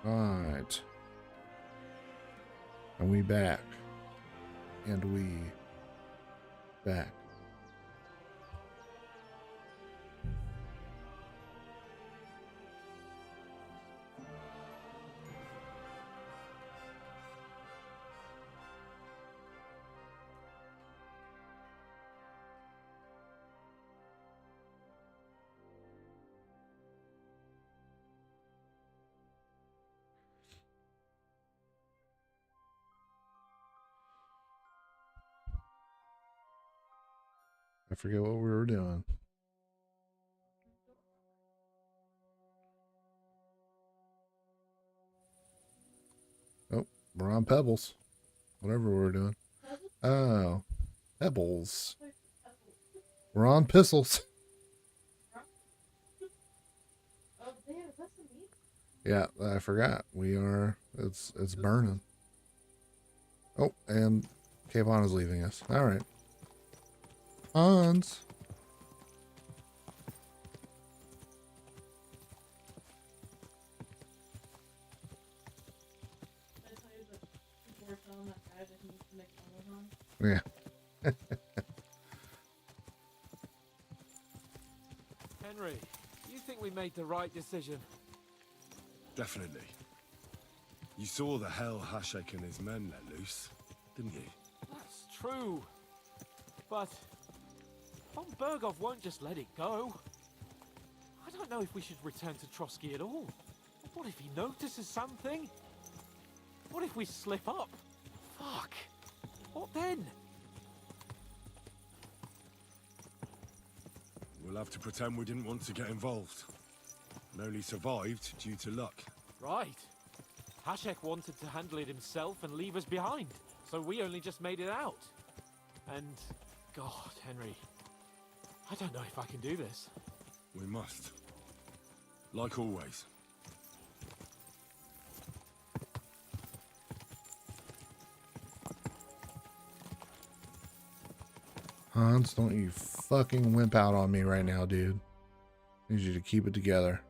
Alright. And we back. And we back. I forget what we were doing. Oh, we're on Pebbles. Whatever we're doing. Oh, Pebbles. We're on Pistols. Yeah, I forgot. We are. It's burning. Oh, and Kayvon is leaving us. All right. Hans. Yeah. Henry, you think we made the right decision? Definitely. You saw the hell Hashek and his men let loose, didn't you? That's true. But Von Bergov won't just let it go. I don't know if we should return to Trotsky at all. What if he notices something? What if we slip up? Fuck. What then? We'll have to pretend we didn't want to get involved. And only survived due to luck. Right. Hashek wanted to handle it himself and leave us behind, so we only just made it out. And, God, Henry, I don't know if I can do this. We must. Like always. Hans, don't you fucking wimp out on me right now, dude. I need you to keep it together.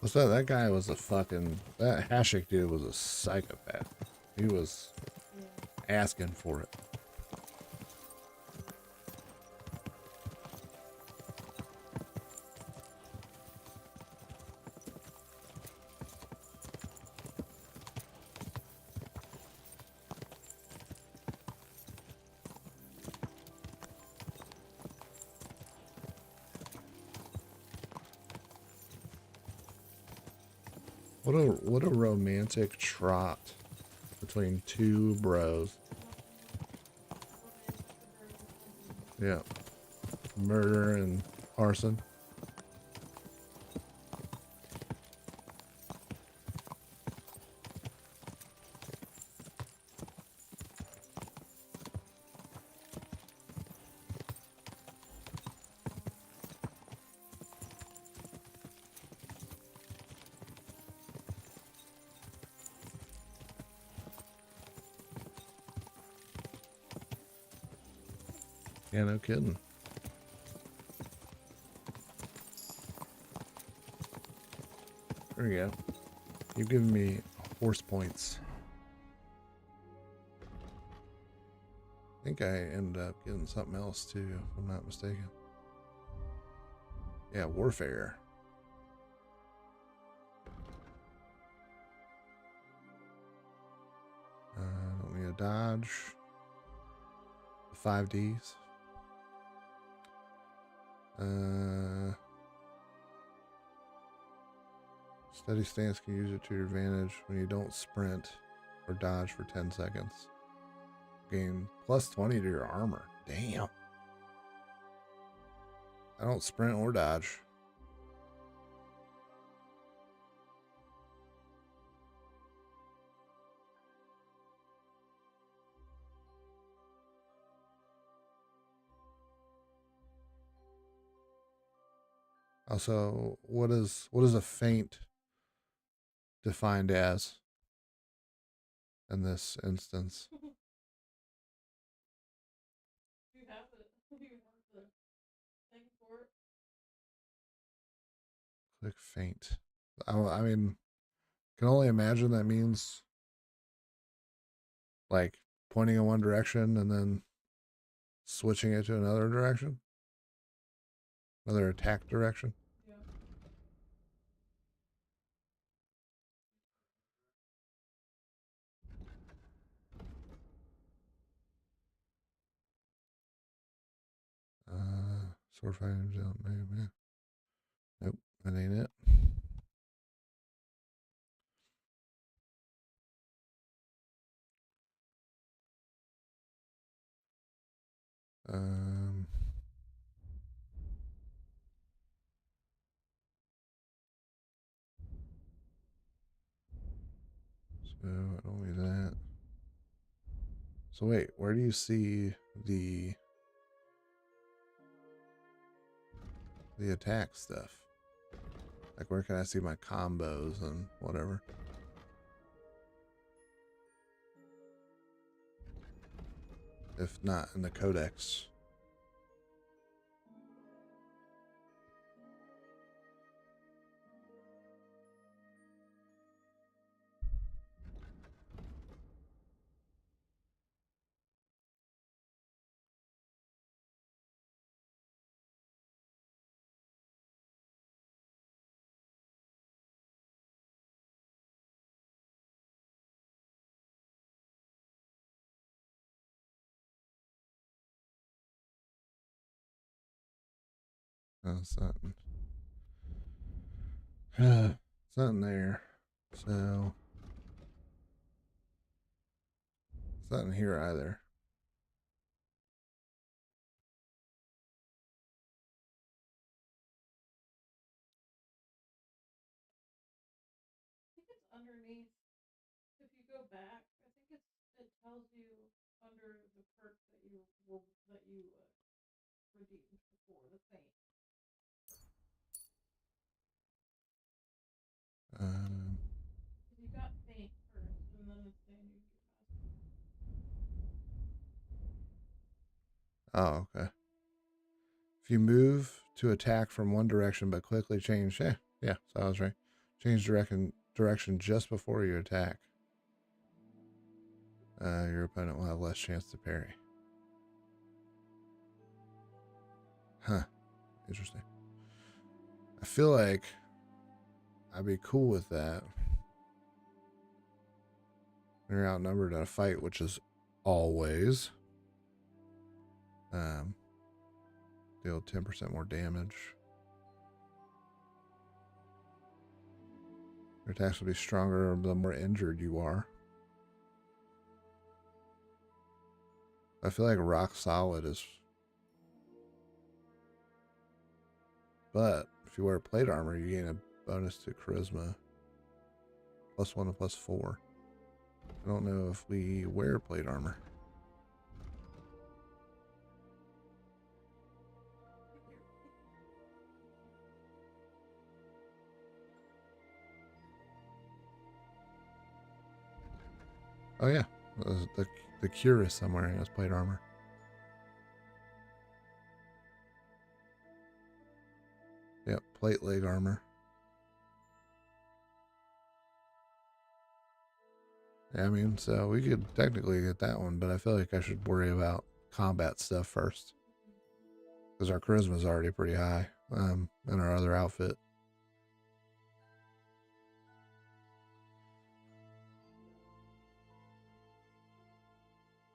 What's that? That guy was a fucking... That Hashik dude was a psychopath. He was... asking for it. What a romantic trot between two bros. Yeah. Murder and arson. Yeah, no kidding. There we go. You've given me horse points. I think I ended up getting something else too, if I'm not mistaken. Yeah, warfare. Don't need a dodge. The 5Ds. Steady stance can use it to your advantage when you don't sprint or dodge for 10 seconds. Gain plus 20 to your armor. Damn. I don't sprint or dodge. Also, what is a feint defined as in this instance? You have the thing for it. Click feint. I mean, can only imagine that means like pointing in one direction and then switching it to another direction, another attack direction. Yeah. Sword fighting jump, maybe. Nope, that ain't it. Um, so I don't need that. So wait, where do you see the attack stuff? Like, where can I see my combos and whatever? If not in the codex. No, it's not. It's not in there. So it's not in here either. I think it's underneath. If you go back, I think it tells you under the perk that you redeemed before the feint. Because you got feint first, and then it's saying you get master. Oh, okay. If you move to attack from one direction but quickly change, yeah, so I was right. Change direction just before you attack. Your opponent will have less chance to parry. Huh. Interesting. I feel like I'd be cool with that. When you're outnumbered in a fight, which is always. Deal 10% more damage. Your attacks will be stronger the more injured you are. I feel like rock solid is. But if you wear plate armor, you gain a bonus to charisma. +1 and +4. I don't know if we wear plate armor. Oh yeah, the Curus I'm wearing has plate armor. Yep, plate leg armor. Yeah, I mean, so we could technically get that one, but I feel like I should worry about combat stuff first. Because our charisma is already pretty high in our other outfit.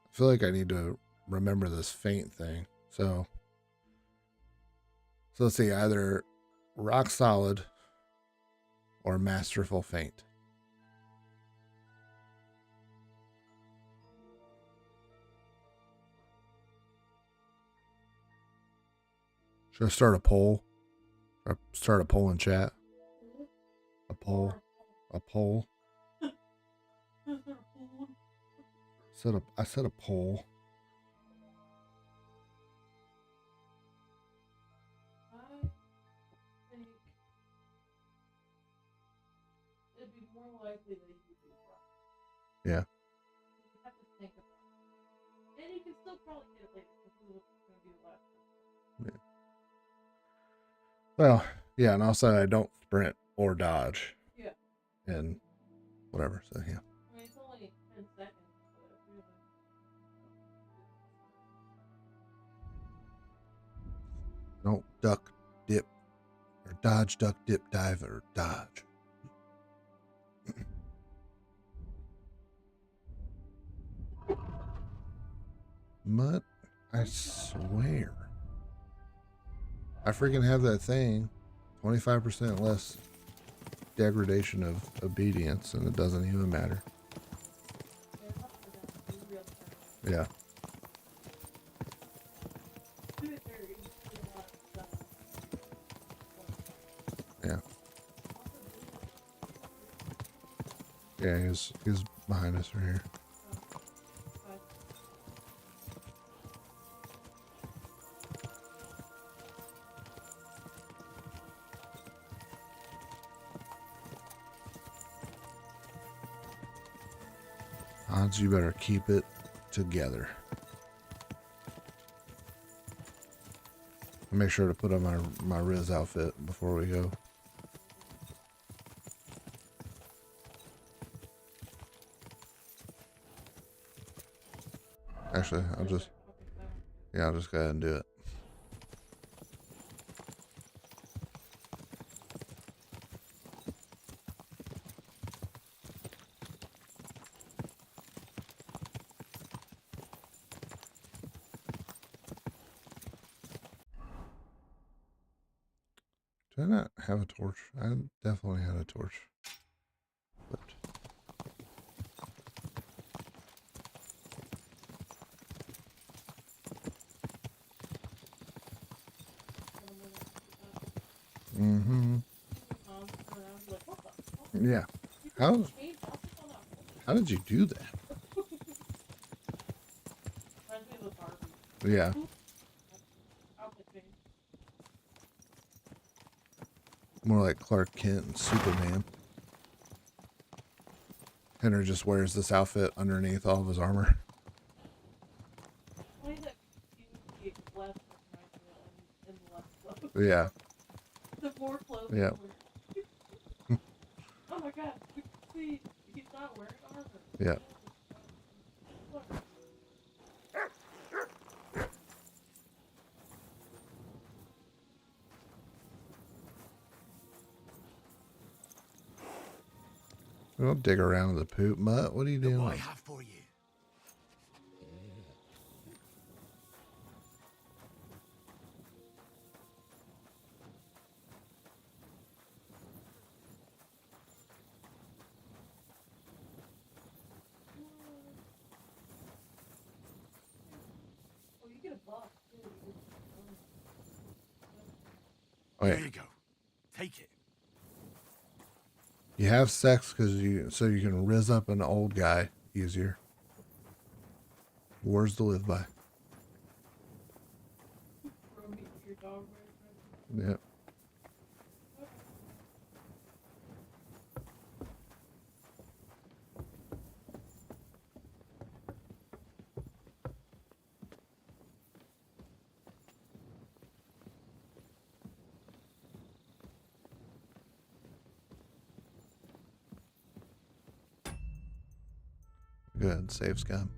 I feel like I need to remember this feint thing. So let's see, either rock solid or masterful feint. Should I start a poll? Or start a poll in chat? A poll. A poll. I said a poll. I think it'd be more likely that you'd be wrong. Yeah. You have to think about it. And you can still probably get it later because it's going to be the last one. Yeah. Well, yeah, and also I don't sprint or dodge. Yeah. And whatever, so yeah. I mean, it's only 10 seconds, but really. Don't duck, dip, or dodge, duck, dip, dive, or dodge. Mutt, I swear. I freaking have that thing. 25% less degradation of obedience, and it doesn't even matter. Yeah. Yeah. Yeah, he's behind us right here. Odds, you better keep it together. Make sure to put on my Riz outfit before we go. Actually, I'll just go ahead and do it. Did I not have a torch? I definitely had a torch. But yeah. How did you do that? Yeah. More like Clark Kent and Superman. Henry just wears this outfit underneath all of his armor. Yeah. The more clothes. Yeah. Oh my god. See, he's not wearing armor. Yeah. Don't dig around in the poop, Mutt. What are you Look what I doing? have for you. Oh, you get a box too. You get Oh, Here yeah. you go. Take it. You have sex because so you can riz up an old guy easier. Words to live by. throw meat to your dog. Right? Yep. Good. Save scum.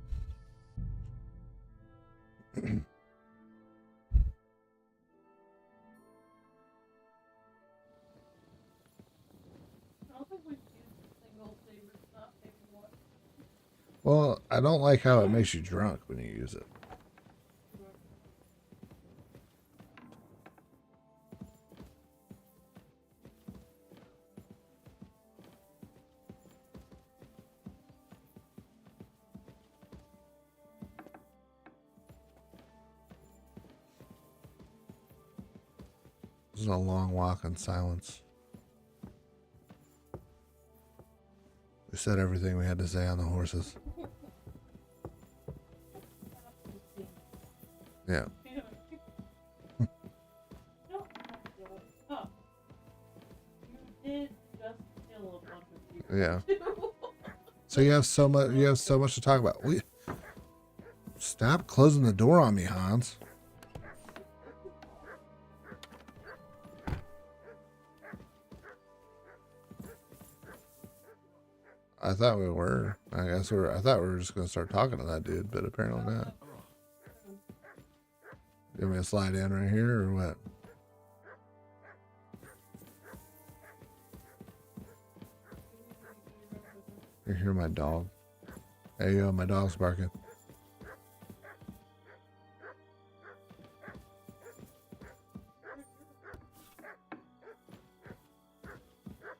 I don't think we've used a single saber not taking one. Well, I don't like how it makes you drunk when you use it. This is a long walk in silence. We said everything we had to say on the horses. Yeah. You don't have to go. Oh, you did just kill a bunch of people. Yeah. Too. So you have so much. You have so much to talk about. Stop closing the door on me, Hans. I thought we were. I guess we were. I thought we were just gonna start talking to that dude, but apparently not. You want me to slide in right here or what? You hear my dog? Hey, yo, my dog's barking.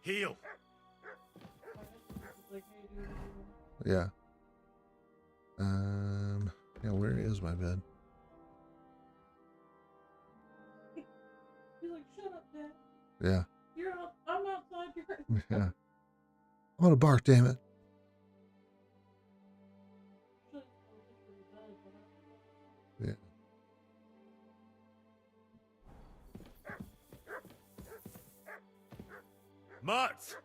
Heal. Yeah. Yeah, where is my bed? He's like, shut up, Dad. Yeah. You're out. I'm outside. You're. Yeah. I'm gonna bark, damn it. Yeah. Mutt!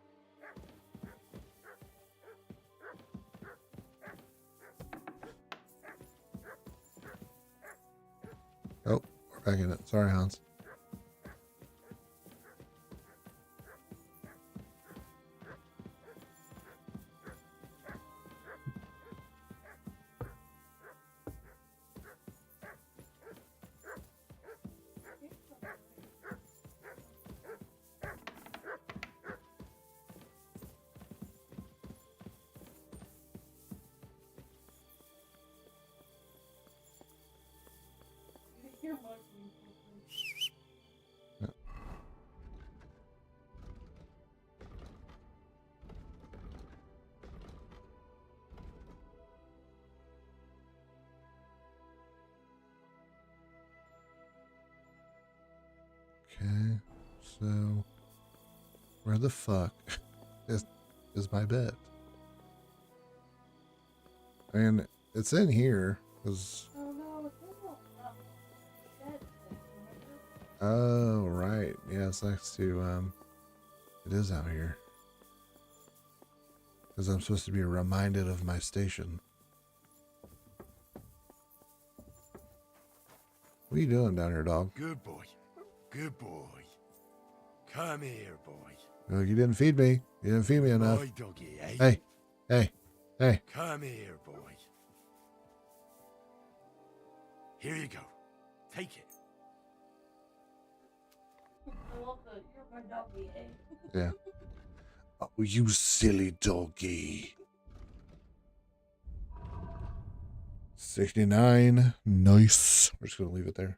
Oh, we're back in it. Sorry, Hans. You're mugging. Okay, so where the fuck is my bed? I mean, it's in here. Cause Oh no, it's almost not dead. oh right, yeah, it's next to it is out here. Because I'm supposed to be reminded of my station. What are you doing down here, dog? Good boy. Good boy. Come here, boy. Look, you didn't feed me. You didn't feed me enough. Boy, doggy, eh? Hey, hey, hey. Come here, boy. Here you go. Take it. I love that. You're my doggy, eh? Yeah. Oh, you silly doggy. 69. Nice. We're just going to leave it there.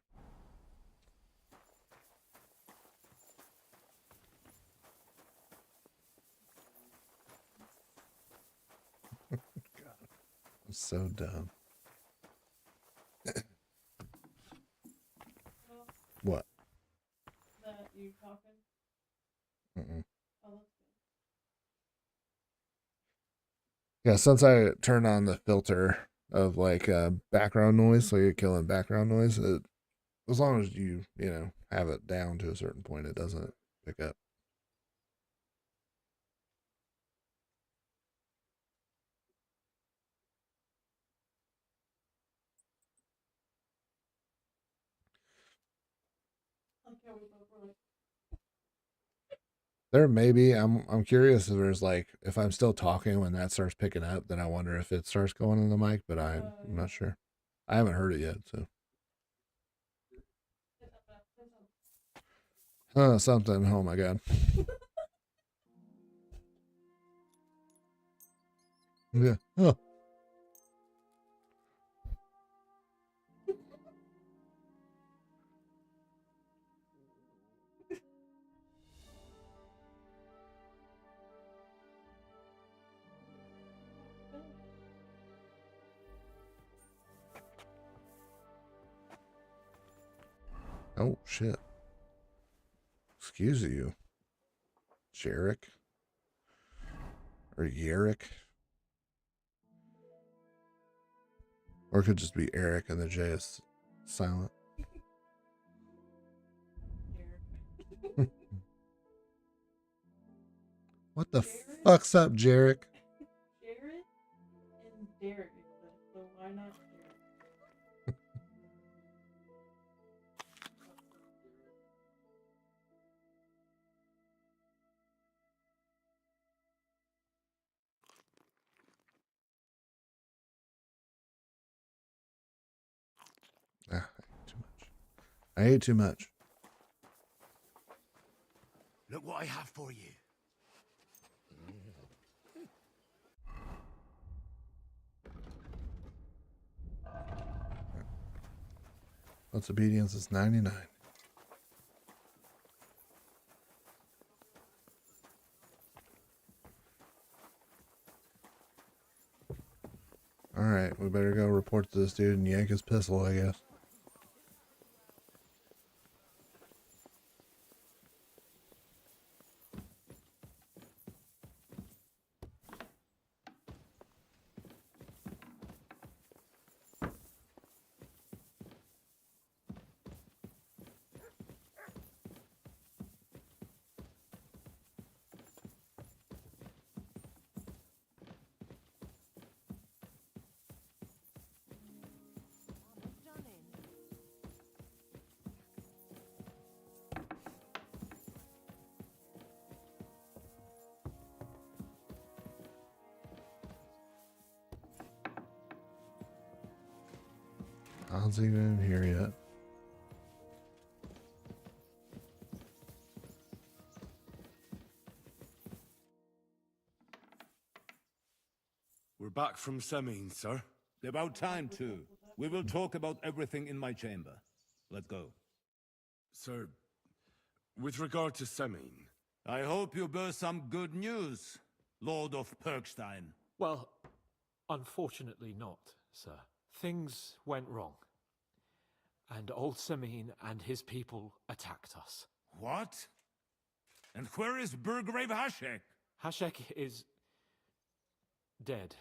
God, I'm so dumb. What? That you talking? Mm-mm. Oh, that's good. Yeah, since I turned on the filter of like background noise, so you're killing background noise, as long as you know, have it down to a certain point, it doesn't pick up. Like how we both were like, There may be. I'm curious if there's like, if I'm still talking when that starts picking up, then I wonder if it starts going in the mic, but I'm not sure. I haven't heard it yet, so. Something. Oh my god. Yeah. Oh. Oh shit. Excuse you, Jarek or Yarrick, or it could just be Eric and the J is silent. What the fuck's up, Jarek? Jared and Derek exist, so why not Jared? Ah, I ate too much. Look what I have for you. What's obedience is 99. All right, we better go report to this dude and yank his pistol, I guess. Odds even in here yet. We're back from Semin, sir. About time, too. We will talk about everything in my chamber. Let's go. Sir, with regard to Semin, I hope you bear some good news, Lord of Perkstein. Well, unfortunately not, sir. Things went wrong. And old Samin and his people attacked us. What? And where is Burgrave Hashek? Hashek is dead.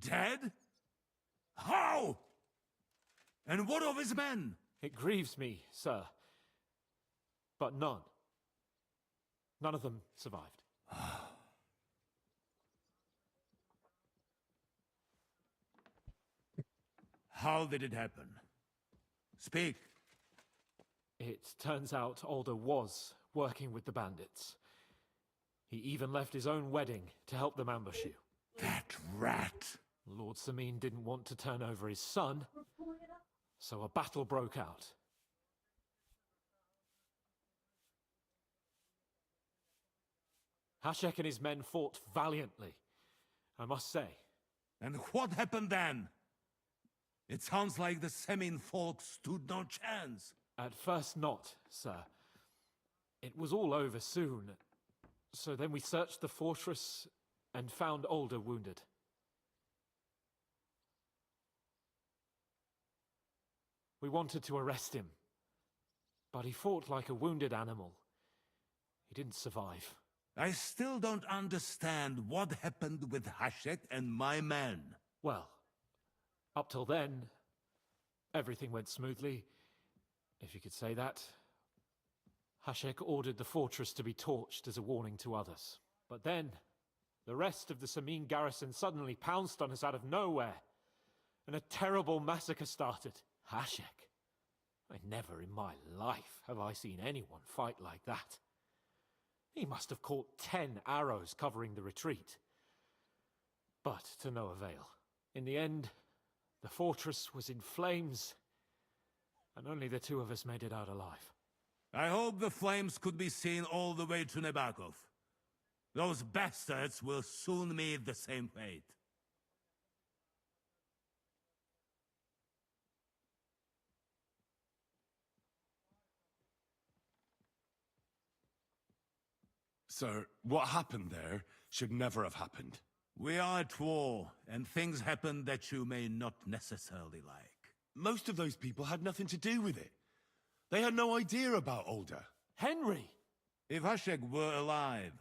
Dead? How? And what of his men? It grieves me, sir. But none. None of them survived. How did it happen? Speak. It turns out Alder was working with the bandits. He even left his own wedding to help them ambush you. That rat. Lord Samin didn't want to turn over his son, so a battle broke out. Hashek and his men fought valiantly, I must say. And what happened then? It sounds like the Semin folk stood no chance. At first not, sir. It was all over soon. So then we searched the fortress and found Older wounded. We wanted to arrest him, but he fought like a wounded animal. He didn't survive. I still don't understand what happened with Hashek and my men. Well, up till then, everything went smoothly, if you could say that. Hashek ordered the fortress to be torched as a warning to others. But then, the rest of the Samin garrison suddenly pounced on us out of nowhere, and a terrible massacre started. Hashek? Never in my life have I seen anyone fight like that. He must have caught 10 arrows covering the retreat. But to no avail. In the end, the fortress was in flames, and only the two of us made it out alive. I hope the flames could be seen all the way to Nebakov. Those bastards will soon meet the same fate. Sir, what happened there should never have happened. We are at war, and things happen that you may not necessarily like. Most of those people had nothing to do with it. They had no idea about Older. Henry! If Hashek were alive,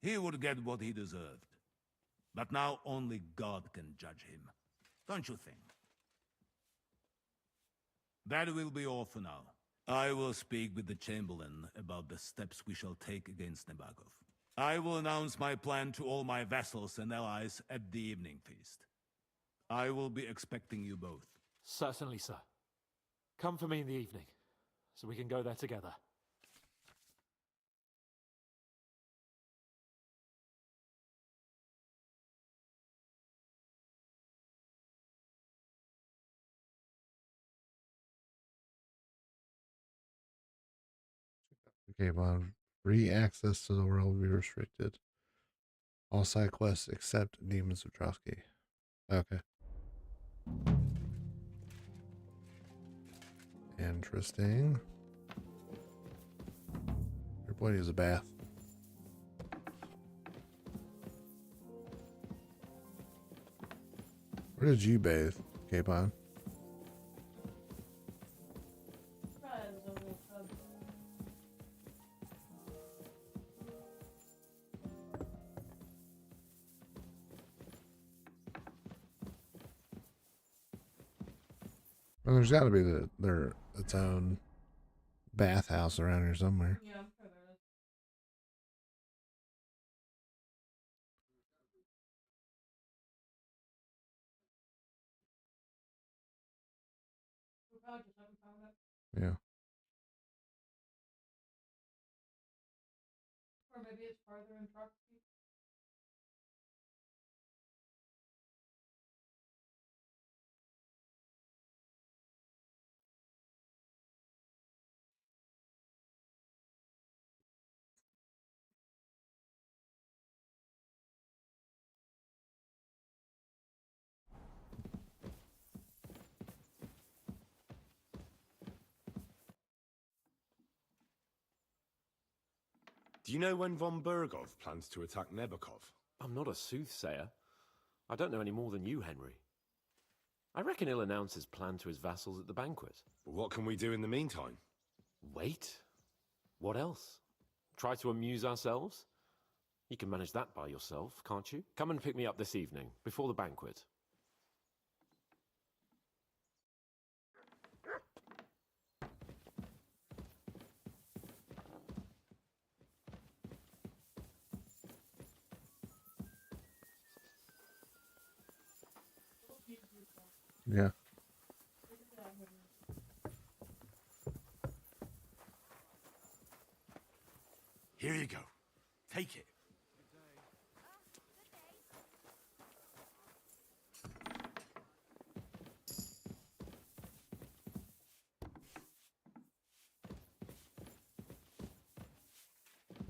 he would get what he deserved. But now only God can judge him. Don't you think? That will be all for now. I will speak with the Chamberlain about the steps we shall take against Nebakov. I will announce my plan to all my vassals and allies at the evening feast. I will be expecting you both. Certainly, sir. Come for me in the evening, so we can go there together. Okay, well, free access to the world will be restricted. All side quests except Demons of Trough. Okay. Interesting. Your boy needs a bath. Where did you bathe, Capon? Well, there's got to be its own bathhouse around here somewhere. Yeah, I'm sure there is. We probably just haven't found it. Yeah. Or maybe it's farther in Trough. Do you know when von Bergov plans to attack Nebakov? I'm not a soothsayer. I don't know any more than you, Henry. I reckon he'll announce his plan to his vassals at the banquet. Well, what can we do in the meantime? Wait? What else? Try to amuse ourselves? You can manage that by yourself, can't you? Come and pick me up this evening, before the banquet. Yeah. Here you go. Take it.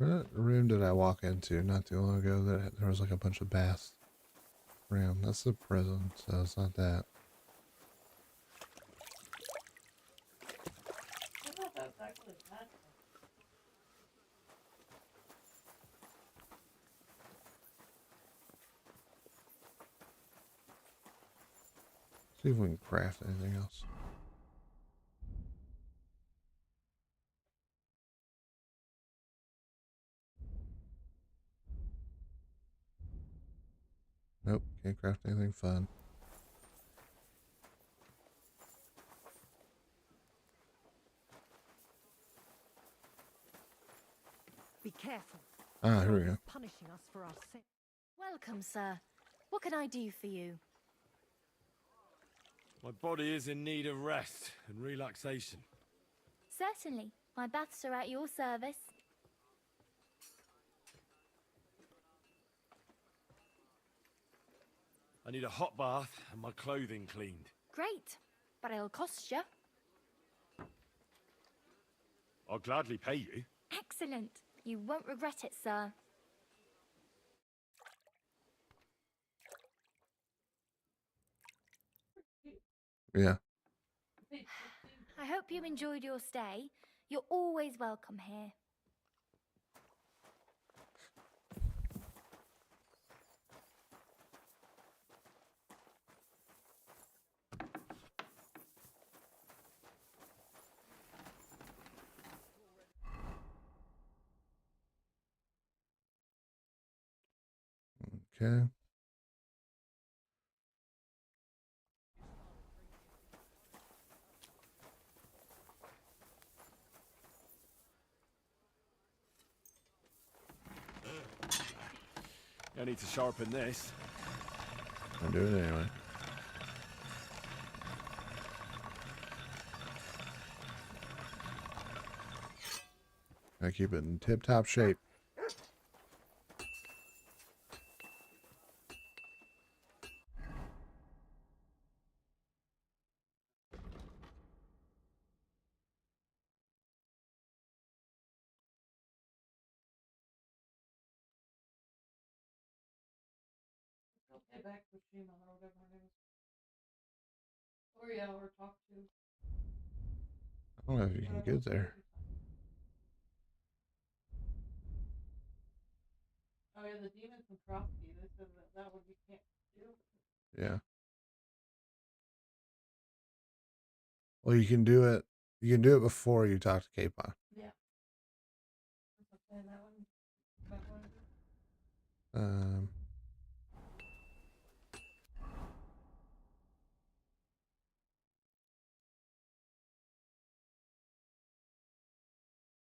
What room did I walk into not too long ago that there was like a bunch of baths around? That's the prison, so it's not that. I thought that was actually bad. See if we can craft anything else. Nope, can't craft anything fun. Be careful. Ah, here we go. Punishing us for our sin. Welcome, sir. What can I do for you? My body is in need of rest and relaxation. Certainly. My baths are at your service. I need a hot bath and my clothing cleaned. Great. But it'll cost you. I'll gladly pay you. Excellent. You won't regret it, sir. Yeah. I hope you enjoyed your stay. You're always welcome here. Okay. I need to sharpen this. I'll do it anyway. I keep it in tip-top shape. Okay, back to Shima or whatever her name is. Or yeah, or talk to. I don't know if you can get there. Oh yeah, the demon from Trough. They said that would be can't do. Yeah. Well, you can do it. You can do it before you talk to Capon. Yeah. Okay, that one. That one.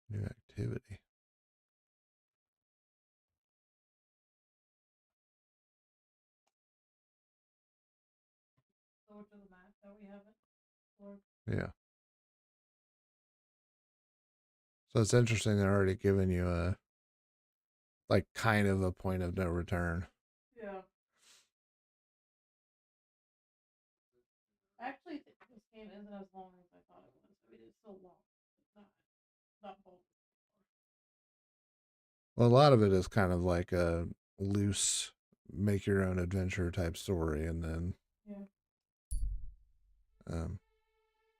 New activity. So which of the maps that we haven't? Or Yeah. So it's interesting they're already giving you a, like, kind of a point of no return. yeah. Actually, this game isn't as long as I thought it was. I mean, it's still long. It's not both. Well, a lot of it is kind of like a loose, make your own adventure type story, and then, Yeah.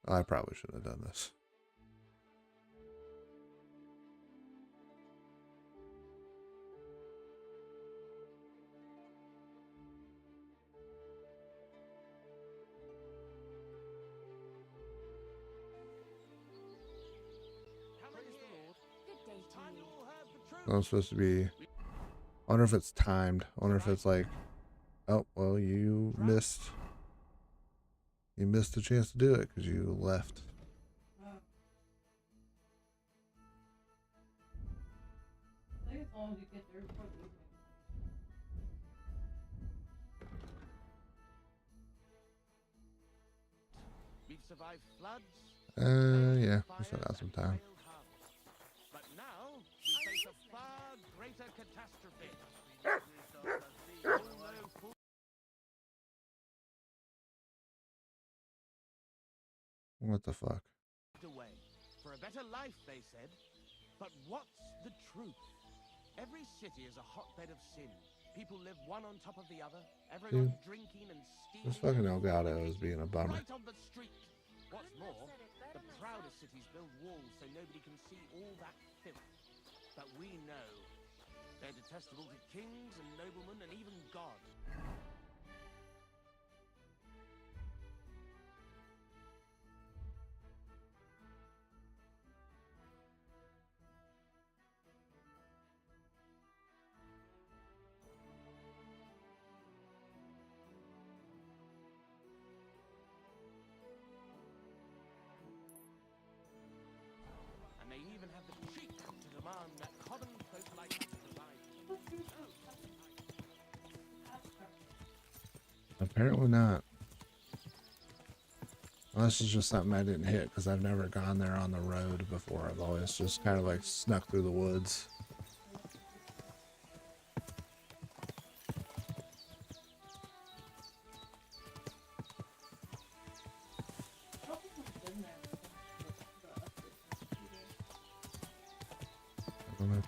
I probably should have done this. Good day to you. I'm supposed to be. I wonder if it's timed. I wonder if it's like, oh well, you missed. You missed the chance to do it because you left. I think as long as you get there before the evening. We've survived floods. Yeah, we still got some time. But now we face a far greater catastrophe. What the fuck? Away. For a better life, they said. But what's the truth? Every city is a hotbed of sin. People live one on top of the other. Everyone drinking and stealing. This fucking Elgato is being a bummer. Right on the street. What's more, the proudest cities build walls so nobody can see all that filth. But we know they're detestable to kings and noblemen and even God. And they even have the cheek to demand that common folk like us provide. Apparently not. Unless it's just something I didn't hit because I've never gone there on the road before. I've always just kind of like snuck through the woods. I don't know.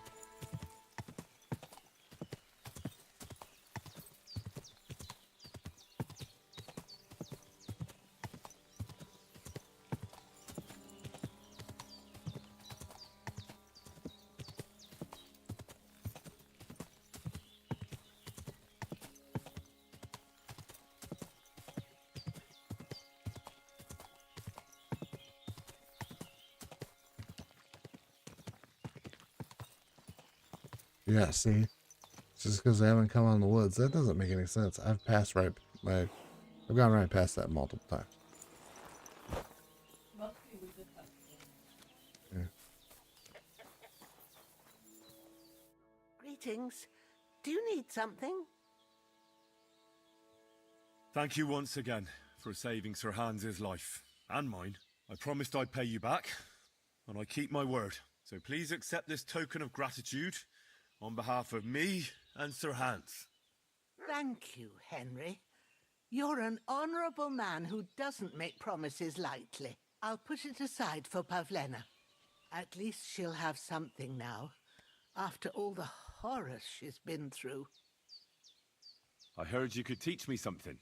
Yeah, see? Just because I haven't come on the woods, that doesn't make any sense. I've gone right past that multiple times. Yeah. Greetings. Do you need something? Thank you once again for saving Sir Hans's life and mine. I promised I'd pay you back, and I keep my word. So please accept this token of gratitude on behalf of me and Sir Hans. Thank you, Henry. You're an honourable man who doesn't make promises lightly. I'll put it aside for Pavlena. At least she'll have something now, after all the horrors she's been through. I heard you could teach me something.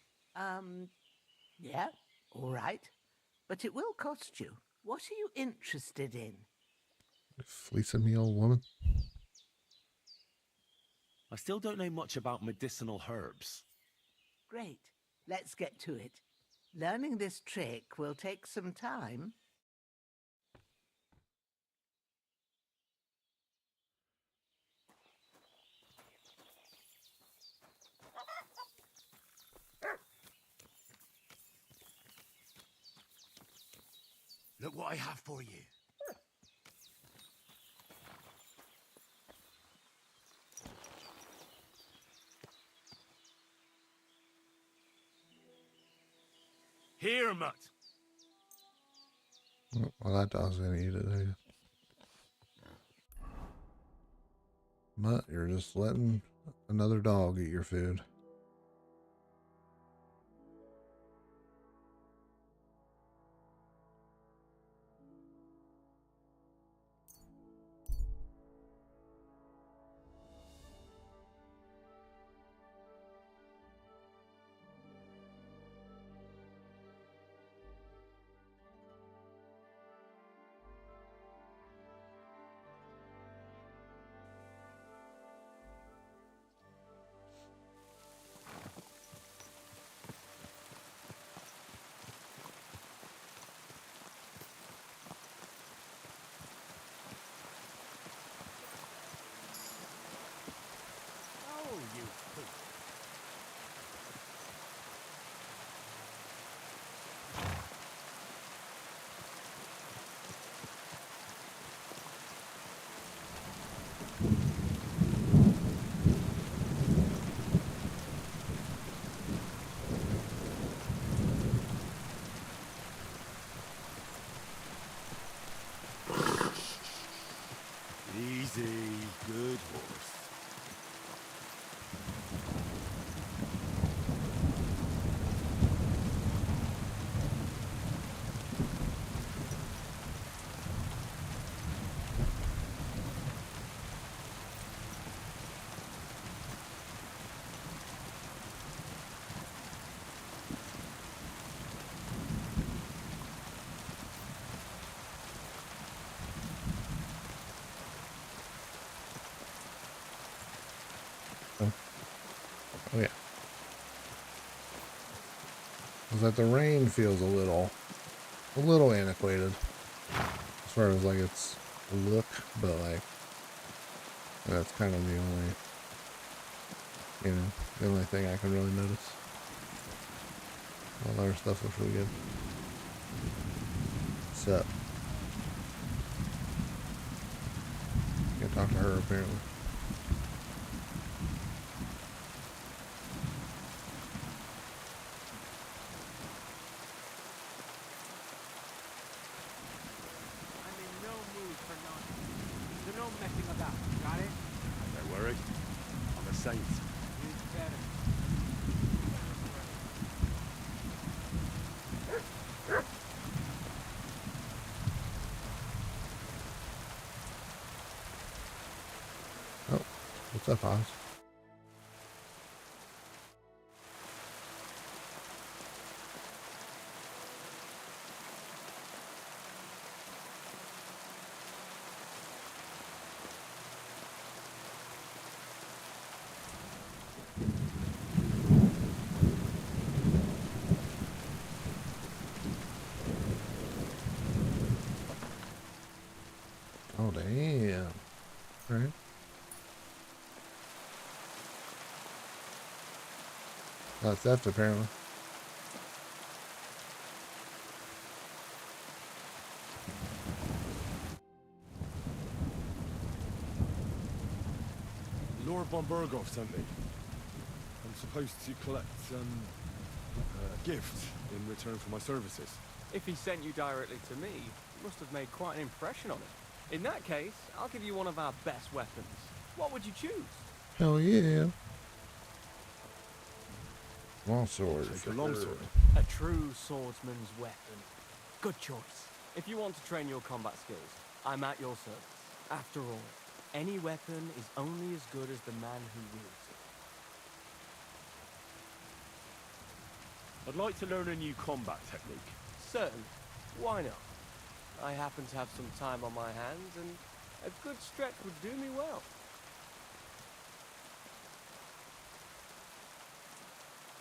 Yeah, all right. But it will cost you. What are you interested in? Fleecing me, old woman. I still don't know much about medicinal herbs. Great. Let's get to it. Learning this trick will take some time. Look what I have for you. Here, Mutt. Well, that dog's gonna eat it, I guess. Mutt, you're just letting another dog eat your food. Oh yeah. Is that the rain feels a little antiquated as far as like its look, but like that's kind of the only thing I can really notice. All the other stuff looks really good. What's up? Can't talk to her apparently. I'm in no mood for nonsense. So no messing about, got it? Don't worry. I'm a saint. Who's better? Oh, what's up, Oz? Oh, damn. All right. Theft, apparently. Lord von Berghoff sent me. I'm supposed to collect a gift in return for my services. If he sent you directly to me, he must have made quite an impression on him. In that case, I'll give you one of our best weapons. What would you choose? Hell yeah. Longsword. Take a longsword. A true swordsman's weapon. Good choice. If you want to train your combat skills, I'm at your service. After all, any weapon is only as good as the man who wields it. I'd like to learn a new combat technique. Certainly. Why not? I happen to have some time on my hands, and a good stretch would do me well.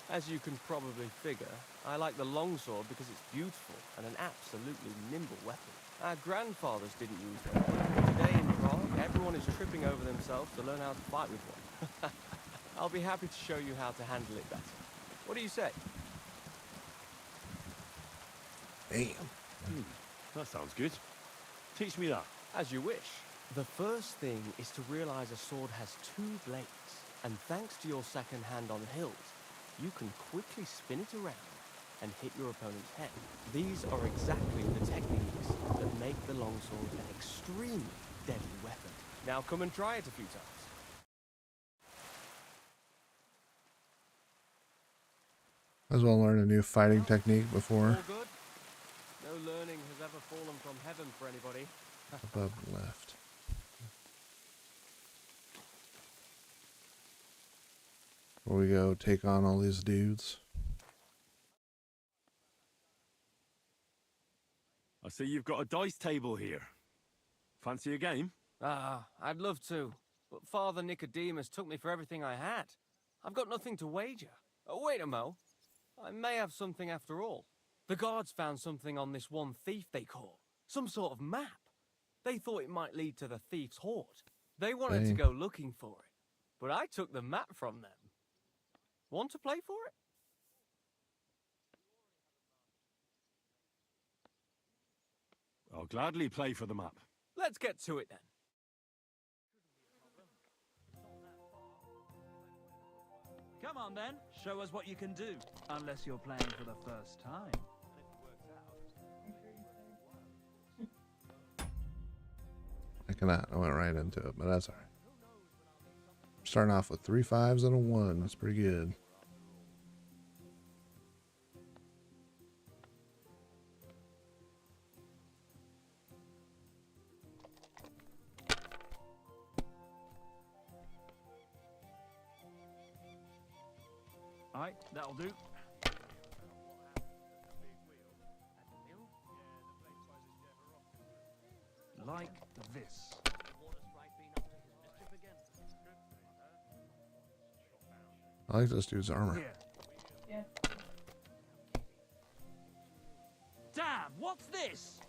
As you can probably figure, I like the longsword because it's beautiful and an absolutely nimble weapon. Our grandfathers didn't use them. Today in Prague, everyone is tripping over themselves to learn how to fight with one. I'll be happy to show you how to handle it better. What do you say? Damn. That sounds good. Teach me that. As you wish. The first thing is to realize a sword has two blades, and thanks to your second hand on hilt, you can quickly spin it around and hit your opponent's head. These are exactly the techniques that make the longsword an extremely deadly weapon. Now come and try it a few times. Might as well learn a new fighting technique before. All good? No learning has ever fallen from heaven for anybody. Above left. Before we go take on all these dudes. I see you've got a dice table here. Fancy a game? Ah, I'd love to, but Father Nicodemus took me for everything I had. I've got nothing to wager. Oh, wait a mo. I may have something after all. The guards found something on this one thief they caught. Some sort of map. They thought it might lead to the thief's hoard. They wanted to go looking for it, but I took the map from them. Want to play for it? I'll gladly play for the map. Let's get to it then. Come on then, show us what you can do. Unless you're playing for the first time. I cannot. I went right into it, but that's alright. Starting off with 3 5s and a 1. That's pretty good. Alright, that'll do. Like this. I like this dude's armor. Here. Yeah. Damn, what's this?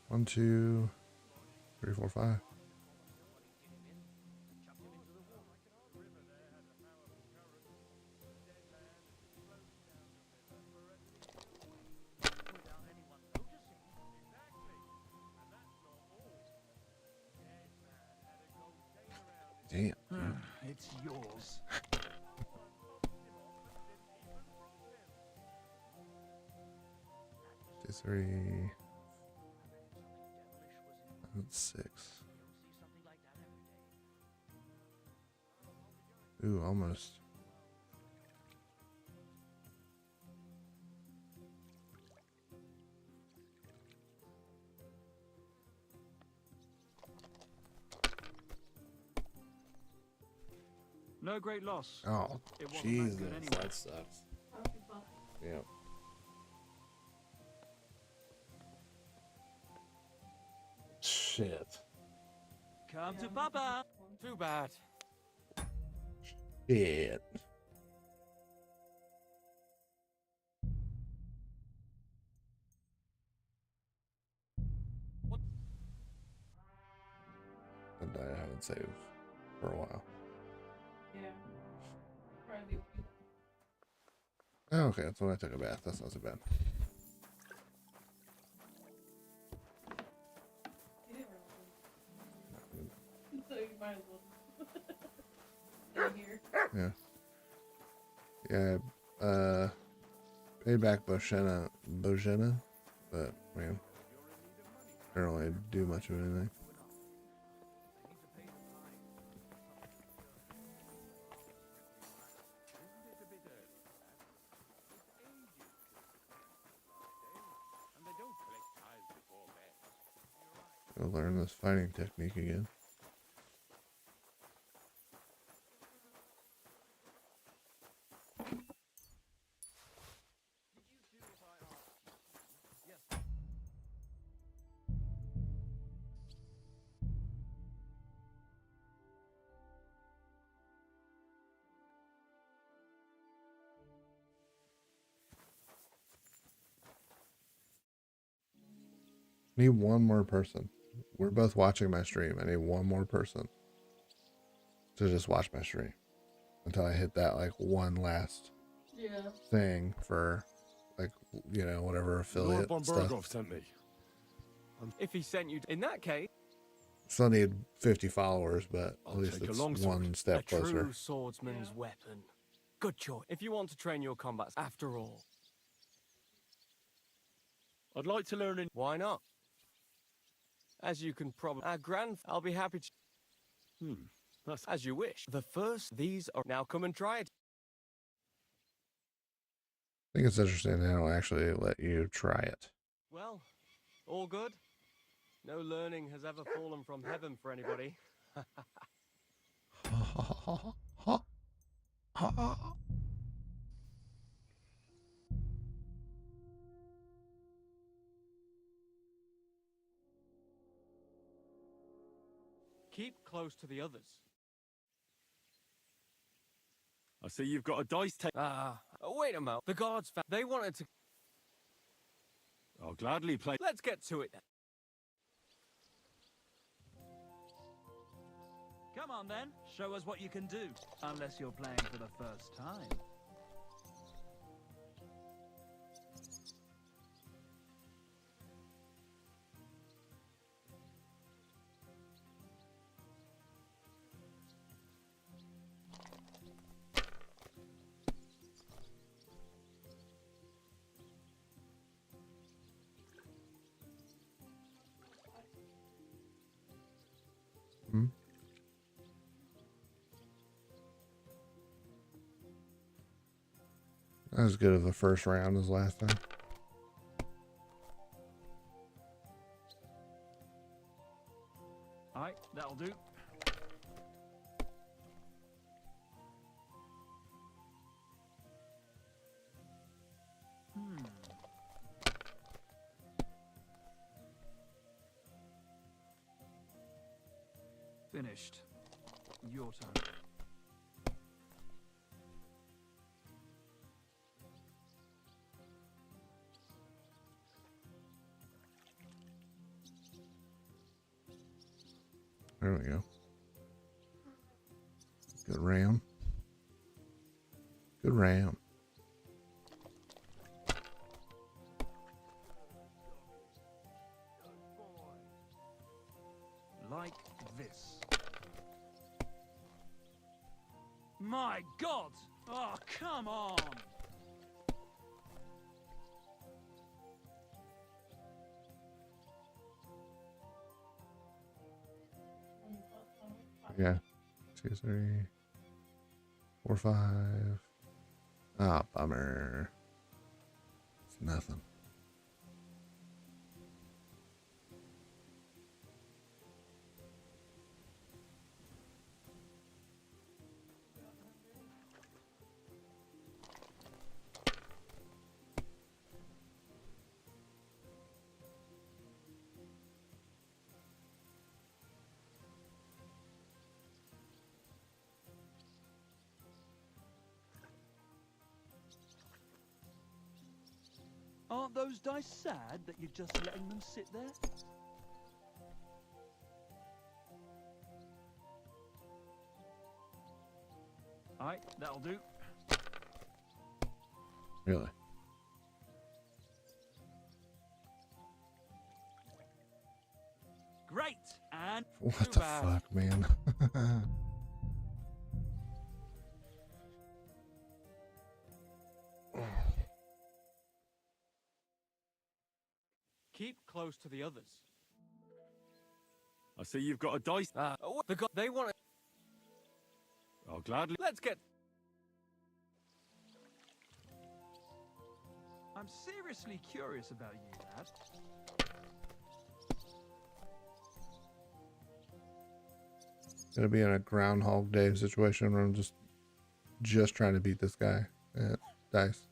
One, two, three, four, five. Damn. It's yours. 53. That's 6. Ooh, almost. No great loss. Oh, It wasn't that Jesus, good anyway. that sucks. That'll be fine. Yep. Shit. Come to Papa. Too bad. Shit. And I haven't saved for a while. Yeah. Probably. Oh, okay, that's when I took a bath. That's not so bad. You didn't really. So you might as well stay here. Yeah. Yeah, paid back Bojena, but, man, I don't really do much of anything. Go learn this fighting technique again. Need one more person. We're both watching my stream. I need one more person to just watch my stream until I hit that like one last thing for like, you know, whatever affiliate Lord stuff. Bonbergov sent me. If he sent you, in that case, Still need 50 followers, but I'll at least take a it's longsword. one step a true closer. swordsman's weapon. Good choice. If you want to train your combats, after all. I'd like to learn in... Why not? As you can probably... I'll be happy to... That's... As you wish. The first, these are... Now come and try it. I think it's interesting they don't actually let you try it. Well, all good. No learning has ever fallen from heaven for anybody. Keep close to the others. I see you've got a dice take. Wait a moment. The guards found... They wanted to... I'll gladly play. Let's get to it then. Come on then, show us what you can do. Unless you're playing for the first time. Not as good of the first round as last time. Alright, that'll do. Finished. Your turn. There we go. Good ram. Good ram. Like this. My God! Oh, come on! Yeah. 2, 3, 4, 5. Ah, bummer. It's nothing. Aren't those dice sad that you're just letting them sit there? Alright, that'll do. Really? Great! And What too the bad. fuck, man? Keep close to the others. I see you've got a dice. They want it. I'll gladly. Let's get. I'm seriously curious about you, lad. Gonna be in a Groundhog Day situation where I'm just trying to beat this guy at dice.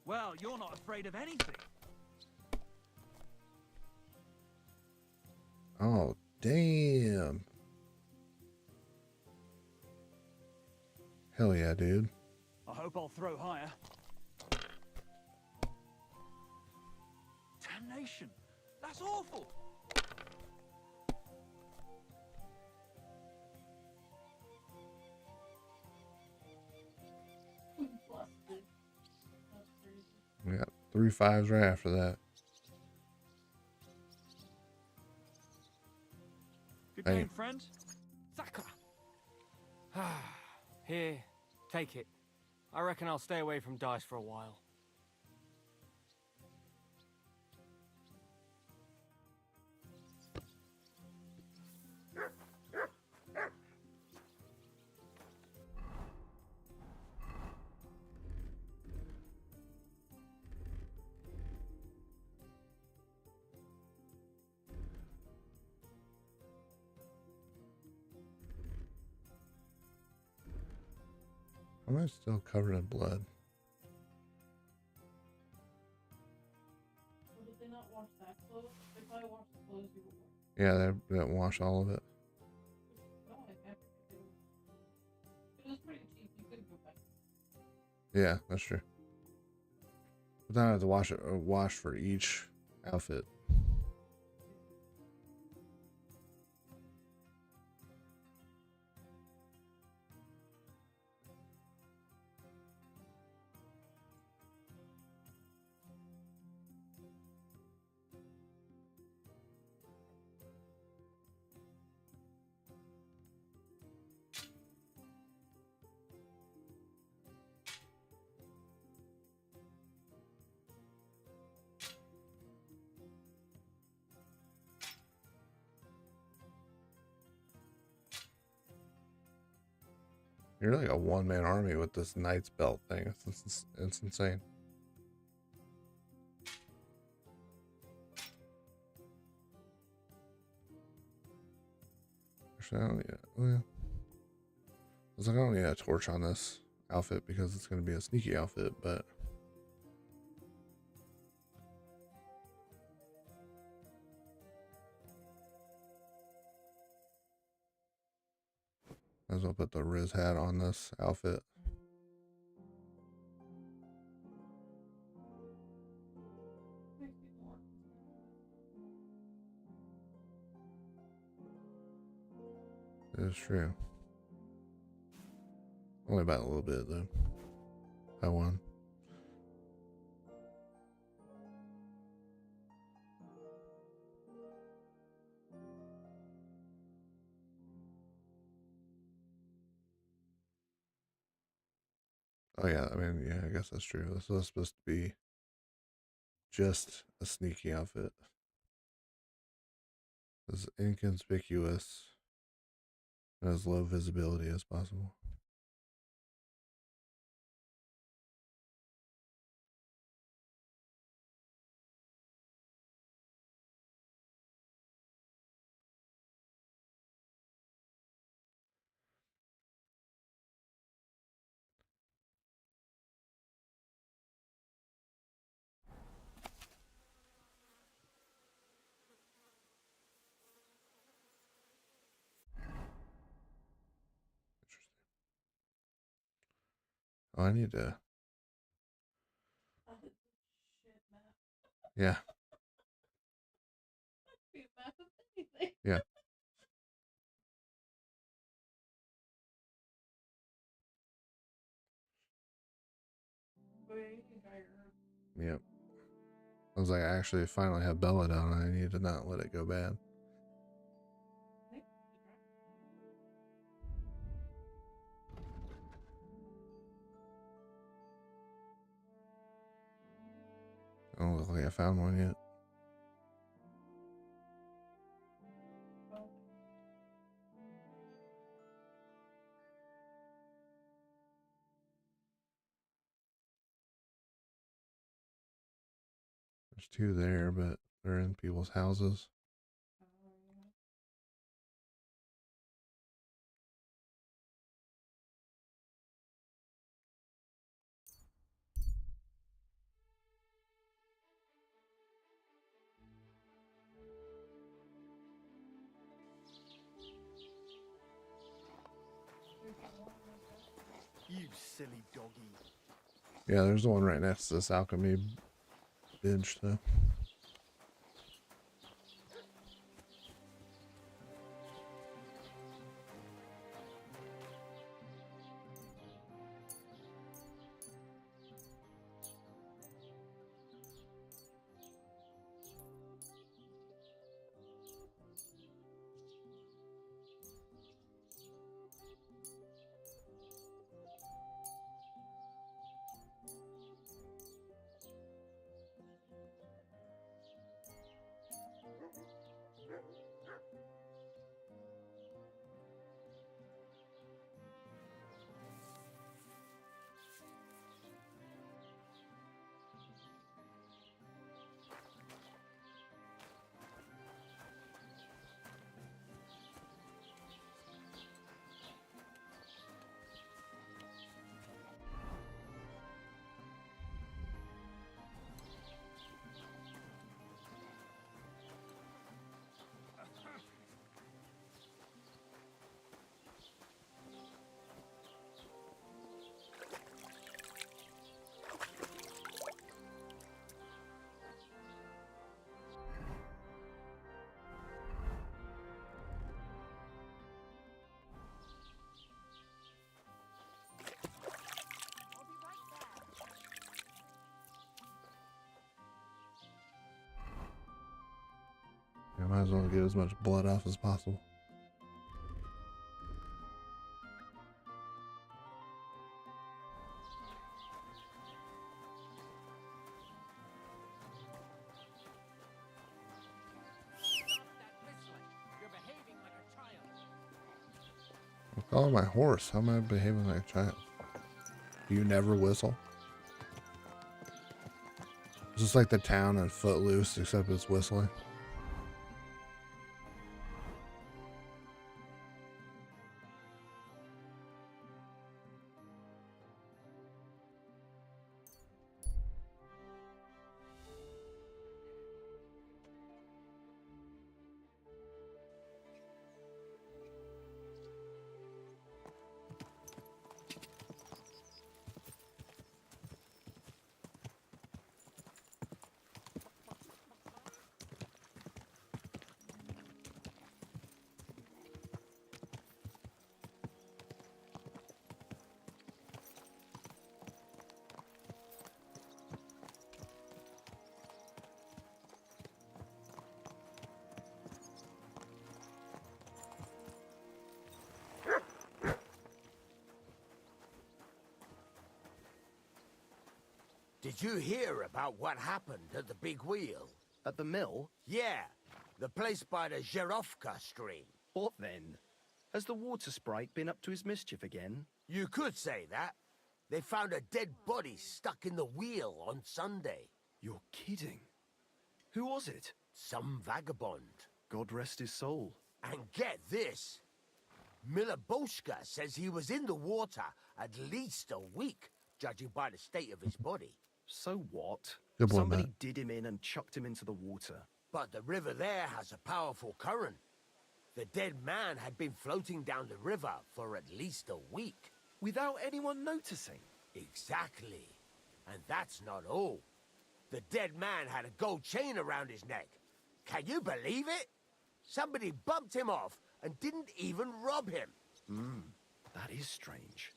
Well, you're not afraid of anything. Oh, damn. Hell yeah, dude. I hope I'll throw higher. Damnation! That's awful! We got 3 5s right after that. Good Hey. game, friend. Sakura. Here, take it. I reckon I'll stay away from dice for a while. Am I still covered in blood? Or did they not wash that clothes? They probably washed the clothes you were wearing. Yeah, they didn't wash all of it. No, I never did. It was pretty cheap. You could go back. Yeah, that's true. But then I have to wash for each outfit. You're like a one-man army with this knight's belt thing. It's insane. Actually, I don't need it. Well, I was like, I don't need a torch on this outfit because it's going to be a sneaky outfit, but might as well put the Riz hat on this outfit. It is true. Only about a little bit though. By one. Oh yeah, I mean, yeah, I guess that's true. This was supposed to be just a sneaky outfit. As inconspicuous and as low visibility as possible. Oh, I need to. Yeah. Yeah. Yep. I was like, I actually finally have Bella down and I need to not let it go bad. I don't look like I found one yet. There's two there, but they're in people's houses. You silly doggy. Yeah, there's the one right next to this alchemy bench, though. I might as well get as much blood off as possible. Oh, my horse. How am I behaving like a child? Do you never whistle? It's just like the town in Footloose, except it's whistling. Did you hear about what happened at the big wheel? At the mill? Yeah, the place by the Zherovka stream. What then? Has the water sprite been up to his mischief again? You could say that. They found a dead body stuck in the wheel on Sunday. You're kidding. Who was it? Some vagabond. God rest his soul. And get this. Miliboshka says he was in the water at least a week, judging by the state of his body. So what? Good boy, Somebody Matt. did him in and chucked him into the water. But the river there has a powerful current. The dead man had been floating down the river for at least a week. Without anyone noticing? Exactly. And that's not all. The dead man had a gold chain around his neck. Can you believe it? Somebody bumped him off and didn't even rob him. That is strange.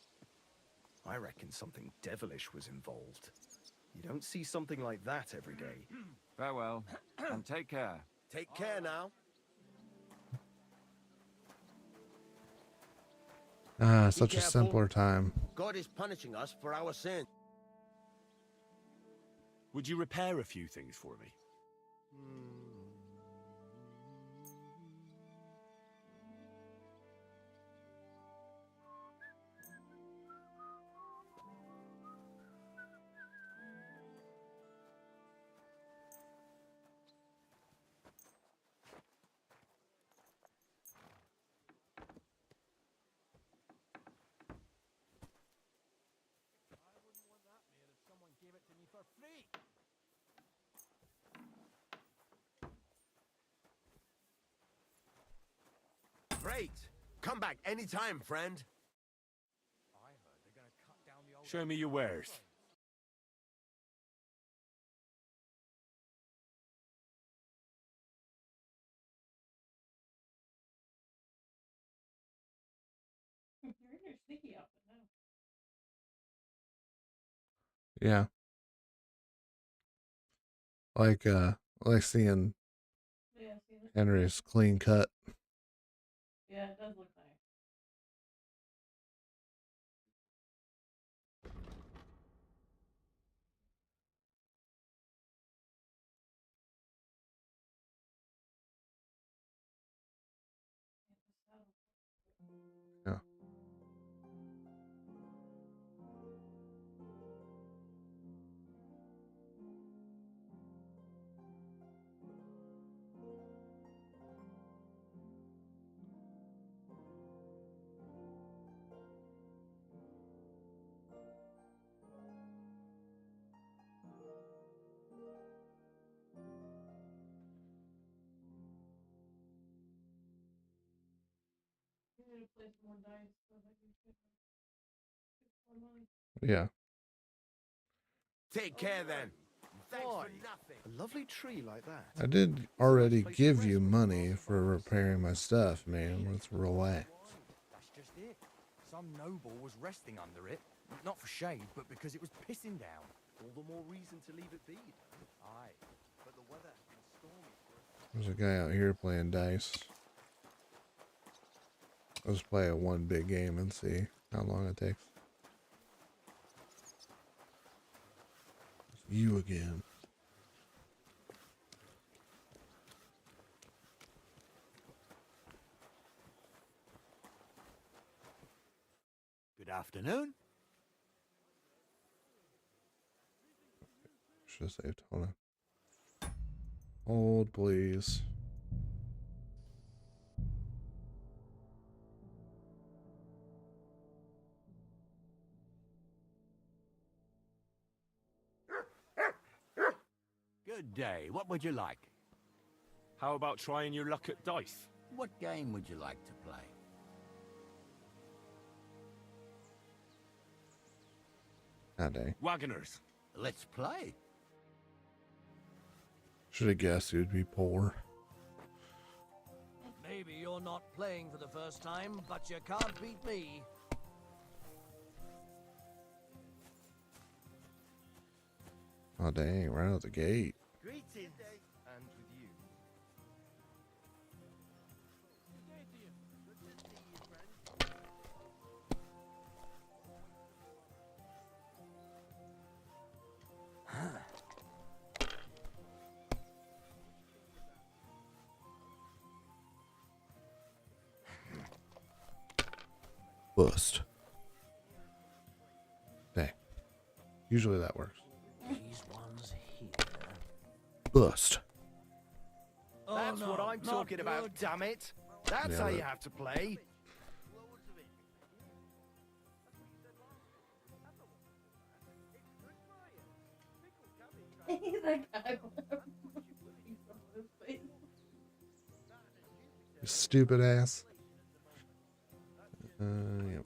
I reckon something devilish was involved. You don't see something like that every day. Farewell, and take care. Take care now. Ah, such a careful. simpler time. God is punishing us for our sin. Would you repair a few things for me? Great. Come back anytime, friend. Show me your wares. You're in your sneaky outfit now. Yeah. Like seeing Yeah, see this? Henry's clean cut. Yeah, it does look nice. Yeah. You need to play some more dice so that you can get more money. Yeah. Take care then. Thanks Why? for nothing. A lovely tree like that. I did already give you money for repairing my stuff, man. Let's relax. That's just it. Some noble was resting under it. Not for shade, but because it was pissing down. All the more reason to leave it be. Aye, but the weather has been stormy for There's a guy out here playing dice. Let's play a one big game and see how long it takes. It's you again. Afternoon. Should have saved. Hold on. Hold, please. Good day. What would you like? How about trying your luck at dice? What game would you like to play? Ah, dang. Wagoners. Let's play. Should have guessed he would be poor. Maybe you're not playing for the first time, but you can't beat me. Oh, dang. Right out the gate. Greetings. And with you. Bust. Dang. Usually that works. These ones here. Bust. That's no, what I'm not talking about, good. damn it. That's Yeah, how but- you have to play. That guy. You stupid ass. Yep.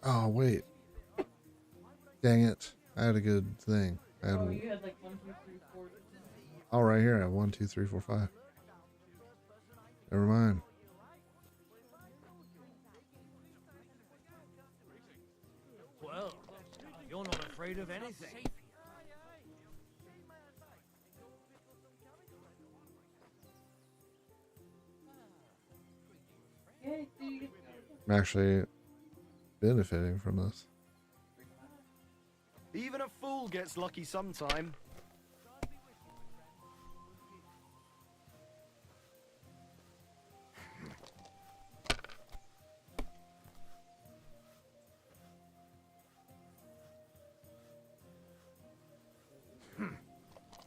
Oh, wait. Dang it. I had a good thing. I had Oh, you had like 1, 2, 3, 4. oh, right here. I have 1, 2, 3, 4, 5. Never mind. Well, you're not afraid of anything. Yay, see? I'm actually benefiting from this. Even a fool gets lucky sometime.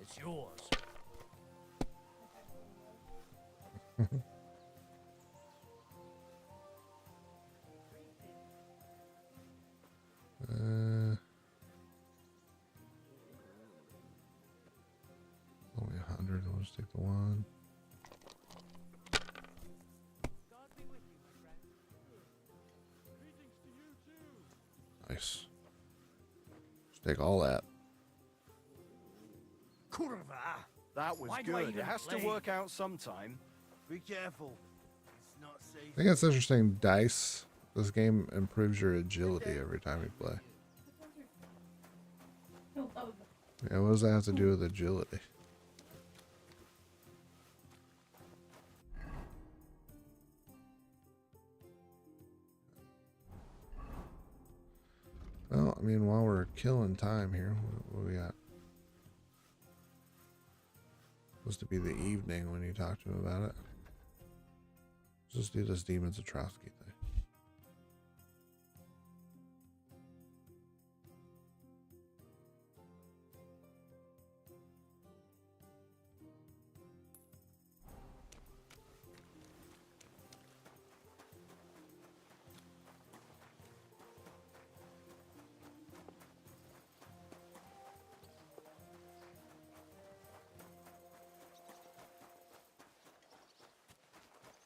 It's yours. Only 100. I'll just take the 1. Nice. Just take all that. Kurva. That was Why do I good. It even has play? to work out sometime. Be careful. It's not safe. I think it's interesting. Dice. This game improves your agility every time you play. Yeah, what does that have to do with agility? Well, I mean, while we're killing time here, what we got? Supposed to be the evening when you talk to him about it. Let's just do this Demons of Trough thing.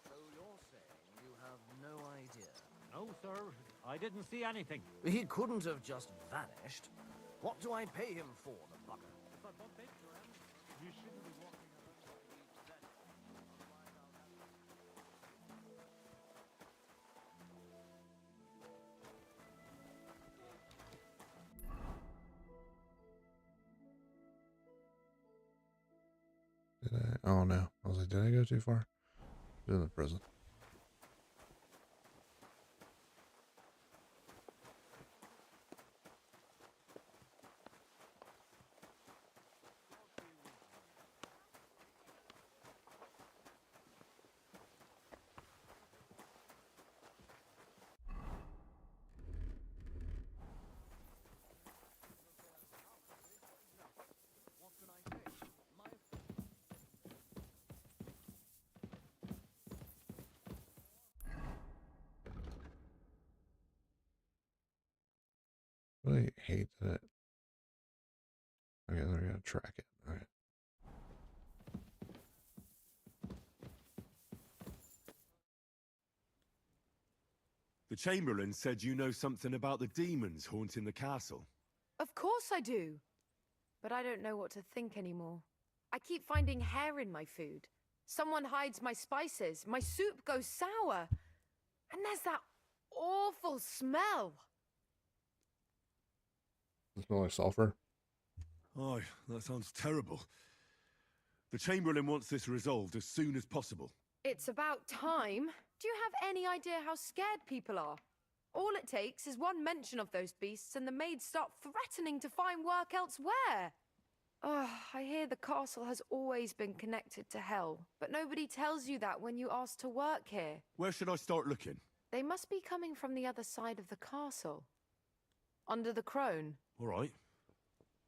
So you're saying you have no idea? No, sir. I didn't see anything. He couldn't have just vanished. What do I pay him for, the bugger? If I bump into him, you shouldn't be walking Did I? Oh no. I was like, did I go too far? In the prison. really hate that. Okay, they're gonna track it. All right. The Chamberlain said you know something about the demons haunting the castle. Of course I do. But I don't know what to think anymore. I keep finding hair in my food. Someone hides my spices. My soup goes sour. And there's that awful smell. Does it smell like sulfur? Oh, that sounds terrible. The Chamberlain wants this resolved as soon as possible. It's about time. Do you have any idea how scared people are? All it takes is one mention of those beasts and the maids start threatening to find work elsewhere. Oh, I hear the castle has always been connected to hell, but nobody tells you that when you ask to work here. Where should I start looking? They must be coming from the other side of the castle. Under the crone. All right.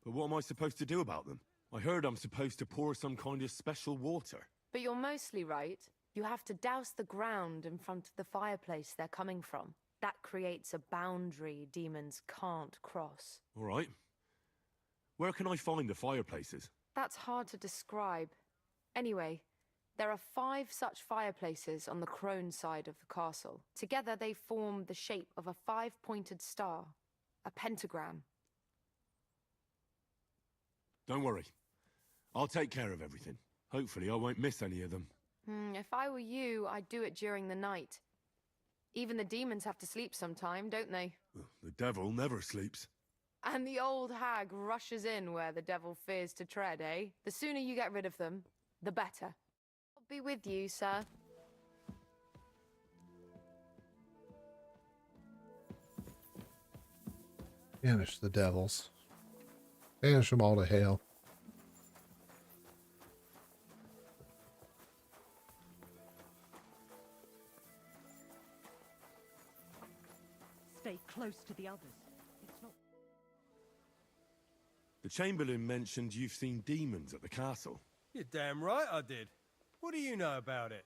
But what am I supposed to do about them? I heard I'm supposed to pour some kind of special water. But you're mostly right. You have to douse the ground in front of the fireplace they're coming from. That creates a boundary demons can't cross. All right. Where can I find the fireplaces? That's hard to describe. Anyway, there are 5 such fireplaces on the crone side of the castle. Together they form the shape of a 5-pointed star, a pentagram. Don't worry. I'll take care of everything. Hopefully I won't miss any of them. If I were you, I'd do it during the night. Even the demons have to sleep sometime, don't they? The devil never sleeps. And the old hag rushes in where the devil fears to tread, eh? The sooner you get rid of them, the better. I'll be with you, sir. Banish the devils. Banish them all to hell. Stay close to the others. It's not... The Chamberlain mentioned you've seen demons at the castle. You're damn right I did. What do you know about it?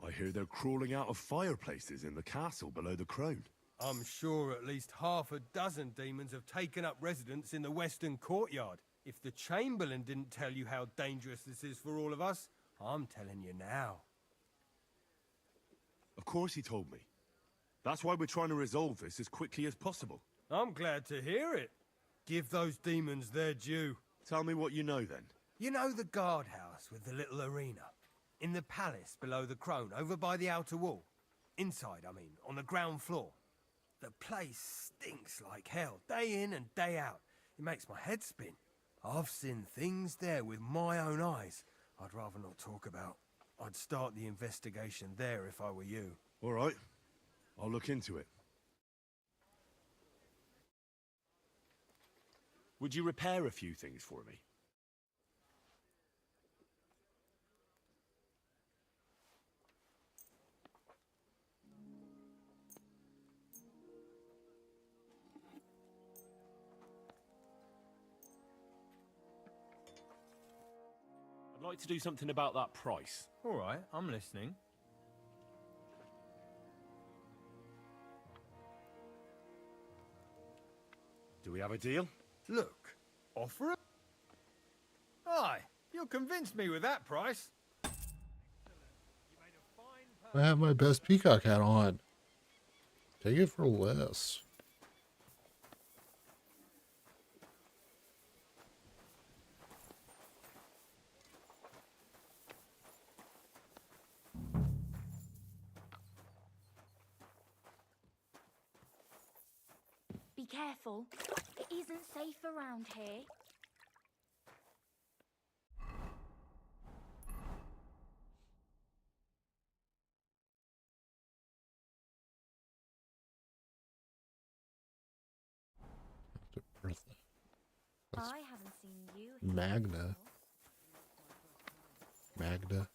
I hear they're crawling out of fireplaces in the castle below the crone. I'm sure at least half a dozen demons have taken up residence in the western courtyard. If the Chamberlain didn't tell you how dangerous this is for all of us, I'm telling you now. Of course he told me. That's why we're trying to resolve this as quickly as possible. I'm glad to hear it. Give those demons their due. Tell me what you know then. You know the guardhouse with the little arena? In the palace below the crone, over by the outer wall? Inside, I mean, on the ground floor. The place stinks like hell, day in and day out. It makes my head spin. I've seen things there with my own eyes I'd rather not talk about. I'd start the investigation there if I were you. All right. I'll look into it. Would you repair a few things for me? I'd like to do something about that price. All right, I'm listening. Do we have a deal? Look, offer it. Aye, you'll convince me with that price. I have my best peacock hat on. Take it for less. Be careful. It isn't safe around here. I haven't seen you here Magna. Magda.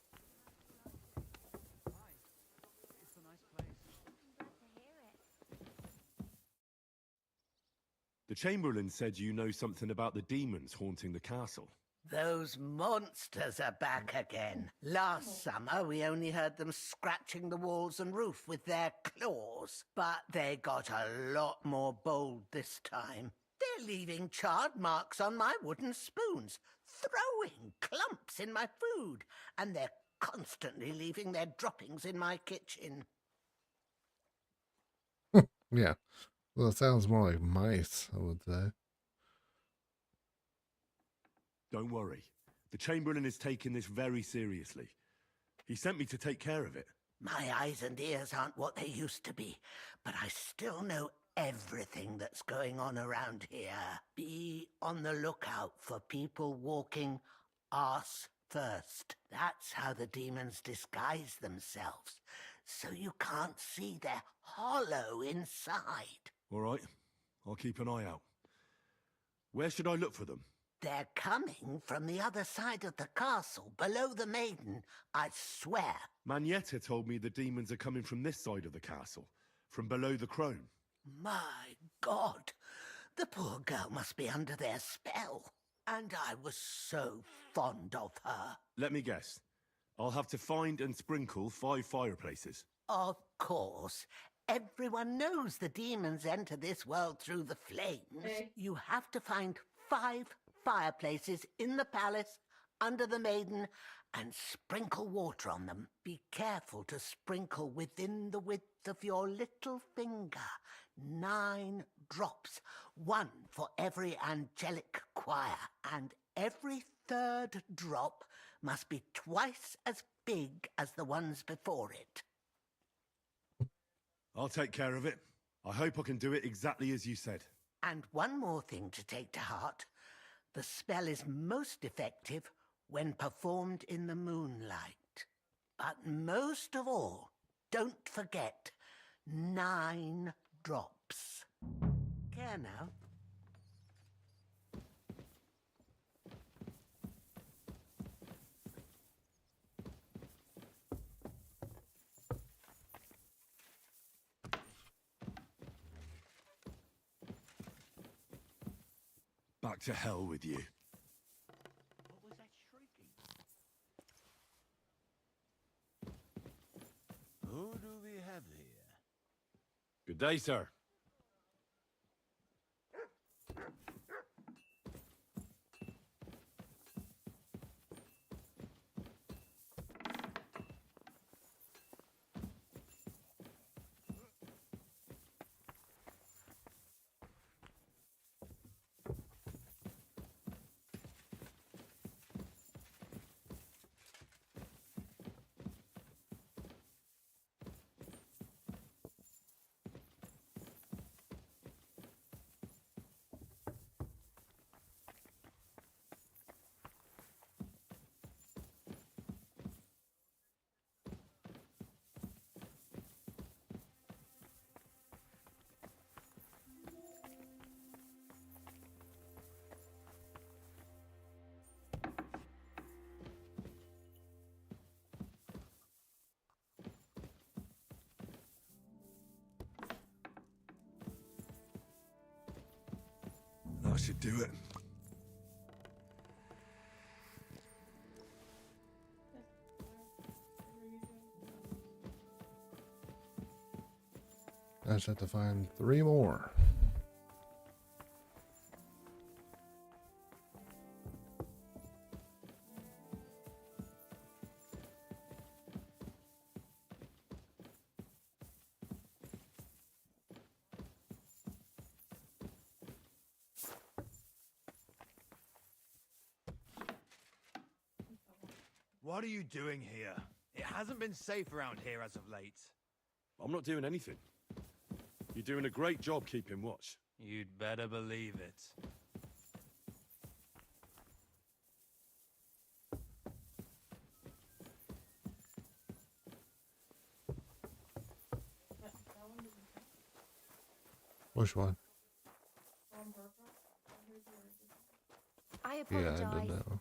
The Chamberlain said you know something about the demons haunting the castle. Those monsters are back again. Last summer, we only heard them scratching the walls and roof with their claws. But they got a lot more bold this time. They're leaving charred marks on my wooden spoons, throwing clumps in my food, and they're constantly leaving their droppings in my kitchen. Yeah. Well, it sounds more like mice, I would say. Don't worry. The Chamberlain is taking this very seriously. He sent me to take care of it. My eyes and ears aren't what they used to be, but I still know everything that's going on around here. Be on the lookout for people walking arse first. That's how the demons disguise themselves, so you can't see their hollow inside. All right. I'll keep an eye out. Where should I look for them? They're coming from the other side of the castle, below the maiden, I swear. Manietta told me the demons are coming from this side of the castle, from below the crone. My God, the poor girl must be under their spell. And I was so fond of her. Let me guess. I'll have to find and sprinkle 5 fireplaces. Of course. Everyone knows the demons enter this world through the flames. You have to find 5 fireplaces in the palace, under the maiden, and sprinkle water on them. Be careful to sprinkle within the width of your little finger. 9 drops, 1 for every angelic choir, and every 3rd drop must be twice as big as the ones before it. I'll take care of it. I hope I can do it exactly as you said. And one more thing to take to heart. The spell is most effective when performed in the moonlight. But most of all, don't forget 9 drops. Care now? Back to hell with you. What was that shrieking? Who do we have here? Good day, sir. That should do it. I just have to find 3 more. What are you doing here? It hasn't been safe around here as of late. I'm not doing anything. You're doing a great job keeping watch. You'd better believe it. Which one? I Yeah, apologize. I did that one.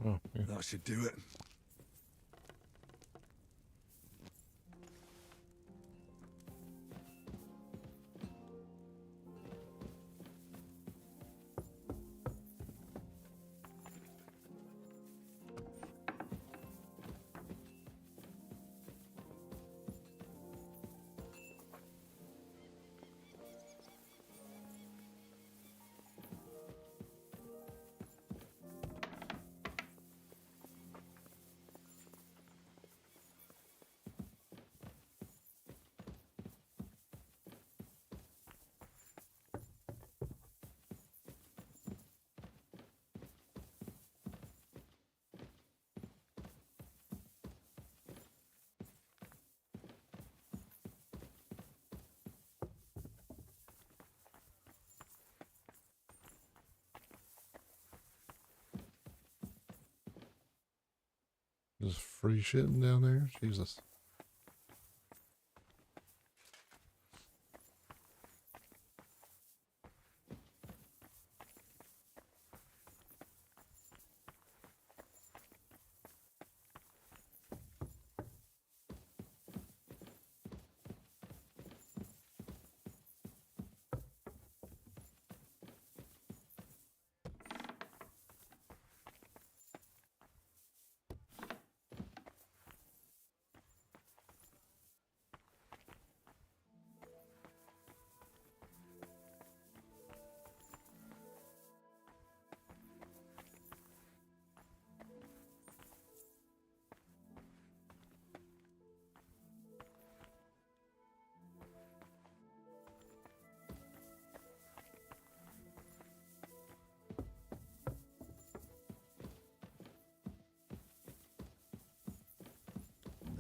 Oh, yeah. That should do it. Just free shitting down there? Jesus.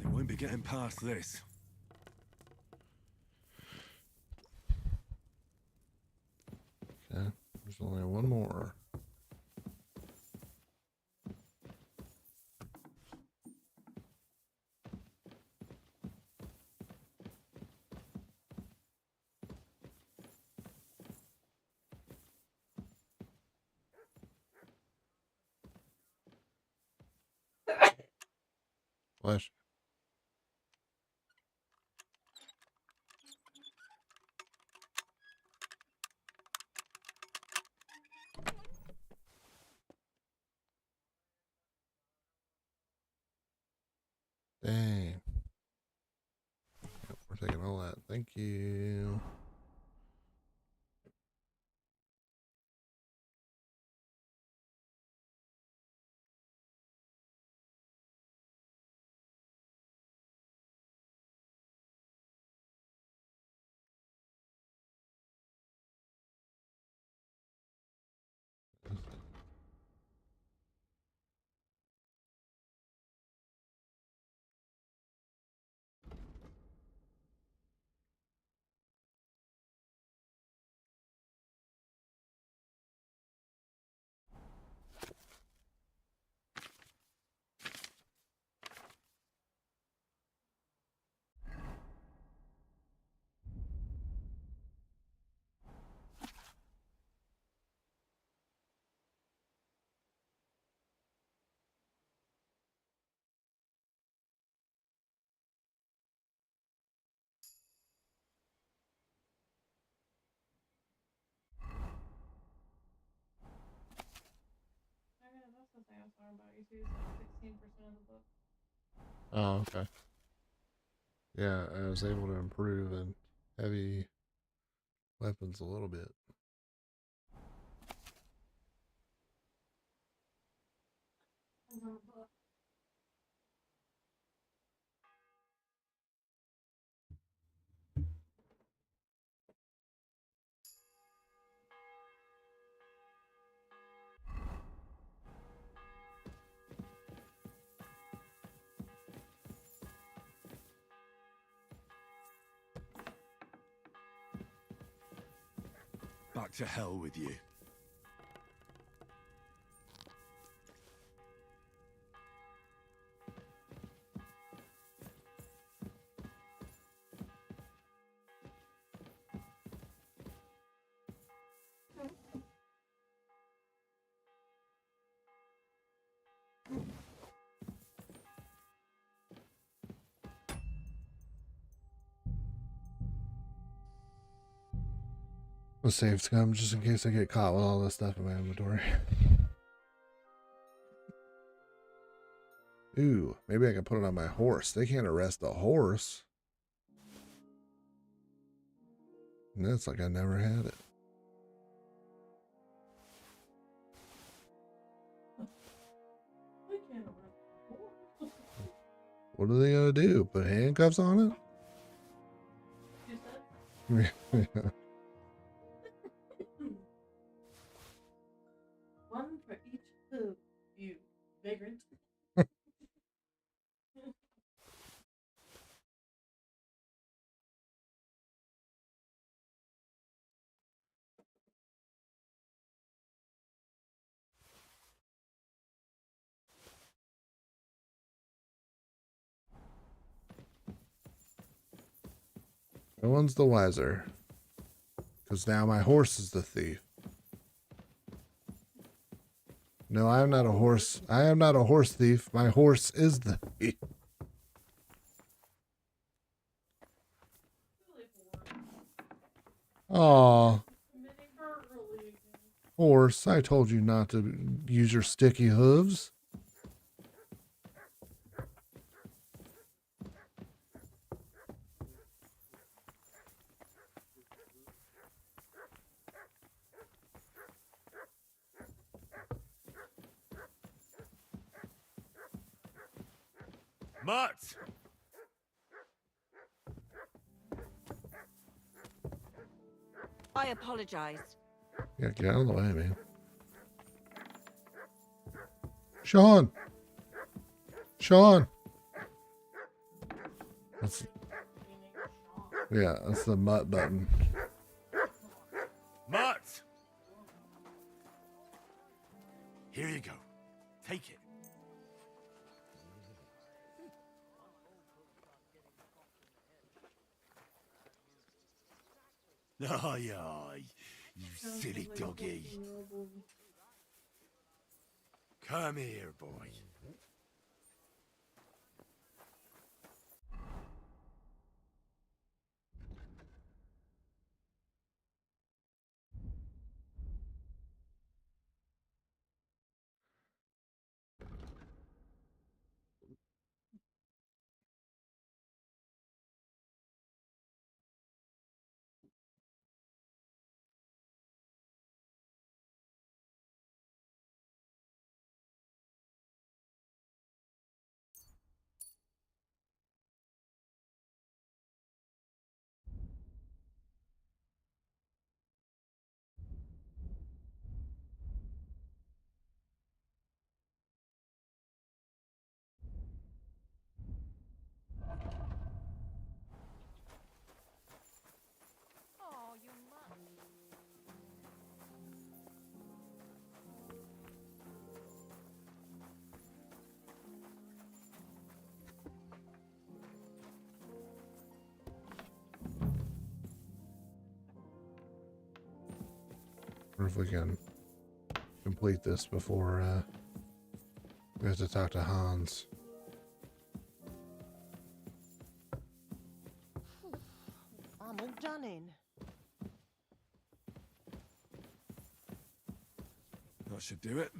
They won't be getting past this. Okay, there's only one more. Flash. Dang. Yep, we're taking all that. Thank you. Oh yeah, that's the thing I was talking about. You see, it's like 16% of the book. Oh, okay. Yeah, I was able to improve in heavy weapons a little bit. Back to hell with you. I'll save scum just in case I get caught with all this stuff in my inventory. Ooh, maybe I can put it on my horse. They can't arrest a horse. And that's like I never had it. What are they gonna do? Put handcuffs on it? Yeah. One for each hoof, you vagrant. No one's the wiser. Because now my horse is the thief. No, I am not a horse. I am not a horse thief. My horse is the thief. Aw. Horse, I told you not to use your sticky hooves. Mutt! I apologize. Yeah, get out of the way, man. Sean! Sean! That's, yeah, that's the mutt button. Mutt! Here you go. Take it. Aye, aye, you silly doggy. Come here, boy. Oh, you must. Or if we can complete this before we have to talk to Hans. I'm all done in. That should do it.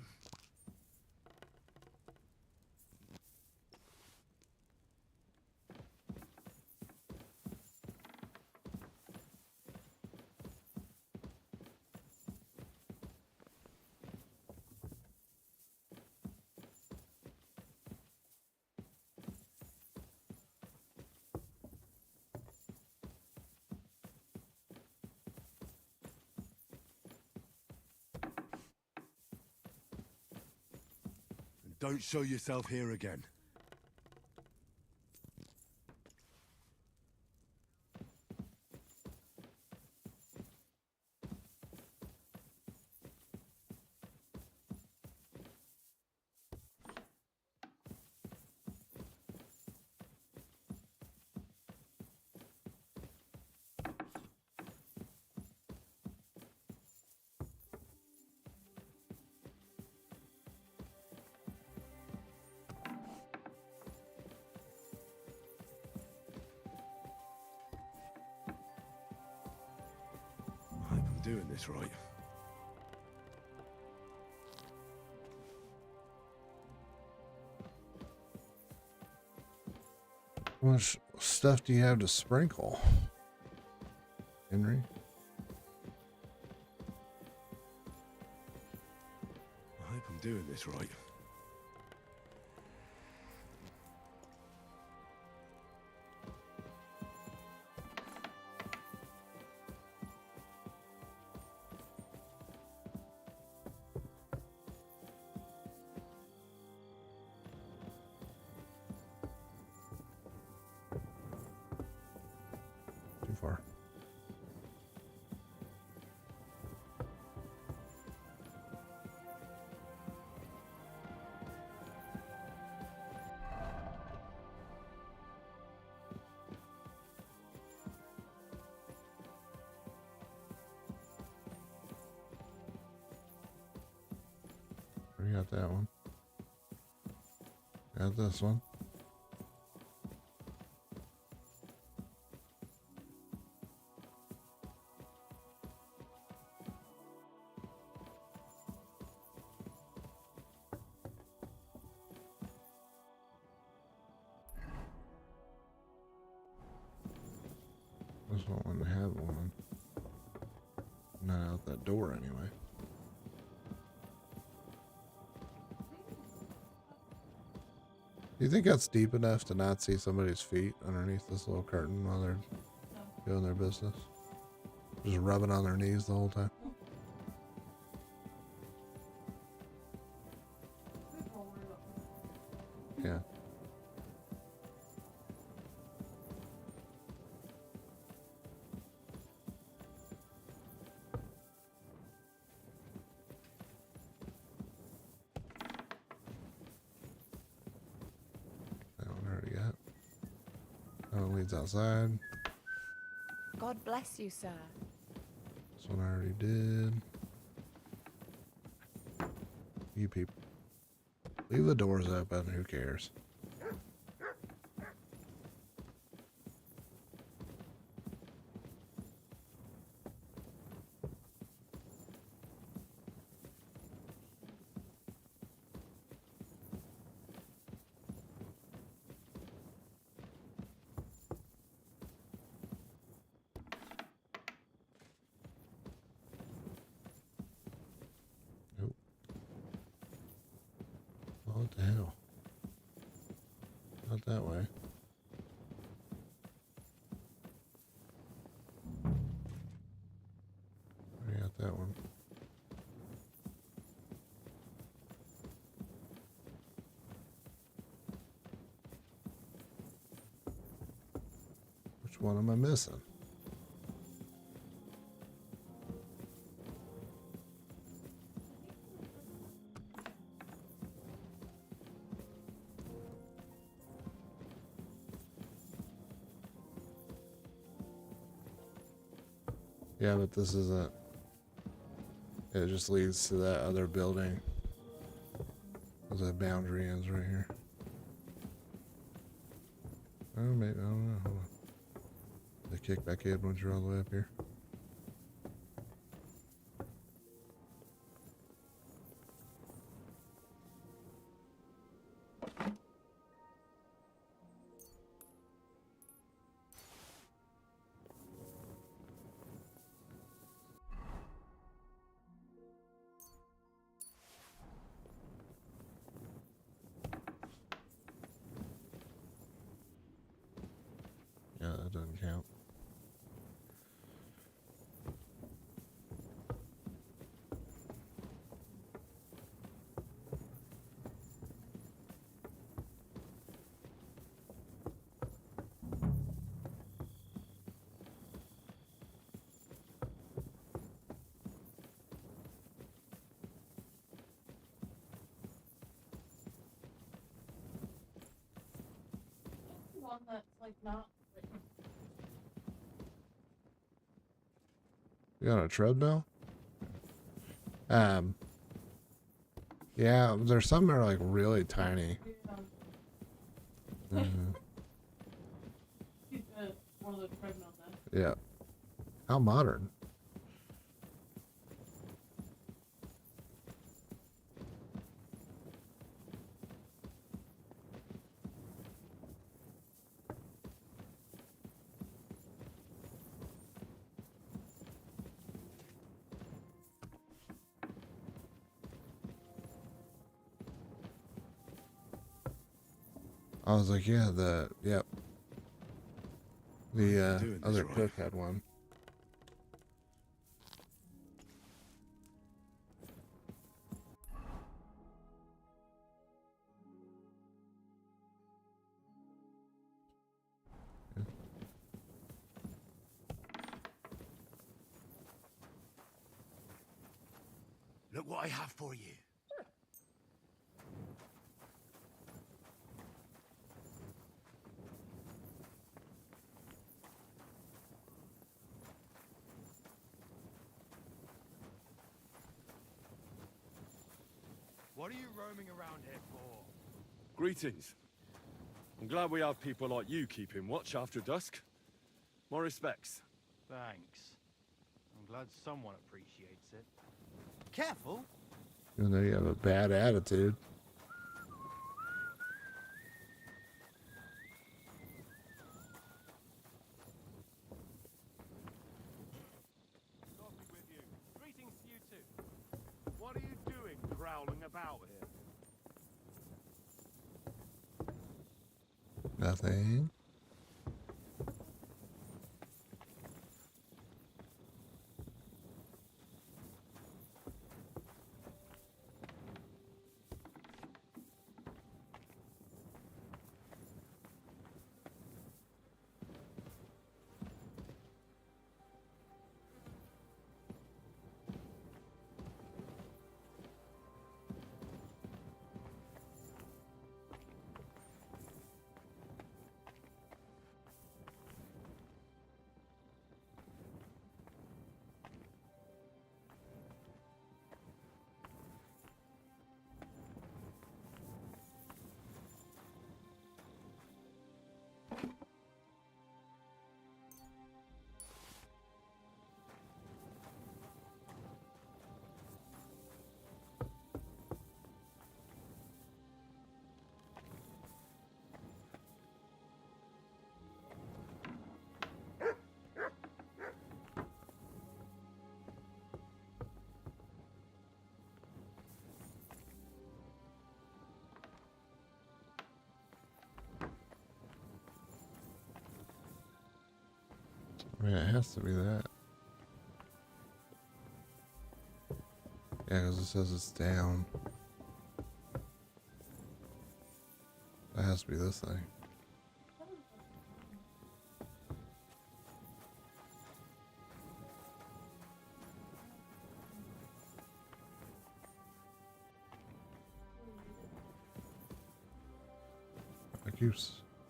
And don't show yourself here again. I hope I'm doing this right. How much stuff do you have to sprinkle, Henry? I hope I'm doing this right. Too far. that one. Got this one. This one had one. Not out that door anyway. Do you think that's deep enough to not see somebody's feet underneath this little curtain while they're doing their business? Just rubbing on their knees the whole time? Yeah. That one already got. That one leads outside. God bless you, sir. This one I already did. You people. Leave the doors open, who cares? Nope. What the hell? Not that way. Already got that one. Which one am I missing? Yeah, but this isn't. It just leads to that other building. There's a boundary ends right here. Oh, maybe, I don't know. Hold on. They kick back in once you're all the way up here. Yeah, that doesn't count. One that's like not written. You on a treadmill? Yeah, there's some that are like really tiny. Mhm. One of those treadmills then. Yeah. How modern. I was like, yeah, yep. The other cook had one. Look what I have for you. What are you roaming around here for? Greetings. I'm glad we have people like you keeping watch after dusk. My respects. Thanks. I'm glad someone appreciates it. Careful! Even though you have a bad attitude. Coffee with you. Greetings to you too. What are you doing prowling about here? Nothing. I mean, it has to be that. Yeah, because it says it's down. That has to be this thing.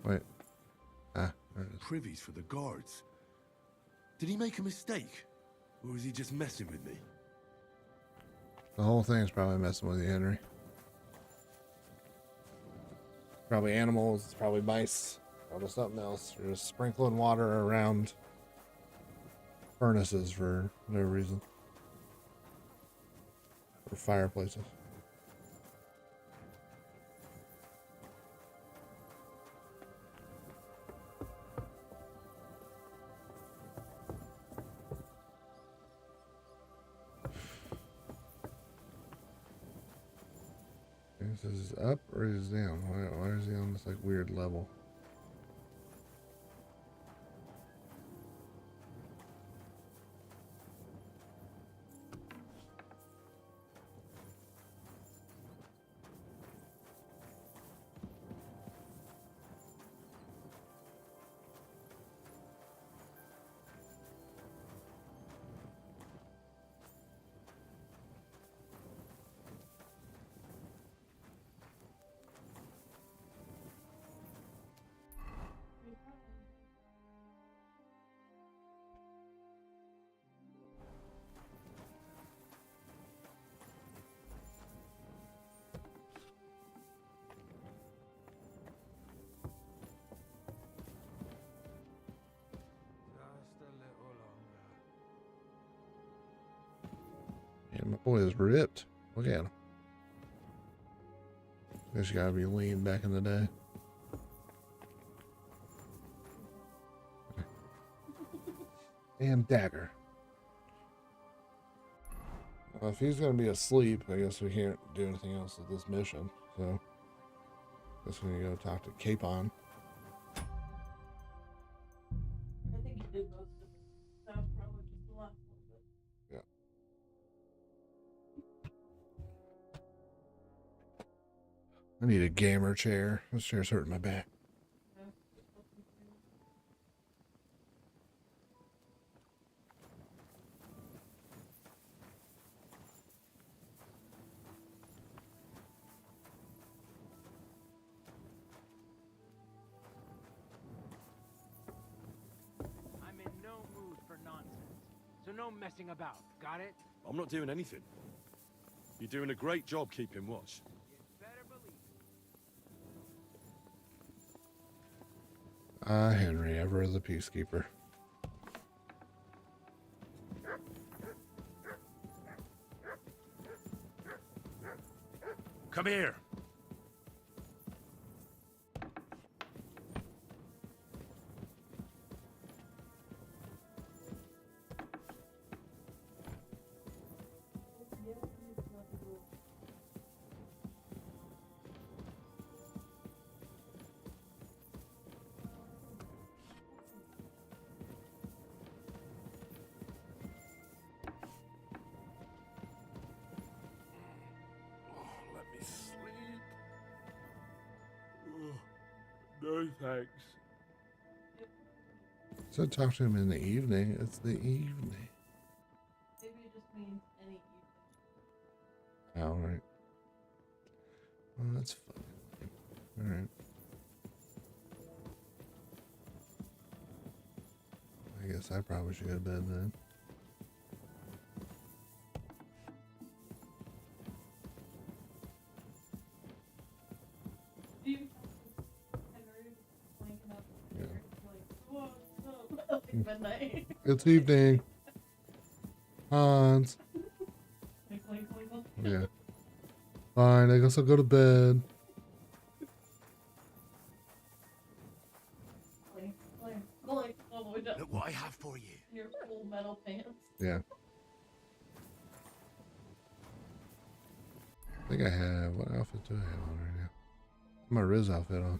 Wait. Ah, there it is. Privies for the guards. Did he make a mistake? Or was he just messing with me? The whole thing's probably messing with you, Henry. Probably animals, it's probably mice, probably something else. You're just sprinkling water around furnaces for no reason. Or fireplaces. This is up or is down? Why is he on this like weird level? Yeah, my boy is ripped. Look at him. This gotta be lean back in the day. And dagger. Well, if he's gonna be asleep, I guess we can't do anything else with this mission. So, I guess we're gonna go talk to Capon. I think you did most of it. That was probably just the last little bit. Yeah. I need a gamer chair. This chair's hurting my back. I'm in no mood for nonsense. So no messing about, got it? I'm not doing anything. You're doing a great job keeping watch. Henry, ever the peacekeeper. Come here. No thanks. So talk to him in the evening. It's the evening. Maybe it just means any evening. All right. Well, that's fine. All right. I guess I probably should go to bed then. Midnight. It's evening. Hans. Yeah. Fine, I guess I'll go to bed. All the way down. Look what I have for you. In your full metal pants. Yeah. I think I have. What outfit do I have on right now? My Riz outfit on.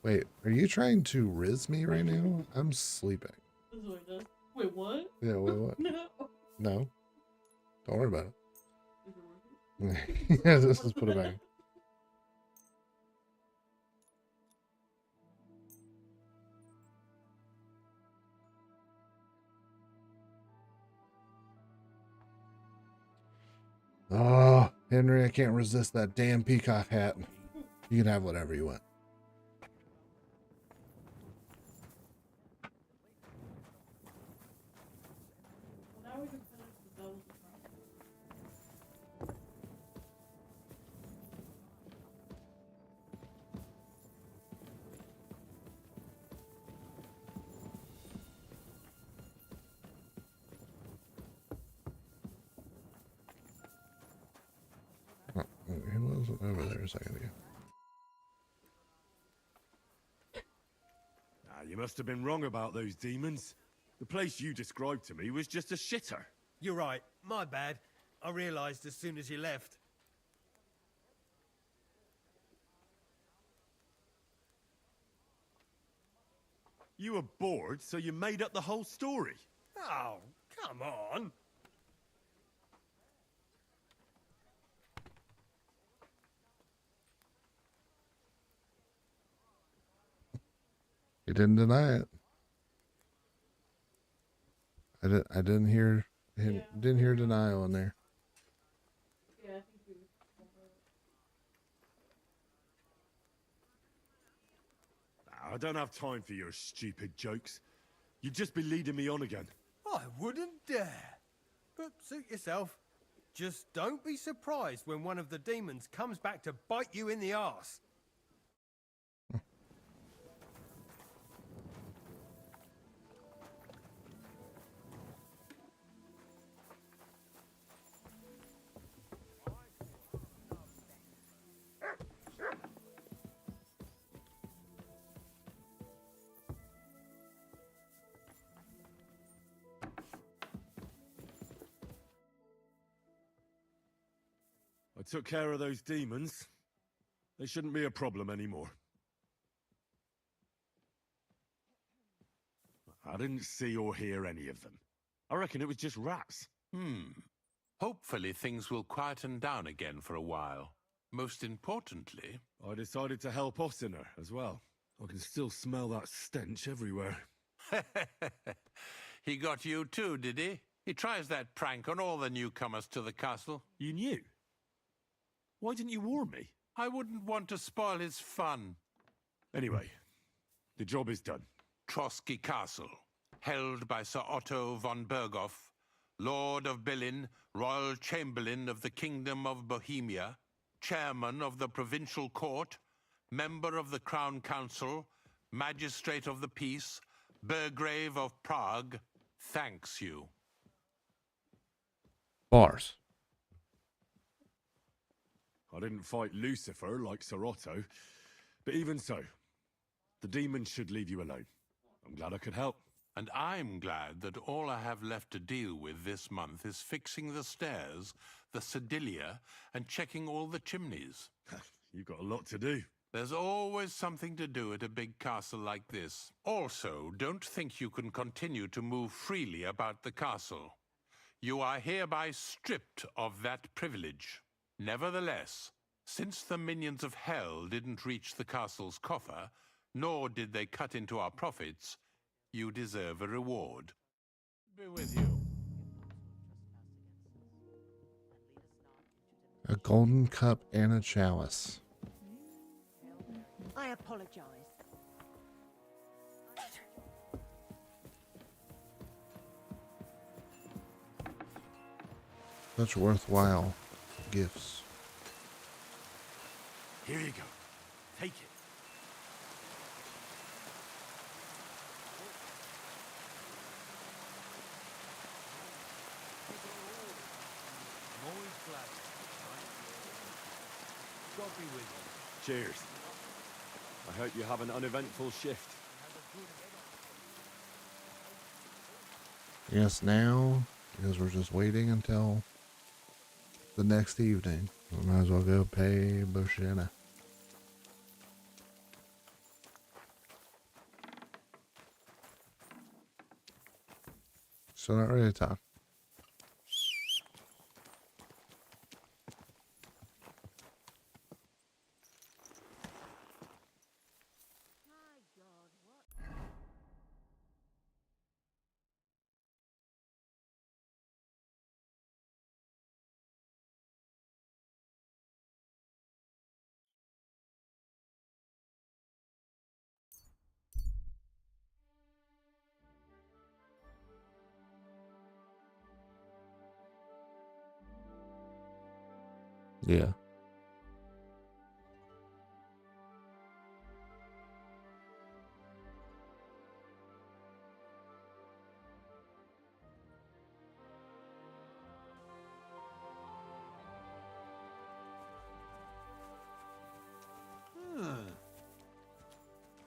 Wait, are you trying to Riz me right now? I'm sleeping. This is what it does. Wait, what? Yeah, wait, what? No. No. Don't worry about it. Yeah, let's just put it back. Oh, Henry, I can't resist that damn peacock hat. You can have whatever you want. Well, now we can finish the doubles in front. Oh, he was over there a second ago. You must have been wrong about those demons. The place you described to me was just a shitter. You're right. My bad. I realised as soon as you left. You were bored, so you made up the whole story. Oh, come on. He didn't deny it. I didn't hear didn't hear denial in there. Yeah, I think we I don't have time for your stupid jokes. You'd just be leading me on again. I wouldn't dare. But suit yourself. Just don't be surprised when one of the demons comes back to bite you in the arse. I took care of those demons. They shouldn't be a problem anymore. I didn't see or hear any of them. I reckon it was just rats. Hopefully things will quieten down again for a while. Most importantly... I decided to help Ossiner as well. I can still smell that stench everywhere. He got you too, did he? He tries that prank on all the newcomers to the castle. You knew? Why didn't you warn me? I wouldn't want to spoil his fun. Anyway, the job is done. Trotsky Castle, held by Sir Otto von Berghoff, Lord of Berlin, Royal Chamberlain of the Kingdom of Bohemia, Chairman of the Provincial Court, Member of the Crown Council, Magistrate of the Peace, Burgrave of Prague, thanks you. Bars. I didn't fight Lucifer like Sir Otto, but even so, the demons should leave you alone. I'm glad I could help. And I'm glad that all I have left to deal with this month is fixing the stairs, the sedilia, and checking all the chimneys. You've got a lot to do. There's always something to do at a big castle like this. Also, don't think you can continue to move freely about the castle. You are hereby stripped of that privilege. Nevertheless, since the minions of hell didn't reach the castle's coffer, nor did they cut into our profits, you deserve a reward. Be with you. A golden cup and a chalice. I apologize. Such worthwhile gifts. Here you go. Take it. God be with you. Cheers. I hope you have an uneventful shift. Yes, now, because we're just waiting until the next evening. We might as well go pay Boshena. So not ready to talk. Yeah.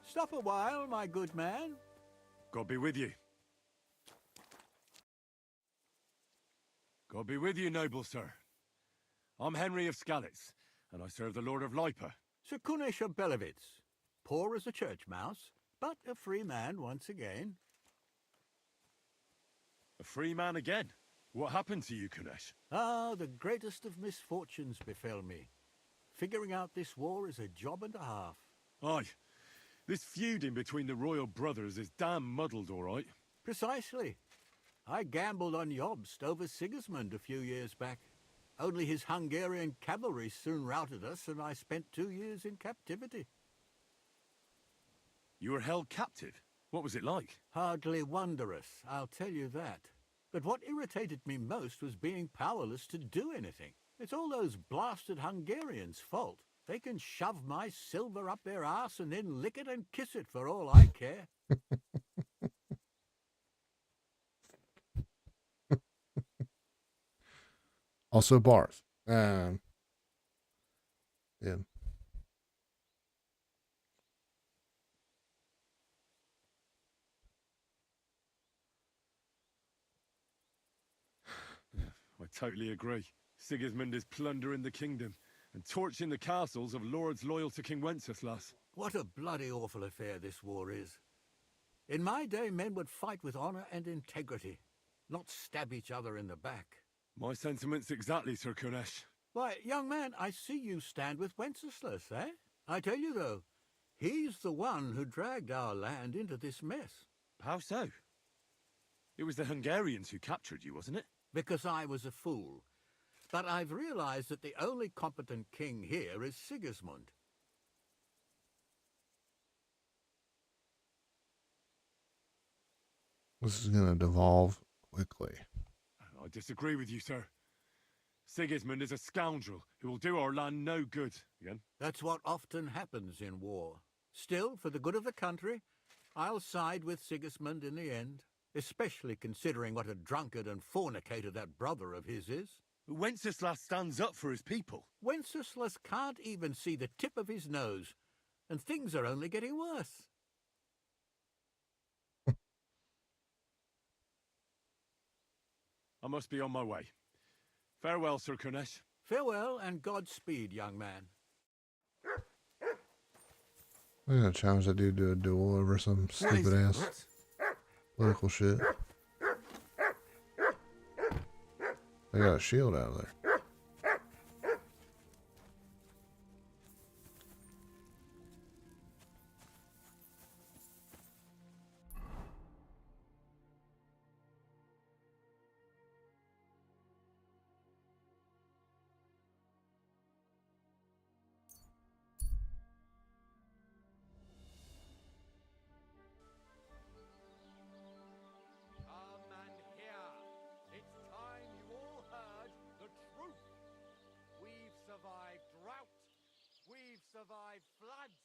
Stop a while, my good man. God be with you. God be with you, noble sir. I'm Henry of Skalitz, and I serve the Lord of Lipa. Sir Kunesh of Belevitz. Poor as a church mouse, but a free man once again. A free man again? What happened to you, Kunesh? Ah, the greatest of misfortunes befell me. Figuring out this war is a job and a half. Aye. This feuding between the royal brothers is damn muddled, all right. Precisely. I gambled on Jobst over Sigismund a few years back. Only his Hungarian cavalry soon routed us, and I spent 2 years in captivity. You were held captive? What was it like? Hardly wondrous, I'll tell you that. But what irritated me most was being powerless to do anything. It's all those blasted Hungarians' fault. They can shove my silver up their arse and then lick it and kiss it for all I care. Also bars. Yeah. I totally agree. Sigismund is plundering the kingdom and torching the castles of lords loyal to King Wenceslas. What a bloody awful affair this war is. In my day, men would fight with honor and integrity, not stab each other in the back. My sentiments exactly, Sir Kunesh. Why, young man, I see you stand with Wenceslas, eh? I tell you, though, he's the one who dragged our land into this mess. How so? It was the Hungarians who captured you, wasn't it? Because I was a fool. But I've realized that the only competent king here is Sigismund. This is going to devolve quickly. I disagree with you, sir. Sigismund is a scoundrel who will do our land no good. Again? That's what often happens in war. Still, for the good of the country, I'll side with Sigismund in the end, especially considering what a drunkard and fornicator that brother of his is. Wenceslas stands up for his people. Wenceslas can't even see the tip of his nose, and things are only getting worse. I must be on my way. Farewell, Sir Kurnesh. Farewell and Godspeed, young man. I'm going to challenge that dude to a duel over some stupid ass political shit. I got a shield out of there. Come and hear. It's time you all heard the truth. We've survived drought. We've survived floods,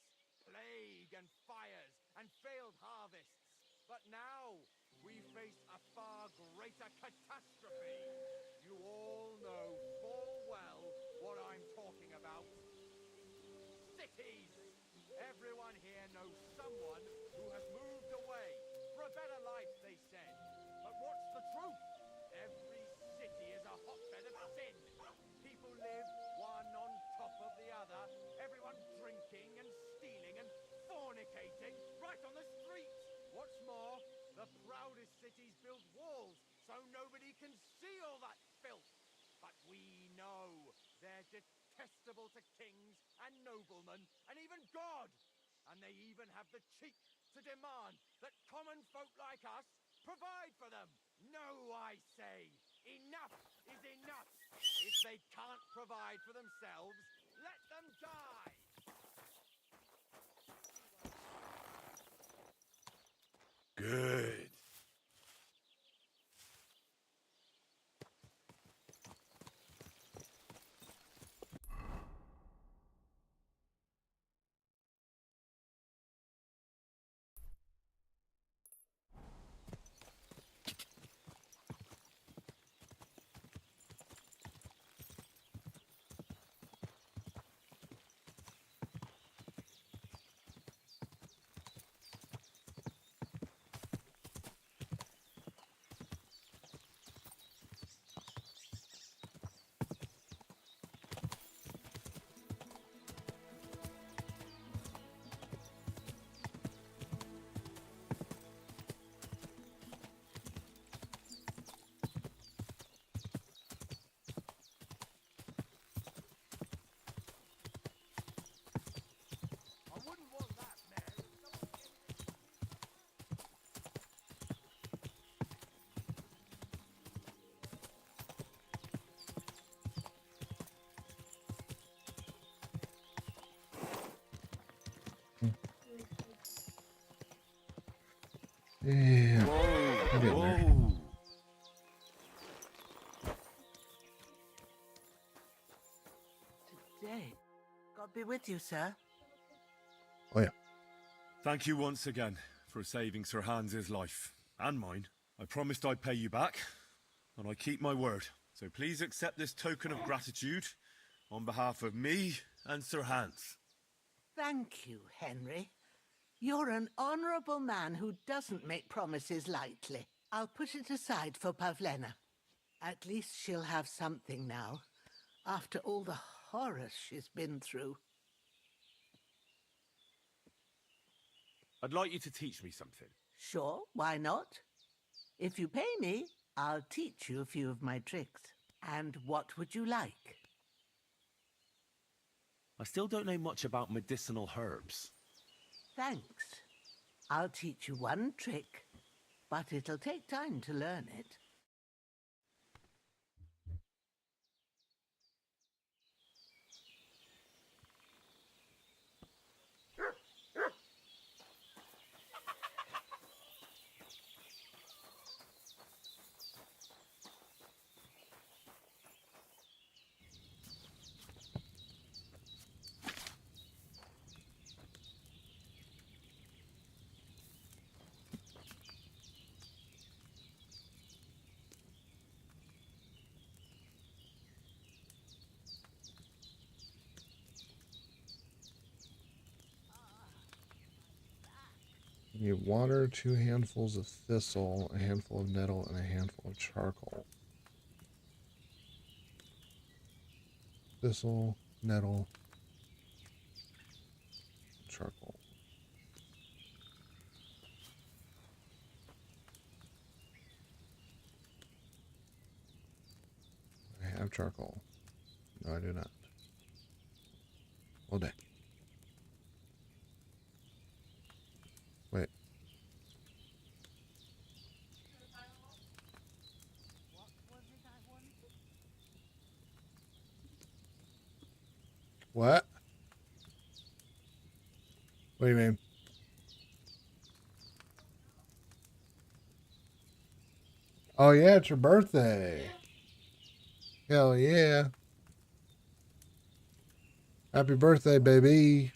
plague and fires, and failed harvests. But now we face a far greater catastrophe. You all know full well what I'm talking about. Cities! Everyone here knows someone who has moved away for a better life, they said. But what's the truth? Every city is a hotbed of sin. People live one on top of the other, everyone drinking and stealing and fornicating right on the street. What's more, the proudest cities build walls so nobody can see all that filth. But we know they're detestable to kings and noblemen and even God. And they even have the cheek to demand that common folk like us provide for them. No, I say, enough is enough. If they can't provide for themselves, let them die. Good. Yeah. I'm getting there. Today. God be with you, sir. Oh, yeah. Thank you once again for saving Sir Hans's life and mine. I promised I'd pay you back, and I keep my word. So please accept this token of gratitude on behalf of me and Sir Hans. Thank you, Henry. You're an honourable man who doesn't make promises lightly. I'll push it aside for Pavlena. At least she'll have something now, after all the horrors she's been through. I'd like you to teach me something. Sure, why not? If you pay me, I'll teach you a few of my tricks. And what would you like? I still don't know much about medicinal herbs. Thanks. I'll teach you one trick, but it'll take time to learn it. You need water, 2 handfuls of thistle, a handful of nettle, and a handful of charcoal. Thistle, nettle, charcoal. I have charcoal. No, I do not. All day. Wait. What? What do you mean? Oh yeah, it's your birthday. Hell yeah. Happy birthday, baby.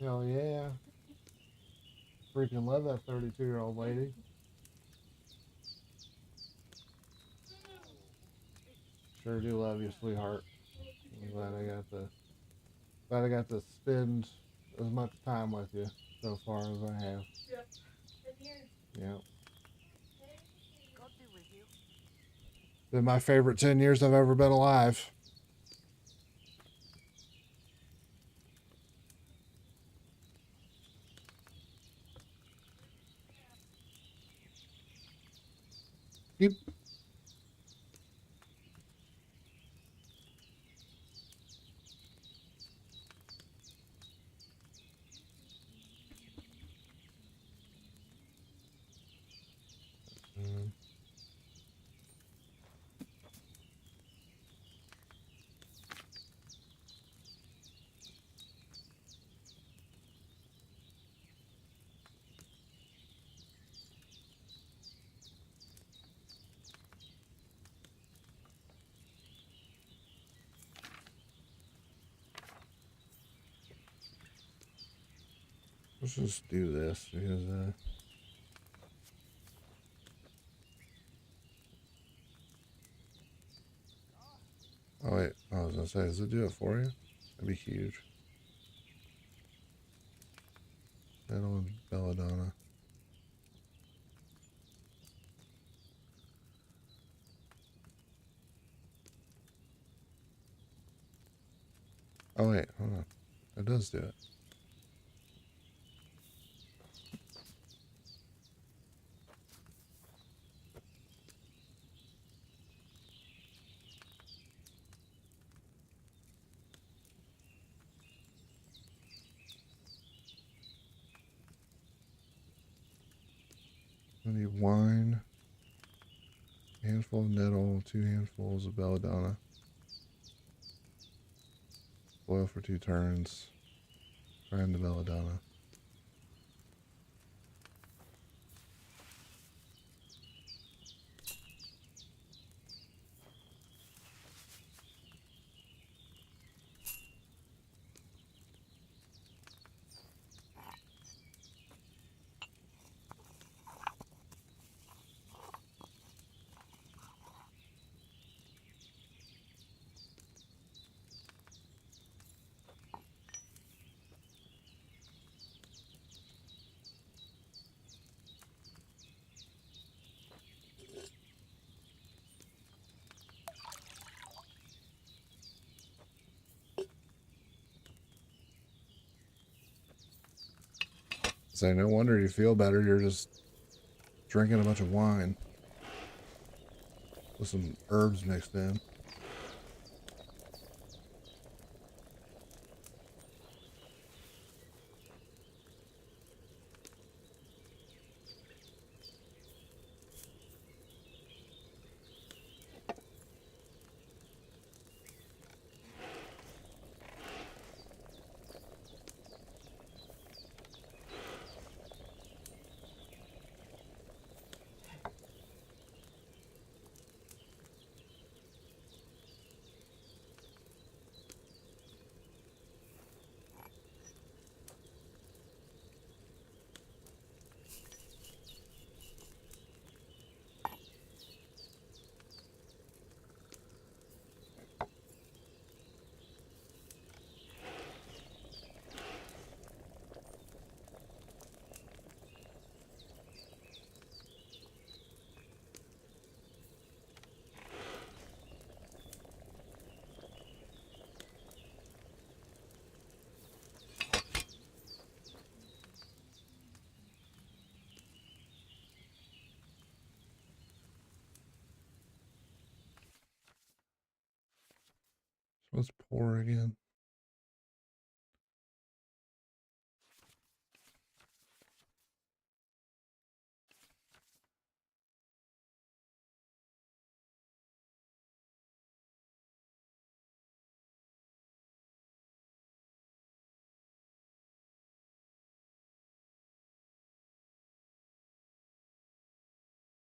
Hell yeah. Freaking love that 32-year-old lady. Sure do love you, sweetheart. I'm glad I got to spend as much time with you so far as I have. Yep. 10 years. Yeah. God be with you. Been my favorite 10 years I've ever been alive. Yep. Let's just do this because oh wait, I was gonna say, does it do it for you? That'd be huge. Nettle and belladonna. Oh wait, hold on. It does do it. I need wine, a handful of nettle, 2 handfuls of belladonna. Boil for 2 turns. Fry in the belladonna. Say, no wonder you feel better. You're just drinking a bunch of wine with some herbs mixed in. Let's pour again.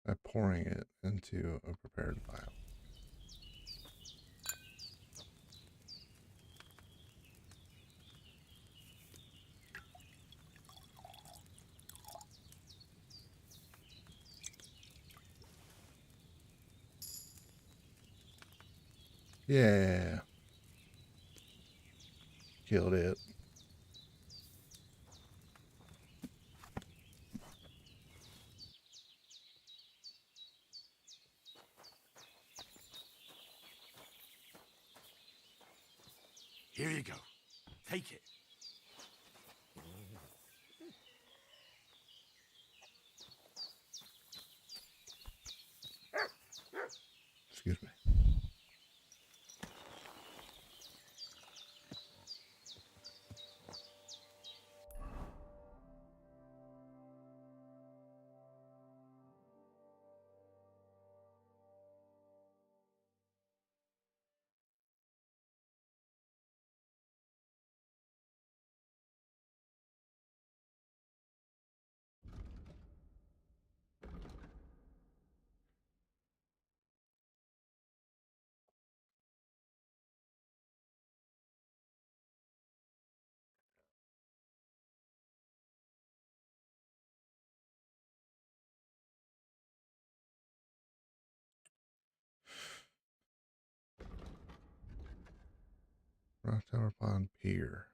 By pouring it into a prepared vial. Yeah. Killed it. Here you go. Take it. Excuse me. Rock Tower Pond Pier.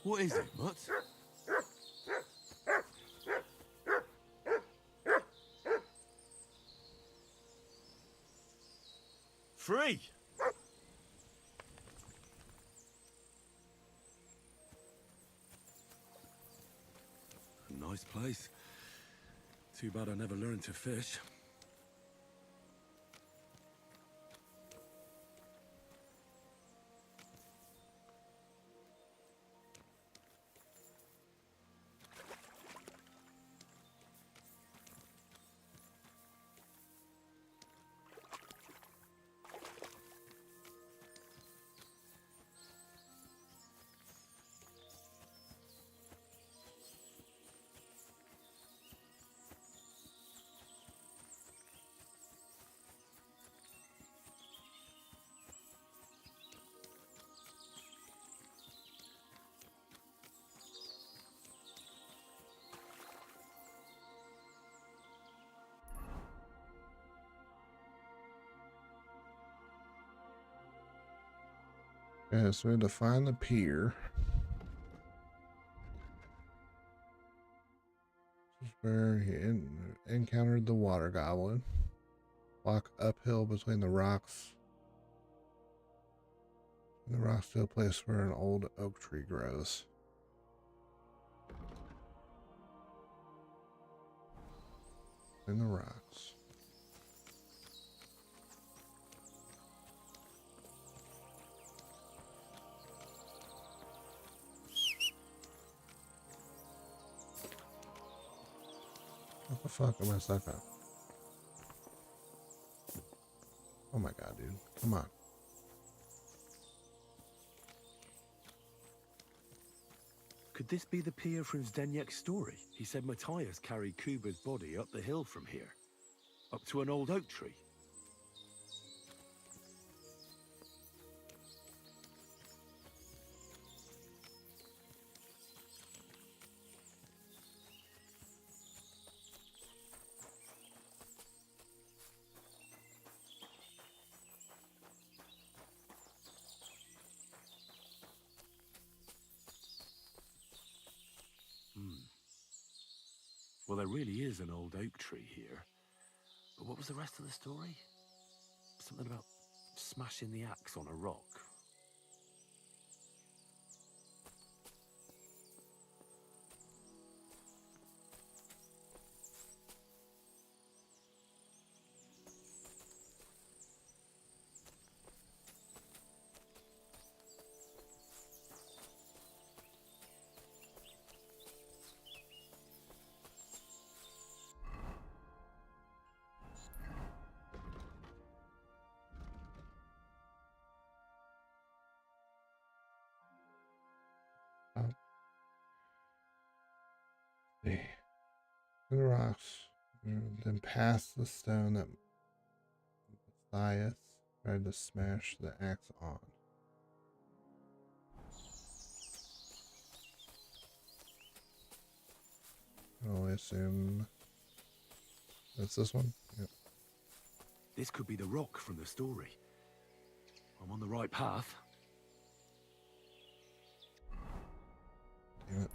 What is it, Mutt? Free! A nice place. Too bad I never learned to fish. Okay, so we had to find the pier. This is where he encountered the water goblin. Walk uphill between the rocks. And the rocks to a place where an old oak tree grows. In the rocks. What the fuck am I stuck on? Oh my god, dude. Come on. Could this be the pier from Zdenyek's story? He said Matthias carried Kuba's body up the hill from here. Up to an old oak tree. Well, there really is an old oak tree here. But what was the rest of the story? Something about smashing the axe on a rock. See. In the rocks. Then past the stone that Matthias tried to smash the axe on. I'll assume that's this one. Yep. This could be the rock from the story. I'm on the right path. Damn it.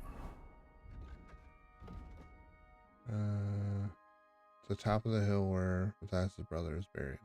The top of the hill where Matthias' brother is buried.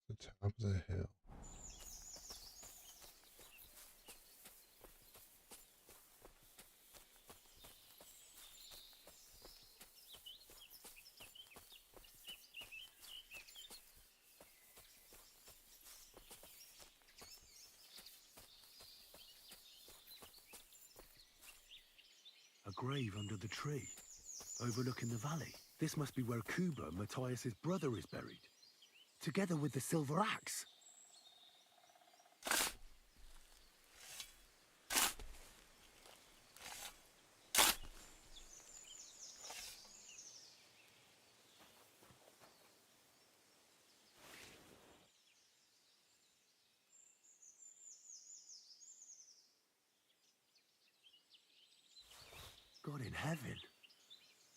The top of the hill. A grave under the tree, overlooking the valley. This must be where Kuba, Matthias' brother, is buried. Together with the silver axe. God in heaven.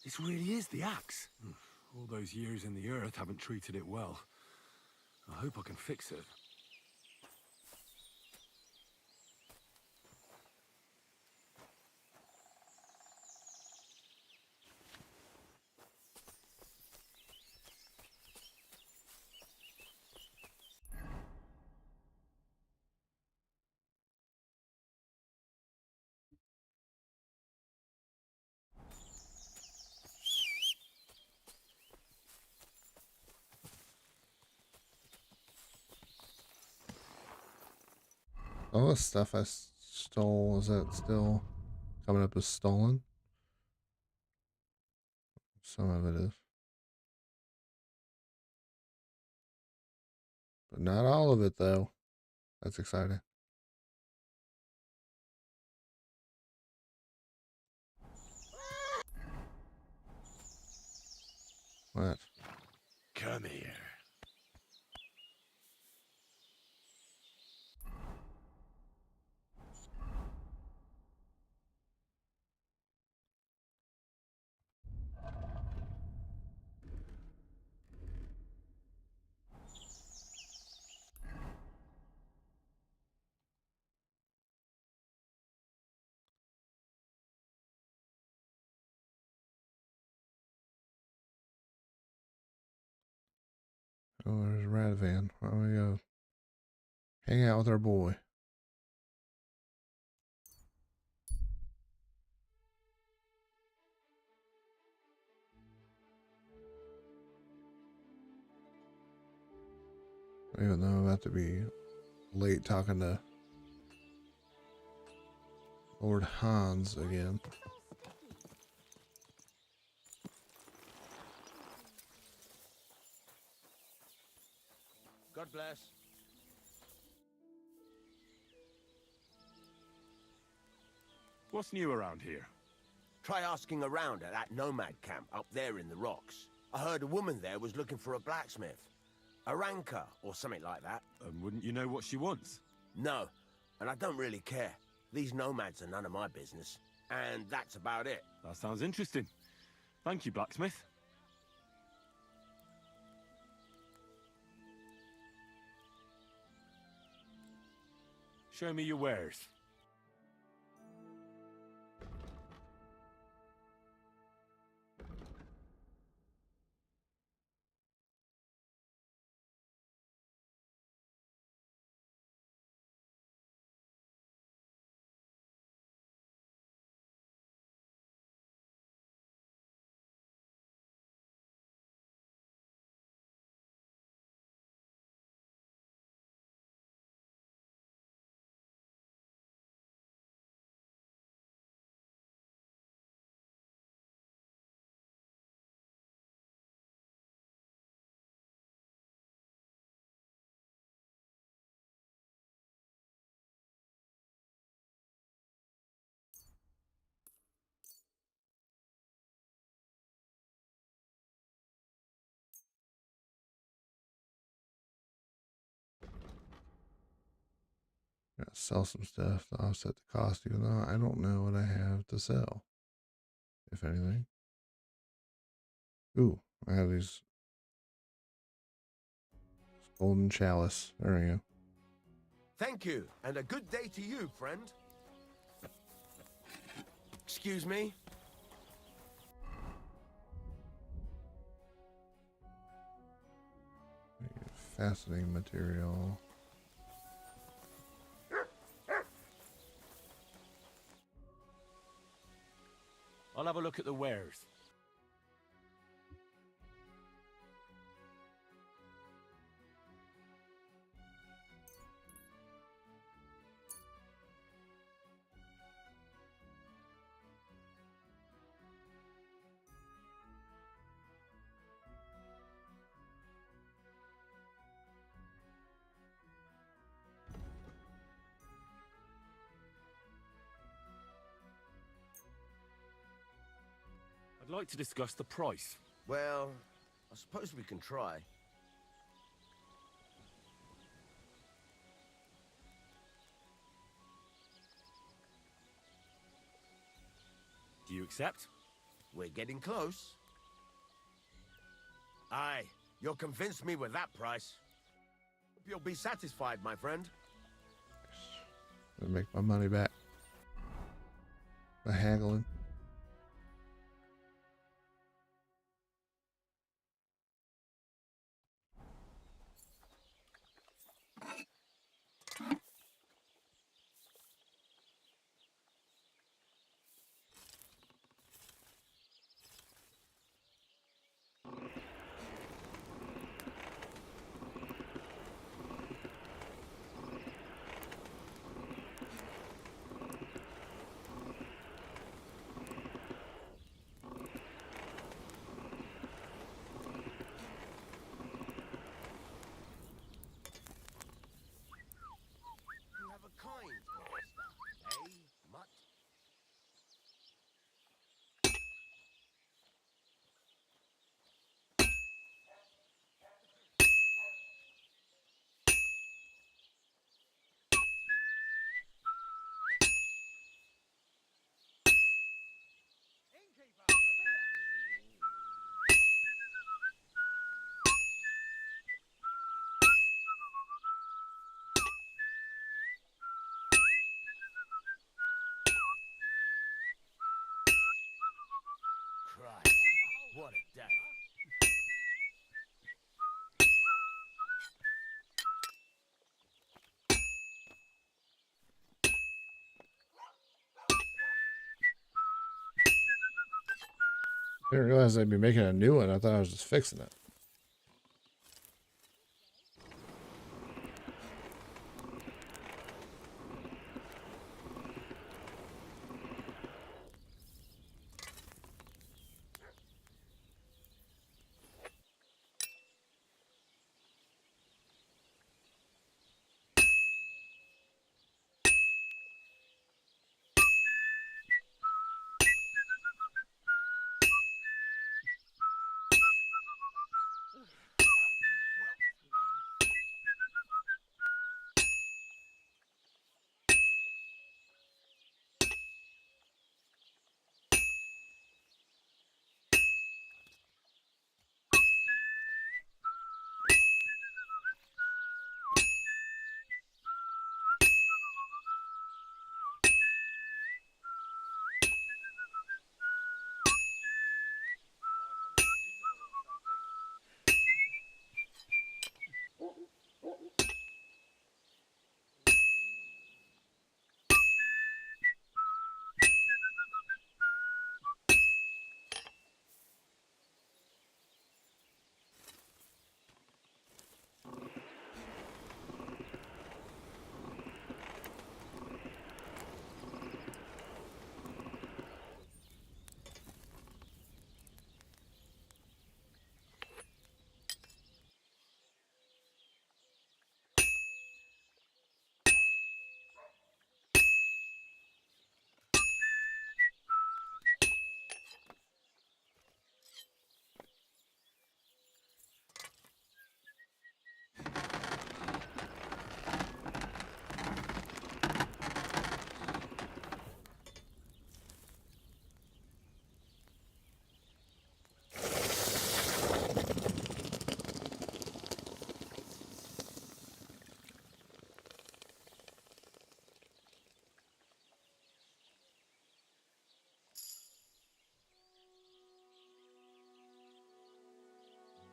This really is the axe. All those years in the earth haven't treated it well. I hope I can fix it. All the stuff I stole, is that still coming up as stolen. Some of it is. But not all of it, though. That's exciting. What? Come here. Oh, there's Radavan. Why don't we go hang out with our boy? Even though I'm about to be late talking to Lord Hans again. God bless. What's new around here? Try asking around at that nomad camp up there in the rocks. I heard a woman there was looking for a blacksmith. A ranker, or something like that. And wouldn't you know what she wants? No, and I don't really care. These nomads are none of my business. And that's about it. That sounds interesting. Thank you, blacksmith. Show me your wares. Gotta sell some stuff to offset the cost, even though I don't know what I have to sell, if anything. Ooh, I have these golden chalice. There we go. Thank you, and a good day to you, friend. Excuse me? Fascinating material. I'll have a look at the wares. I'd like to discuss the price. Well, I suppose we can try. Do you accept? We're getting close. Aye, you'll convince me with that price. Hope you'll be satisfied, my friend. Gonna make my money back by haggling. What a day. I didn't realize I'd be making a new one. I thought I was just fixing it.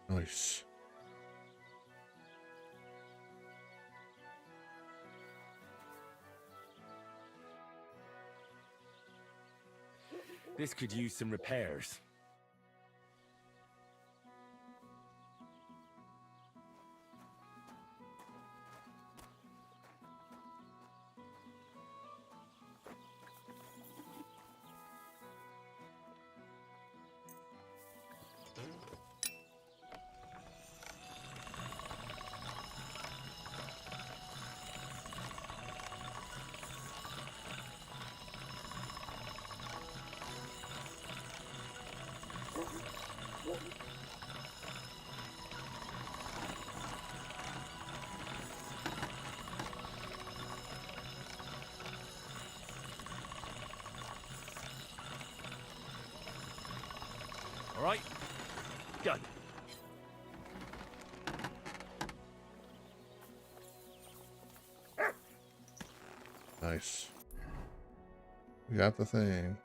Nice. This could use some repairs. All right, done. Nice. We got the thing.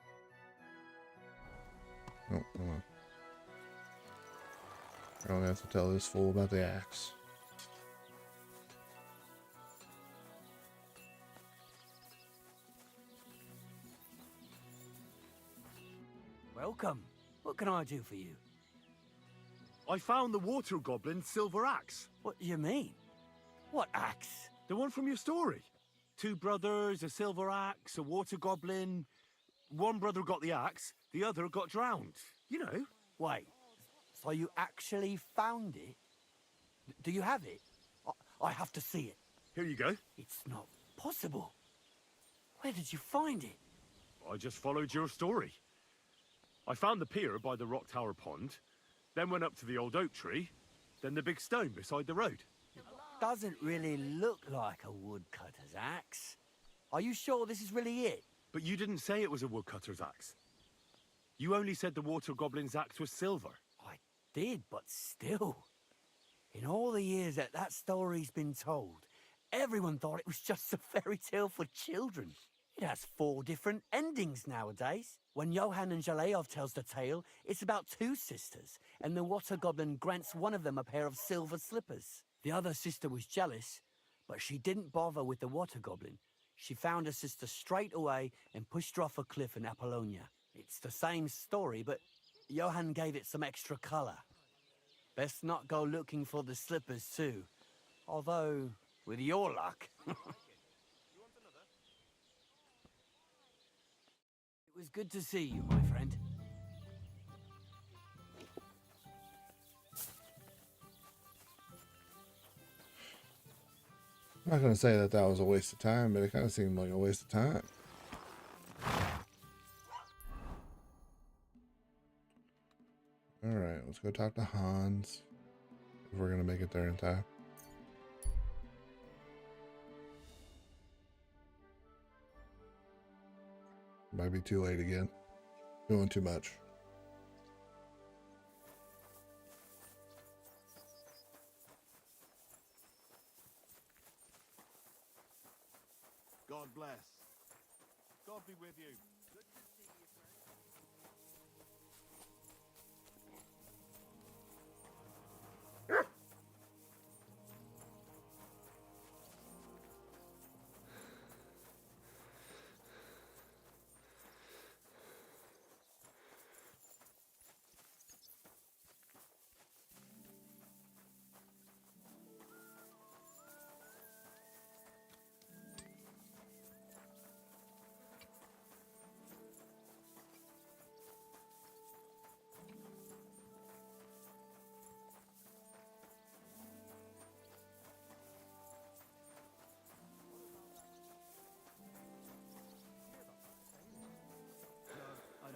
Oh, come on. I'm gonna have to tell this fool about the axe. Welcome. What can I do for you? I found the water goblin's silver axe. What do you mean? What axe? The one from your story. 2 brothers, a silver axe, a water goblin. One brother got the axe, the other got drowned. You know. Wait, so you actually found it? Do you have it? I have to see it. Here you go. It's not possible. Where did you find it? I just followed your story. I found the pier by the rock tower pond, then went up to the old oak tree, then the big stone beside the road. Doesn't really look like a woodcutter's axe. Are you sure this is really it? But you didn't say it was a woodcutter's axe. You only said the water goblin's axe was silver. I did, but still. In all the years that story's been told, everyone thought it was just a fairy tale for children. It has 4 different endings nowadays. When Johann and Jaleov tells the tale, it's about 2 sisters, and the water goblin grants one of them a pair of silver slippers. The other sister was jealous, but she didn't bother with the water goblin. She found her sister straight away and pushed her off a cliff in Apollonia. It's the same story, but Johann gave it some extra colour. Best not go looking for the slippers too. Although, with your luck... It was good to see you, my friend. I'm not going to say that that was a waste of time, but it kind of seemed like a waste of time. Alright, let's go talk to Hans. If we're going to make it there in time. Might be too late again. Doing too much. God bless. God be with you. Good to see you, friend.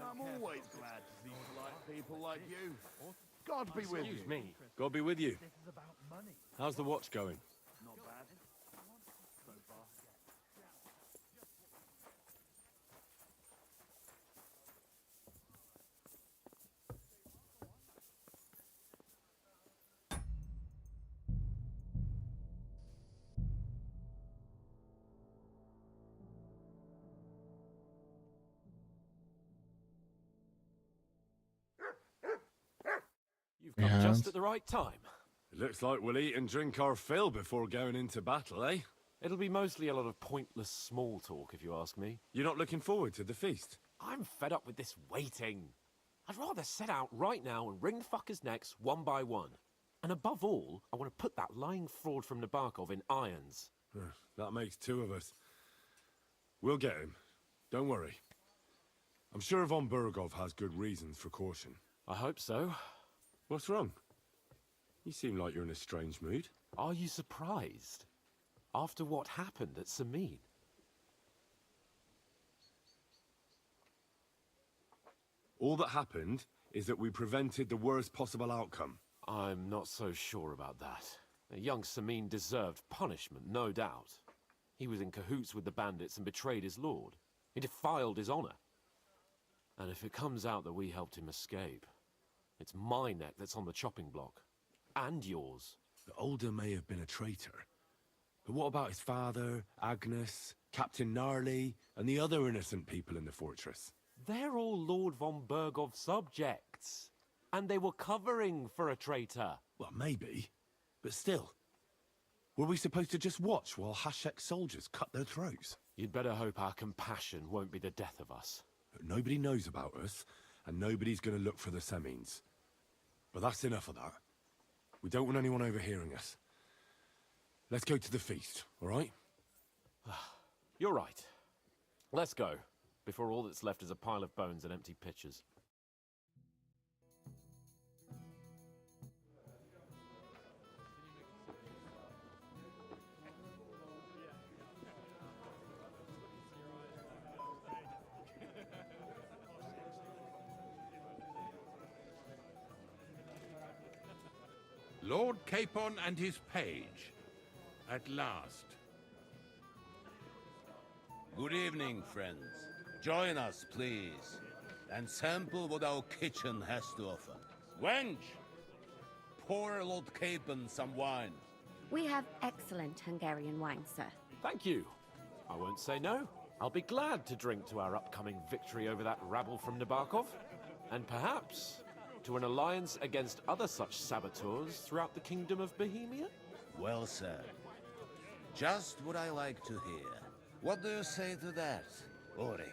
I'm always glad to see polite people like you. God be with you. Excuse me. God be with you. How's the watch going? Not bad. So far. You've come Yeah. just at the right time. It looks like we'll eat and drink our fill before going into battle, eh? It'll be mostly a lot of pointless small talk, if you ask me. You're not looking forward to the feast? I'm fed up with this waiting. I'd rather set out right now and wring fuckers' necks one by one. And above all, I want to put that lying fraud from Nabokov in irons. That makes 2 of us. We'll get him. Don't worry. I'm sure Von Burgov has good reasons for caution. I hope so. What's wrong? You seem like you're in a strange mood. Are you surprised? After what happened at Samin? All that happened is that we prevented the worst possible outcome. I'm not so sure about that. Young Samin deserved punishment, no doubt. He was in cahoots with the bandits and betrayed his lord. He defiled his honor. And if it comes out that we helped him escape, it's my neck that's on the chopping block. And yours. The Older may have been a traitor. But what about his father, Agnes, Captain Gnarly, and the other innocent people in the fortress? They're all Lord von Burgov's subjects. And they were covering for a traitor. Well, maybe. But still. Were we supposed to just watch while Hashek's soldiers cut their throats? You'd better hope our compassion won't be the death of us. But nobody knows about us, and nobody's going to look for the Semines. But that's enough of that. We don't want anyone overhearing us. Let's go to the feast, all right? You're right. Let's go, before all that's left is a pile of bones and empty pitchers. Lord Capon and his page. At last. Good evening, friends. Join us, please, and sample what our kitchen has to offer. Wench, pour Lord Capon some wine. We have excellent Hungarian wine, sir. Thank you. I won't say no. I'll be glad to drink to our upcoming victory over that rabble from Nabokov, and perhaps to an alliance against other such saboteurs throughout the kingdom of Bohemia. Well said. Just what I like to hear. What do you say to that, Ulrich?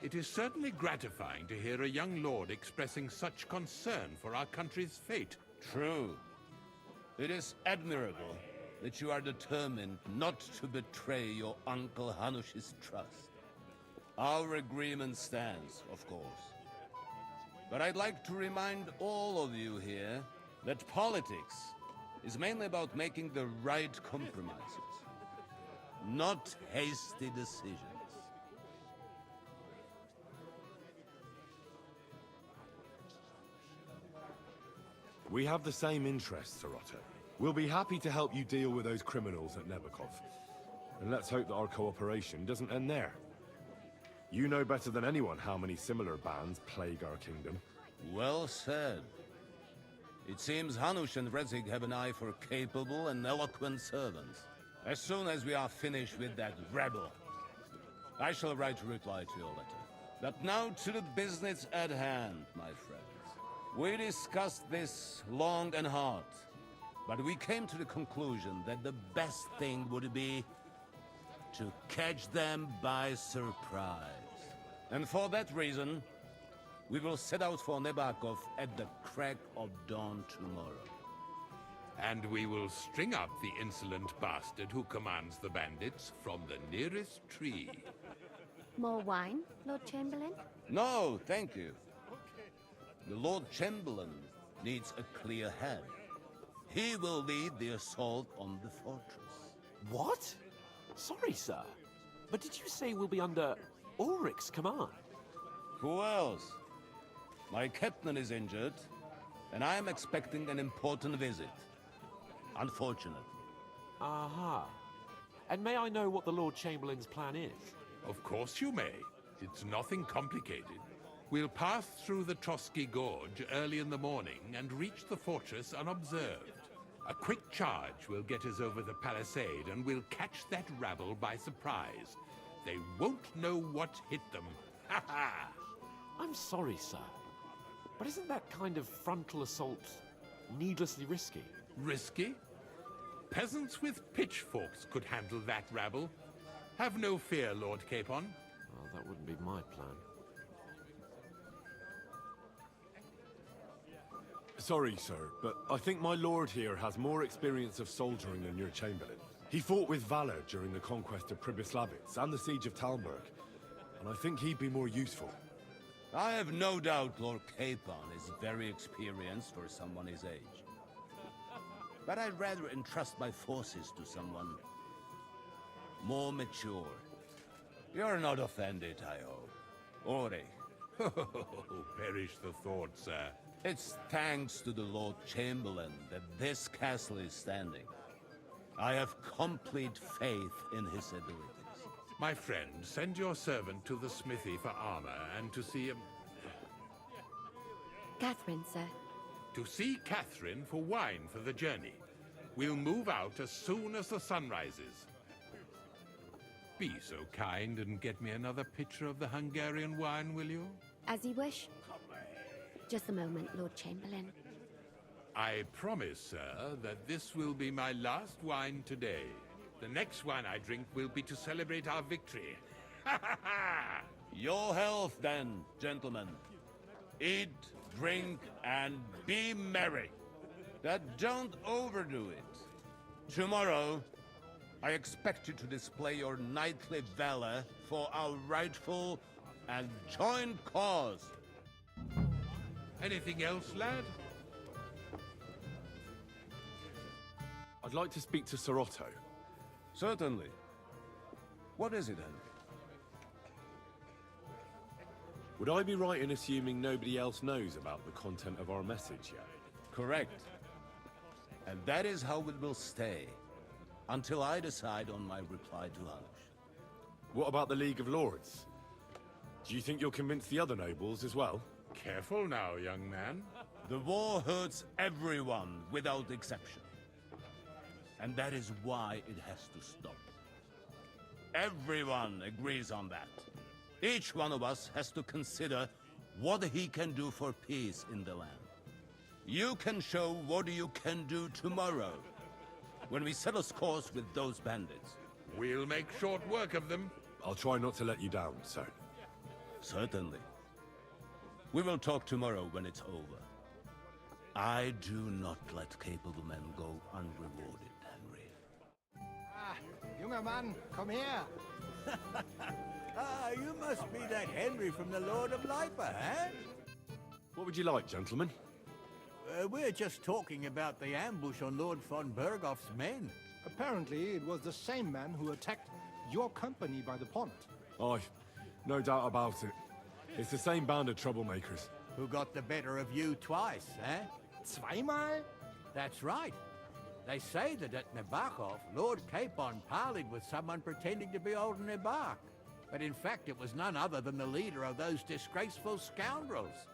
It is certainly gratifying to hear a young lord expressing such concern for our country's fate. True. It is admirable that you are determined not to betray your Uncle Hanush's trust. Our agreement stands, of course. But I'd like to remind all of you here that politics is mainly about making the right compromises, not hasty decisions. We have the same interests, Sarota. We'll be happy to help you deal with those criminals at Nebakov. And let's hope that our cooperation doesn't end there. You know better than anyone how many similar bands plague our kingdom. Well said. It seems Hanush and Rezig have an eye for capable and eloquent servants. As soon as we are finished with that rebel, I shall write a reply to your letter. But now to the business at hand, my friends. We discussed this long and hard, but we came to the conclusion that the best thing would be to catch them by surprise. And for that reason, we will set out for Nebakov at the crack of dawn tomorrow. And we will string up the insolent bastard who commands the bandits from the nearest tree. More wine, Lord Chamberlain? No, thank you. The Lord Chamberlain needs a clear head. He will lead the assault on the fortress. What? Sorry, sir. But did you say we'll be under Ulrich's command? Who else? My captain is injured, and I am expecting an important visit. Unfortunately. Aha. And may I know what the Lord Chamberlain's plan is? Of course you may. It's nothing complicated. We'll pass through the Trotsky Gorge early in the morning and reach the fortress unobserved. A quick charge will get us over the palisade, and we'll catch that rabble by surprise. They won't know what hit them. Ha ha! I'm sorry, sir. But isn't that kind of frontal assault needlessly risky? Risky? Peasants with pitchforks could handle that rabble. Have no fear, Lord Capon. Well, that wouldn't be my plan. Sorry, sir, but I think my lord here has more experience of soldiering than your Chamberlain. He fought with valor during the conquest of Pribyslavitz and the siege of Talmberg, and I think he'd be more useful. I have no doubt Lord Capon is very experienced for someone his age. But I'd rather entrust my forces to someone more mature. You're not offended, I hope. Ori. Perish the thought, sir. It's thanks to the Lord Chamberlain that this castle is standing. I have complete faith in his abilities. My friend, send your servant to the smithy for armor and to see... Catherine, sir. To see Catherine for wine for the journey. We'll move out as soon as the sun rises. Be so kind and get me another pitcher of the Hungarian wine, will you? As you wish. Just a moment, Lord Chamberlain. I promise, sir, that this will be my last wine today. The next wine I drink will be to celebrate our victory. Ha ha ha! Your health, then, gentlemen. Eat, drink, and be merry. But don't overdo it. Tomorrow, I expect you to display your knightly valor for our rightful and joint cause. Anything else, lad? I'd like to speak to Sir Otto. Certainly. What is it, then? Would I be right in assuming nobody else knows about the content of our message yet? Correct. And that is how it will stay, until I decide on my reply to Hanush. What about the League of Lords? Do you think you'll convince the other nobles as well? Careful now, young man. The war hurts everyone without exception. And that is why it has to stop. Everyone agrees on that. Each one of us has to consider what he can do for peace in the land. You can show what you can do tomorrow, when we settle scores with those bandits. We'll make short work of them. I'll try not to let you down, sir. Certainly. We will talk tomorrow when it's over. I do not let capable men go unrewarded, Henry. Ah, junger Mann, komm her! Ah, you must be that Henry from the Lord of Lipa, eh? What would you like, gentlemen? We're just talking about the ambush on Lord von Bergoff's men. Apparently, it was the same man who attacked your company by the pond. Aye, no doubt about it. It's the same band of troublemakers. Who got the better of you twice, eh? Zweimal? That's right. They say that at Nabokov, Lord Capon parleyed with someone pretending to be old Nabok. But in fact, it was none other than the leader of those disgraceful scoundrels.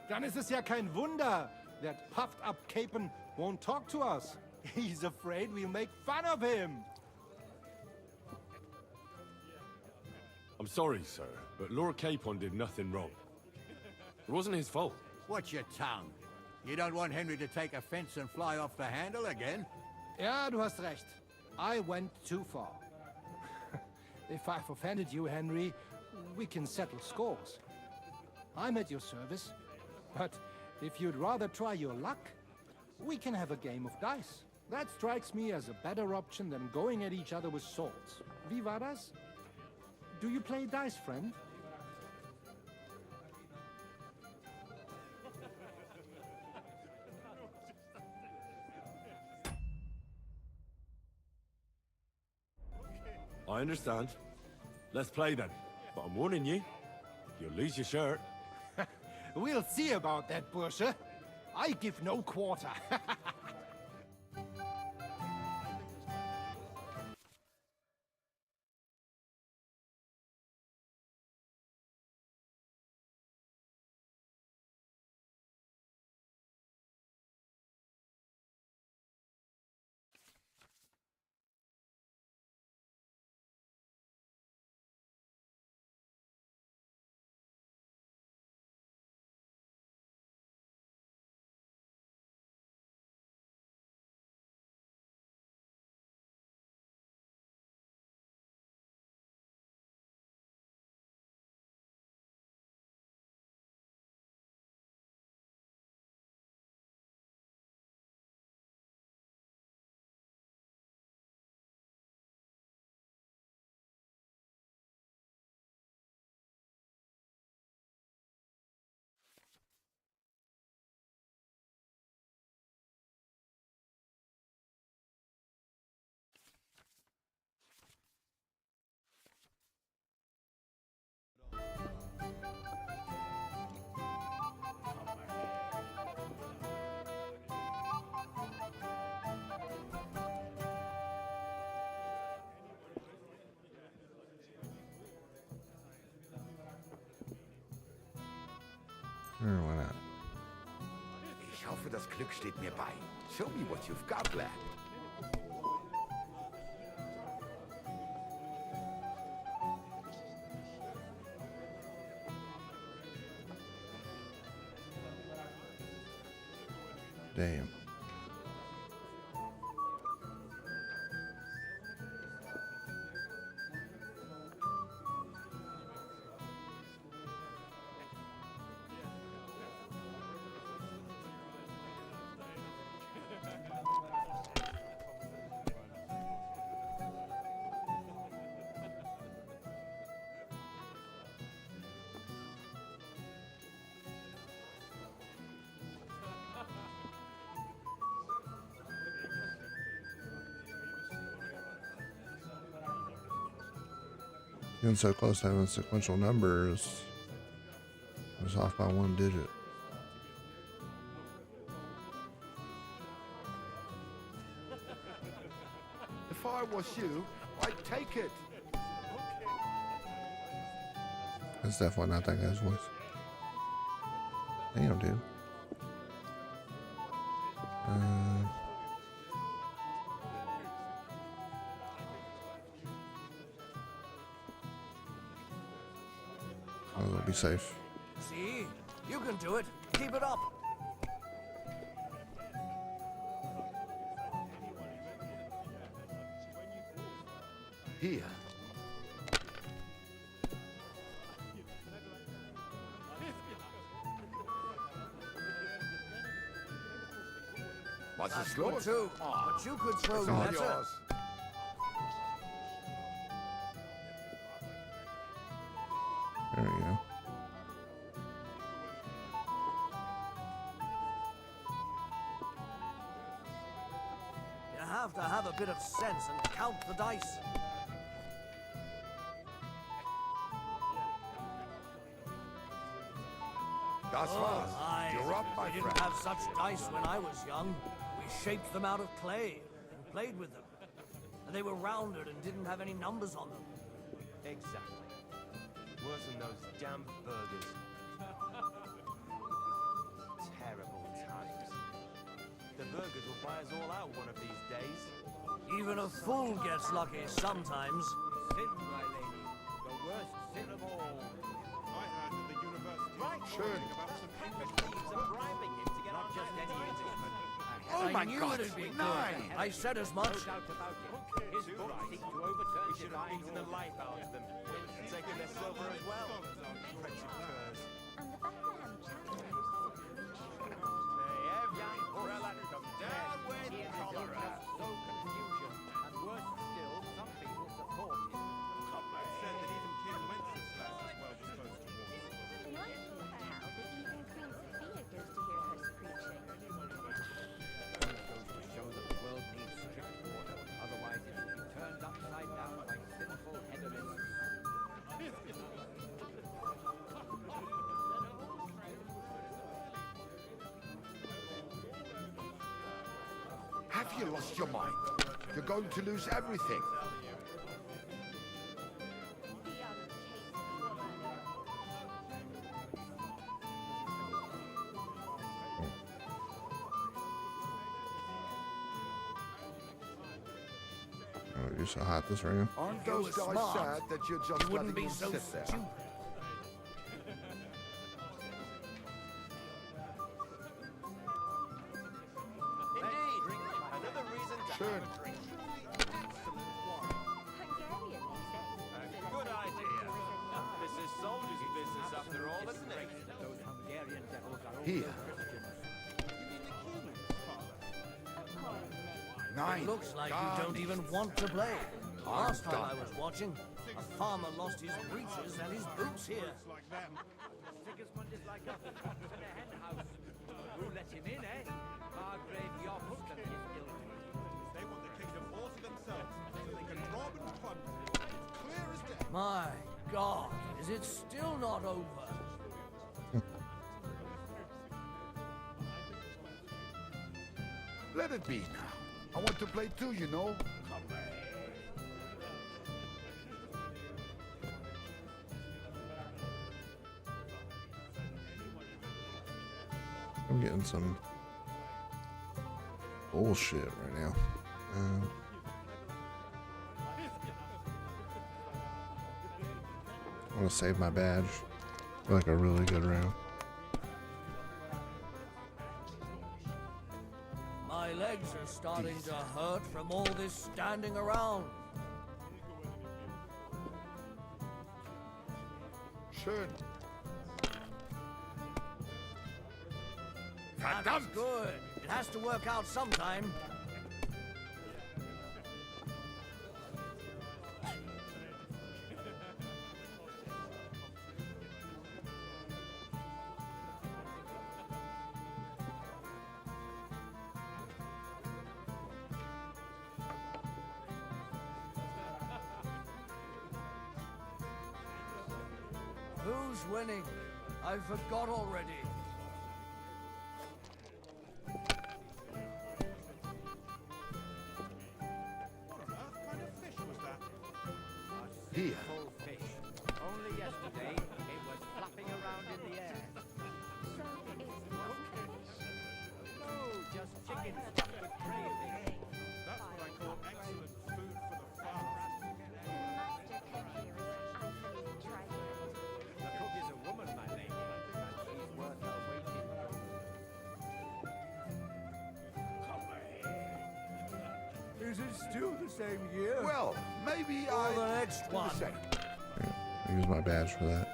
Dann ist es ja kein Wunder that puffed-up Capon won't talk to us. He's afraid we'll make fun of him. I'm sorry, sir, but Lord Capon did nothing wrong. It wasn't his fault. Watch your tongue. You don't want Henry to take offense and fly off the handle again? Ja, du hast recht. I went too far. If I've offended you, Henry, we can settle scores. I'm at your service. But if you'd rather try your luck, we can have a game of dice. That strikes me as a better option than going at each other with swords. Wie war das? Do you play dice, friend? I understand. Let's play then. But I'm warning you, you'll lose your shirt. We'll see about that, Bursche. I give no quarter. Or why not? Ich hoffe, das Glück steht mir bei. Show me what you've got, lad. Damn. Getting so close to having sequential numbers, I was off by 1 digit. If I was you, I'd take it. That's definitely not that guy's voice. Damn, dude. be safe. See? You can do it. Keep it up. Here. What's That's the good too, but you could throw It's all better. yours. There we go. You have to have a bit of sense and count the dice. Das war's. Aye. You're up, my We friend. didn't have such dice when I was young. We shaped them out of clay and played with them. And they were rounded and didn't have any numbers on them. Exactly. Worse than those damn burgers. Terrible times. The burgers will buy us all out one of these days. Even a fool gets lucky sometimes. Sin, my lady. The worst sin of all. I heard that the university is Schön. talking about some English thieves and bribing him to get not just any Englishman. Oh I my knew God, it'd be good. 9. I said as much. No doubt about it. His books seek to overturn we should have beaten the life out of them. And taken their silver as well. Wretched curs. May every prelate come down with cholera. So confusion. And worse still, some people support him. It said that even King Wenceslas is well disposed towards him. And I hear how that even Queen Sophia goes to hear her preaching. Goes to show that the world needs strict order. Otherwise it will be turned upside down by sinful hedonists. Have you lost your mind? You're going to lose everything. Oh, you're so hot this ring. Aren't If you those were guys smart, sad that you're just you wouldn't letting be them so sit there? stupid. Indeed. Another reason to Schön. have a drink. Excellent wine. Hungarian, you say? Good idea. This is soldiers' business after all, isn't it? Those Hungarian devils are Here. 9. It looks like Done. you don't even want to play. Last time I done. was watching, a farmer lost his breeches and his boots here. Sigismund is like a fox in a hen house. Who let him in, eh? Margrave Jobst and his guild. They want the kingdom all to themselves, so they can rob and plunder. It's clear as day. My God, is it still not over? Let it be now. I want to play too, you know. I'm getting some bullshit right now. I want to save my badge for like a really good round. My legs are starting to hurt from all this standing around. Schön. That's good. It has to work out sometime. Who's winning? I forgot already. Here. Full fish. Only yesterday, it was flapping around in the air. So it wasn't a fish? No, just chicken stuffed with gravy. That's what I call excellent food for the fast. The master cook here is absolutely trifling. The cook is a woman, still the same year. Well, maybe Or the next do one. the same. I use my badge for that.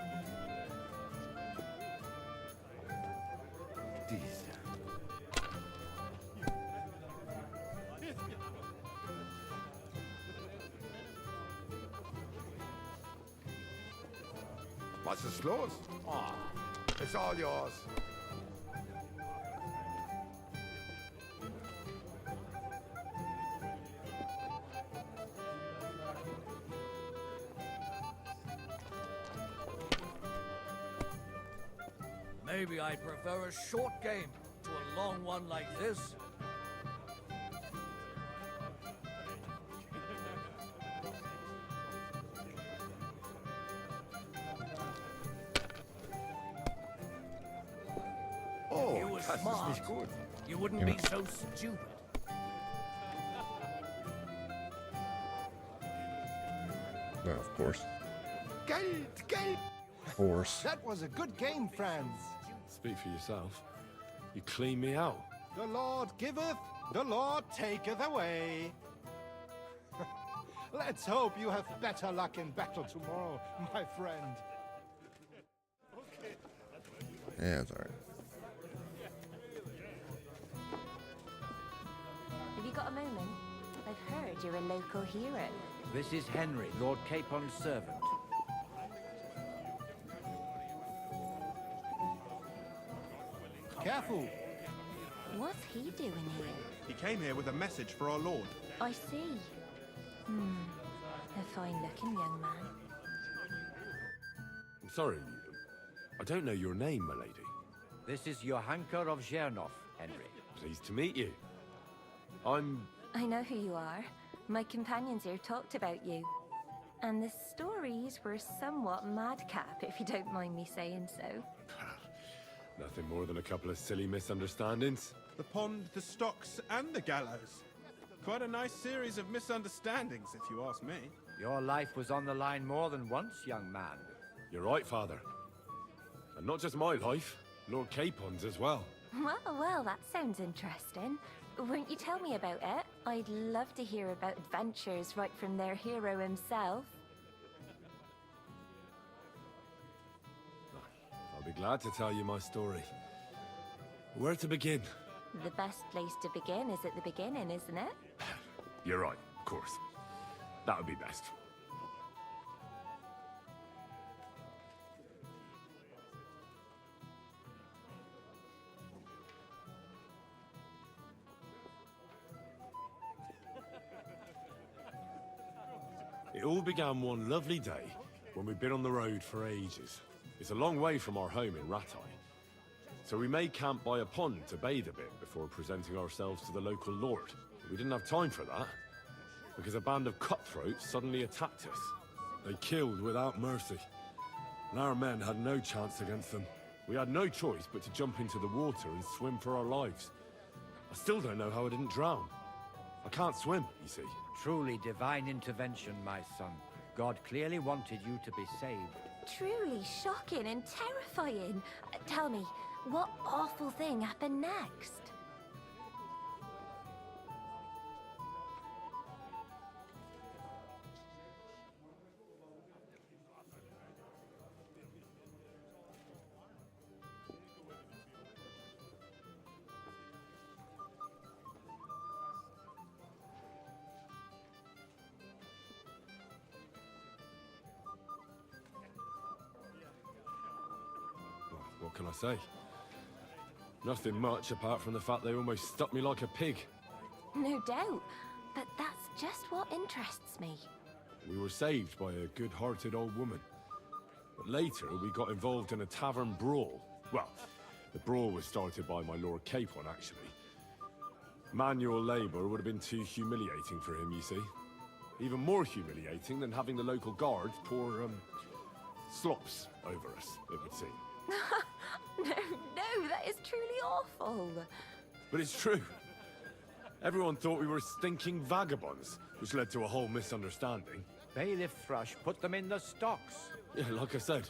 Diese. Was ist los? Oh, it's all yours. Maybe I'd prefer a short game to a long one like this. Oh, If you were das ist smart, nicht gut. you wouldn't be so stupid. No, of course. Geld, Geld. Of course. That was a good game, friends. Speak for yourself. You clean me out. The Lord giveth, the Lord taketh away. Let's hope you have better luck in battle tomorrow, my friend. Yeah, it's alright. Have you got a moment? I've heard you're a local hero. This is Henry, Lord Capon's servant. Careful. What's he doing here? He came here with a message for our lord. I see. A fine-looking young man. I'm sorry, I don't know your name, my lady. This is Johanka of Zhernov, Henry. Pleased to meet you. I'm... I know who you are. My companions here talked about you. And the stories were somewhat madcap, if you don't mind me saying so. Nothing more than a couple of silly misunderstandings. The pond, the stocks, and the gallows. Quite a nice series of misunderstandings, if you ask me. Your life was on the line more than once, young man. You're right, Father. And not just my life, Lord Capon's as well. Well, that sounds interesting. Won't you tell me about it? I'd love to hear about adventures right from their hero himself. I'll be glad to tell you my story. Where to begin? The best place to begin is at the beginning, isn't it? You're right, of course. That would be best. It all began one lovely day when we'd been on the road for ages. It's a long way from our home in Ratai. So we made camp by a pond to bathe a bit before presenting ourselves to the local lord. But we didn't have time for that, because a band of cutthroats suddenly attacked us. They killed without mercy, and our men had no chance against them. We had no choice but to jump into the water and swim for our lives. I still don't know how I didn't drown. I can't swim, you see. Truly divine intervention, my son. God clearly wanted you to be saved. Truly shocking and terrifying. Tell me, what awful thing happened next? What can I say? Nothing much apart from the fact they almost stuck me like a pig. No doubt, but that's just what interests me. We were saved by a good-hearted old woman. But later, we got involved in a tavern brawl. Well, the brawl was started by my Lord Capon, actually. Manual labor would have been too humiliating for him, you see. Even more humiliating than having the local guards pour, slops over us, it would seem. No, that is truly awful. But it's true. Everyone thought we were stinking vagabonds, which led to a whole misunderstanding. Bailiff Thrush put them in the stocks. Yeah, like I said,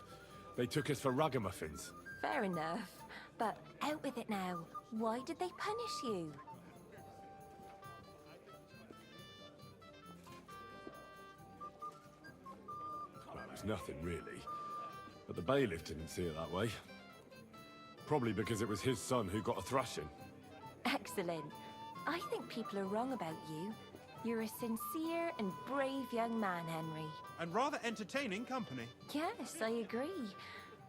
they took us for ragamuffins. Fair enough, but out with it now. Why did they punish you? it's nothing, really. But the bailiff didn't see it that way. Probably because it was his son who got a thrashing. Excellent. I think people are wrong about you. You're a sincere and brave young man, Henry. And rather entertaining company. Yes, I agree.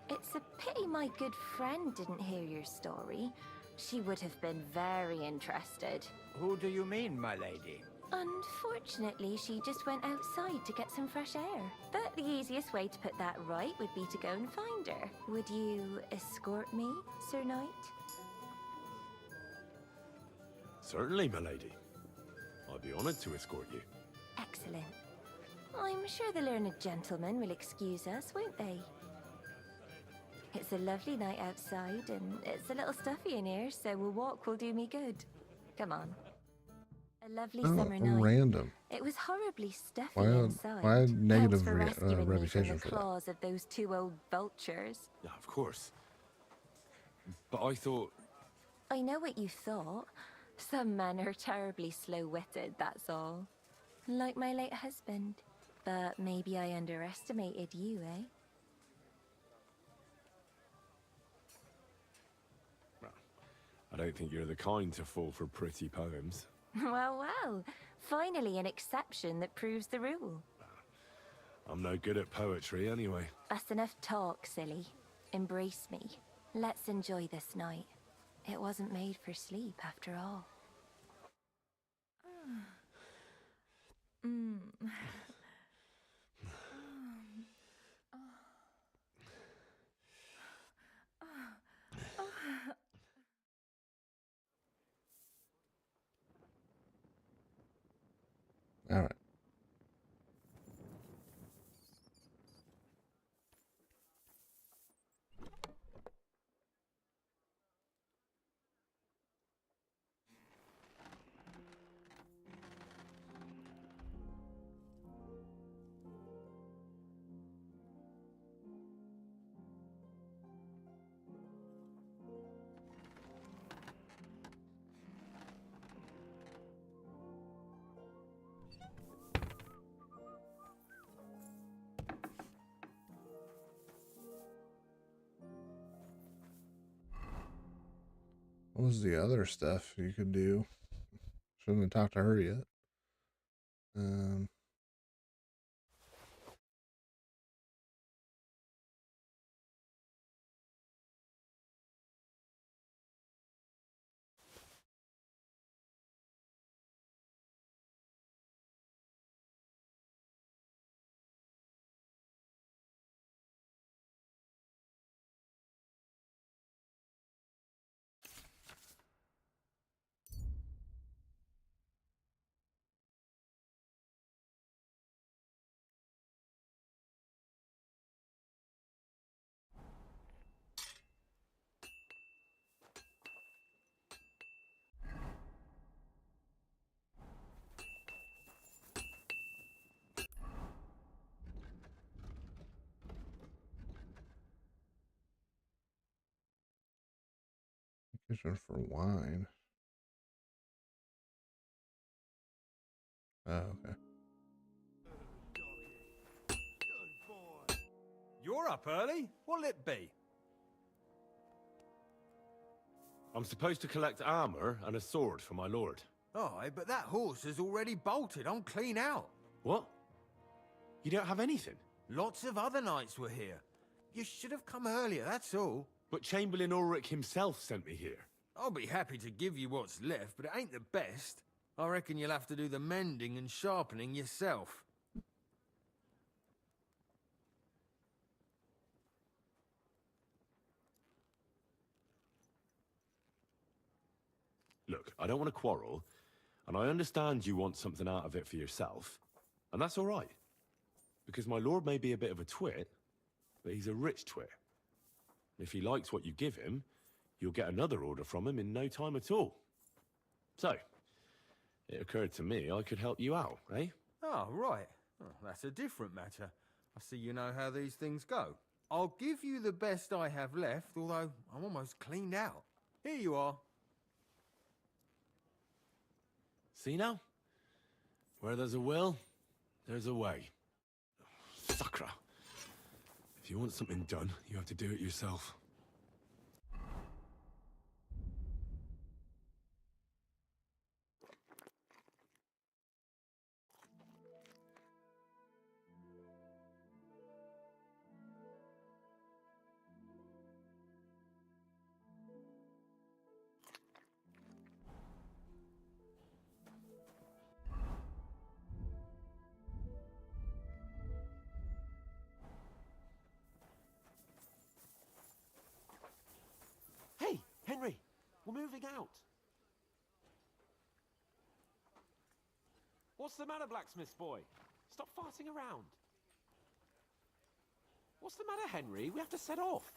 It's a pity my good friend didn't hear your story. She would have been very interested. Who do you mean, my lady? Unfortunately, she just went outside to get some fresh air. But the easiest way to put that right would be to go and find her. Would you escort me, Sir Knight? Certainly, my lady. I'd be honored to escort you. Excellent. I'm sure the learned gentlemen will excuse us, won't they? It's a lovely night outside, and it's a little stuffy in here, so a walk will do me good. Come on. A lovely summer night. Random. It was horribly stuffy Why inside. negative Thanks for rescuing me reputation from the for that? claws of those two old vultures. Yeah, of course. But I thought... I know what you thought. Some men are terribly slow-witted, that's all. Like my late husband. But maybe I underestimated you, eh? I don't think you're the kind to fall for pretty poems. Well, well. Finally an exception that proves the rule. I'm no good at poetry anyway. That's enough talk, silly. Embrace me. Let's enjoy this night. It wasn't made for sleep, after all. All right. What was the other stuff you could do? Shouldn't have talked to her yet. Kitchen for wine. Oh, okay. You're up early? What'll it be? I'm supposed to collect armor and a sword for my lord. Aye, but that horse has already bolted. I'm clean out. What? You don't have anything? Lots of other knights were here. You should have come earlier, that's all. But Chamberlain Ulrich himself sent me here. I'll be happy to give you what's left, but it ain't the best. I reckon you'll have to do the mending and sharpening yourself. Look, I don't want to quarrel, and I understand you want something out of it for yourself, and that's all right. Because my lord may be a bit of a twit, but he's a rich twit. And if he likes what you give him, you'll get another order from him in no time at all. So, it occurred to me I could help you out, eh? Oh, right. Oh, that's a different matter. I see you know how these things go. I'll give you the best I have left, although I'm almost cleaned out. Here you are. See now? Where there's a will, there's a way. Sacra. If you want something done, you have to do it yourself. Hey, Henry, we're moving out. What's the matter, blacksmith's boy? Stop farting around. What's the matter, Henry? We have to set off.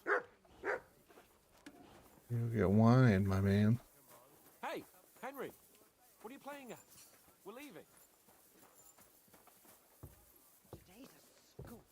You get wine, my man. Hey, Henry, what are you playing at? We're leaving. Today's a scorcher.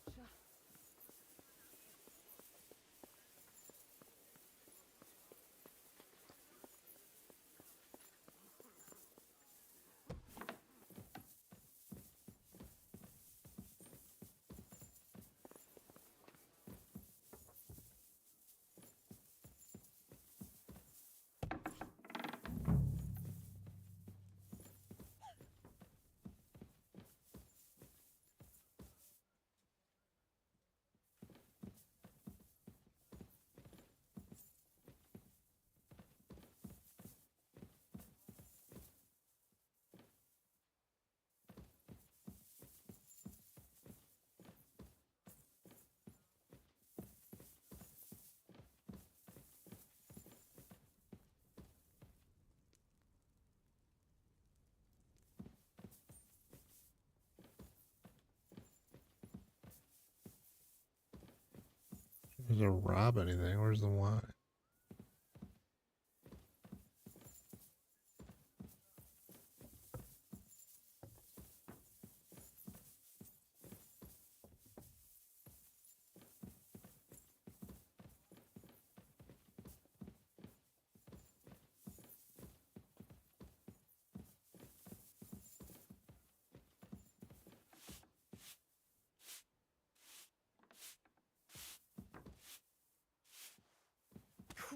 Doesn't rob anything. Where's the wine?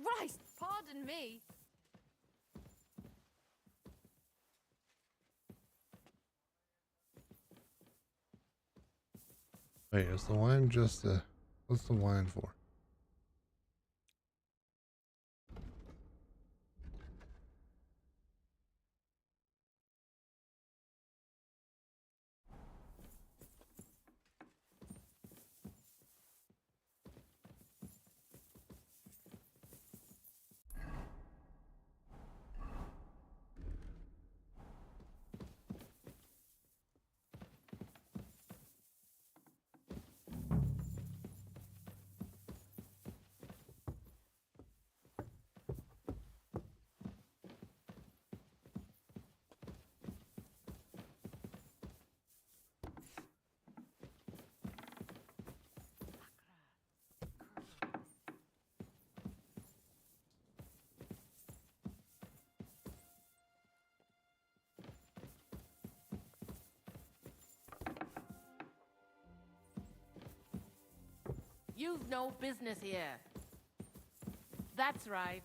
Christ, pardon me. Wait, is the wine just a... What's the wine for? You've no business here. That's right.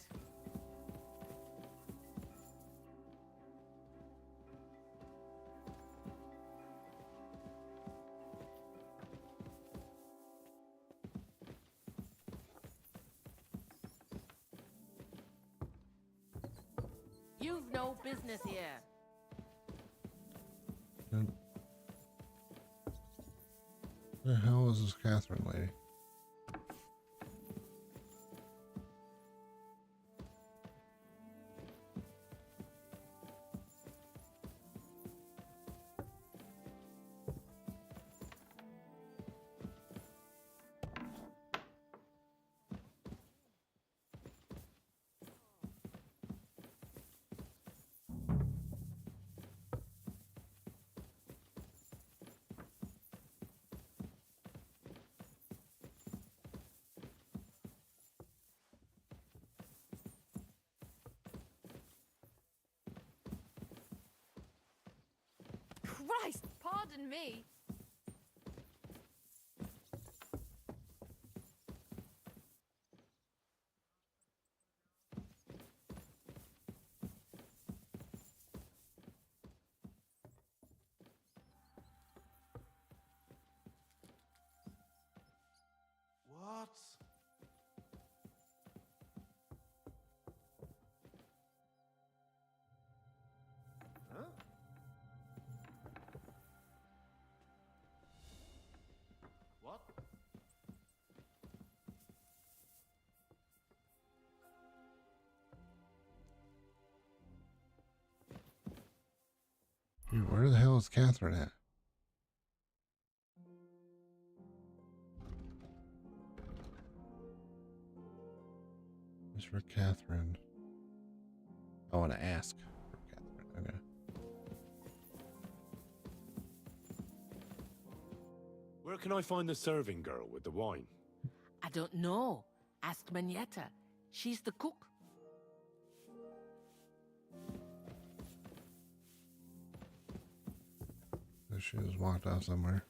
You've no business here. Who the hell is this Catherine lady? Christ, pardon me. Where the hell is Catherine at? It's for Catherine. I want to ask for Catherine. Okay. Where can I find the serving girl with the wine? I don't know. Ask Manietta. She's the cook. She just walked off somewhere.